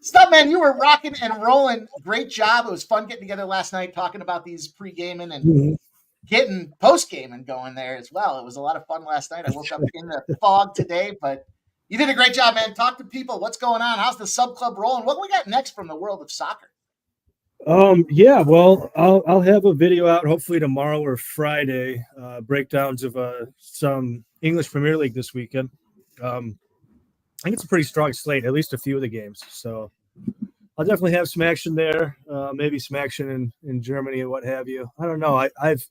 Stuff, man, you were rocking and rolling. Great job. It was fun getting together last night, talking about these pre-gaming and getting post-gaming going there as well. It was a lot of fun last night. I woke up in the fog today, but you did a great job, man. Talk to people. What's going on? How's the sub club rolling? What we got next from the world of soccer? Yeah, well, I'll have a video out hopefully tomorrow or Friday, breakdowns of some English Premier League this weekend. I think it's a pretty strong slate, at least a few of the games. So I'll definitely have some action there, maybe some action in Germany and what have you. I don't know. I've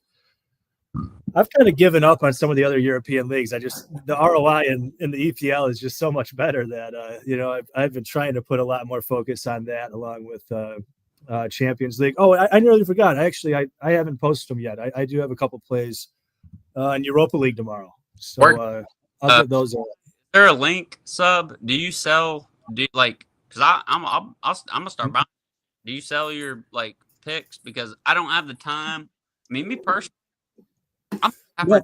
kind of given up on some of the other European leagues. The ROI in the EPL is just so much better that, I've been trying to put a lot more focus on that along with Champions League. Oh, I nearly forgot. I haven't posted them yet. I do have a couple plays in Europa League tomorrow. So I'll get those out. Is there a link, Sub? Do you sell? Because I'm gonna start buying. Do you sell your picks? Because I don't have the time. I mean, me personally, I'm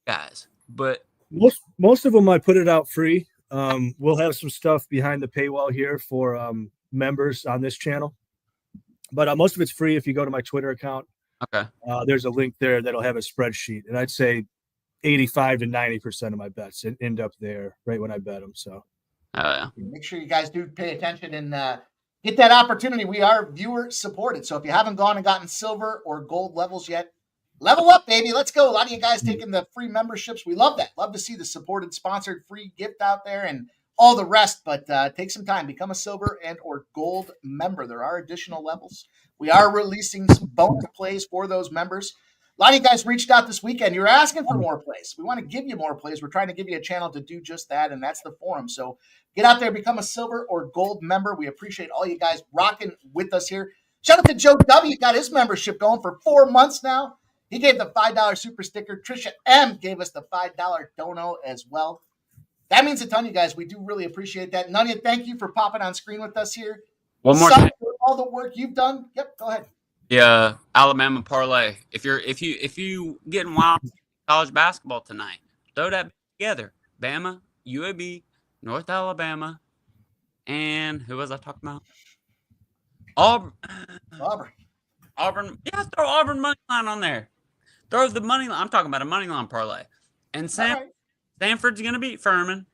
guys, but most of them I put it out free. We'll have some stuff behind the paywall here for members on this channel, but most of it's free if you go to my Twitter account. Okay. There's a link there that'll have a spreadsheet, and I'd say 85 to 90% of my bets end up there right when I bet them. So, make sure you guys do pay attention and get that opportunity. We are viewer supported. So if you haven't gone and gotten silver or gold levels yet, level up, baby. Let's go. A lot of you guys taking the free memberships. We love that. Love to see the supported, sponsored free gift out there and all the rest. But take some time. Become a silver and or gold member. There are additional levels. We are releasing some bonus plays for those members. A lot of you guys reached out this weekend. You're asking for more plays. We want to give you more plays. We're trying to give you a channel to do just that, and that's the forum. So get out there, become a silver or gold member. We appreciate all you guys rocking with us here. Shout out to Joe W. Got his membership going for 4 months now. He gave the $5 super sticker. Trisha M. gave us the $5 dono as well. That means a ton, you guys. We do really appreciate that. Nunya, thank you for popping on screen with us here. One more thing. For all the work you've done. Yep, go ahead. Yeah, Alabama parlay. If you getting wild college basketball tonight, throw that together. Bama, UAB, North Alabama, and who was I talking about? Auburn. Yeah, throw Auburn money line on there. Throw the money line. I'm talking about a money line parlay. And Stanford's gonna beat Furman.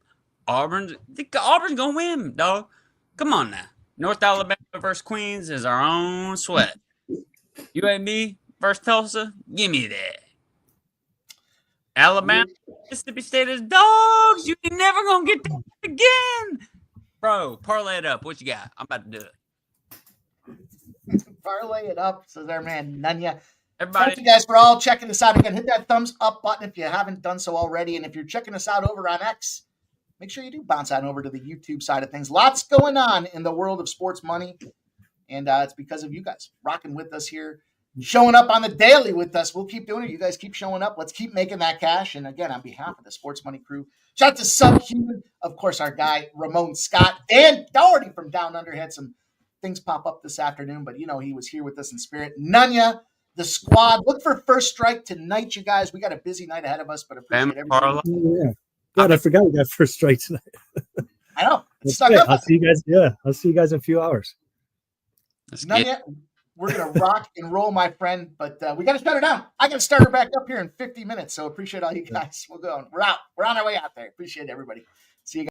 Auburn's gonna win, dog. Come on now. North Alabama versus Queens is our own sweat. UAB versus Tulsa, give me that. Alabama, Mississippi State is dogs. You ain't never gonna get that again, bro. Parlay it up. What you got? I'm about to do it. Parlay it up, says our man Nunya. Everybody, Thank you guys for all checking us out again. Hit that thumbs up button if you haven't done so already. And if you're checking us out over on X, make sure you do bounce on over to the YouTube side of things. Lots going on in the world of sports money. And it's because of you guys rocking with us here, showing up on the daily with us. We'll keep doing it. You guys keep showing up. Let's keep making that cash. And again, on behalf of the Sports Money crew, shout out to Subhuman. Of course, our guy, Ramon Scott. Dan Doherty from Down Under had some things pop up this afternoon, but he was here with us in spirit. Nunya, the squad. Look for First Strike tonight, you guys. We got a busy night ahead of us, but appreciate everybody. Yeah. God, I forgot we got First Strike tonight. I know. I'll see you guys. Yeah, I'll see you guys in a few hours. Nunya, we're going to rock and roll, my friend, but we got to shut her down. I got to start her back up here in 50 minutes, so appreciate all you guys. We're out. We're on our way out there. Appreciate everybody.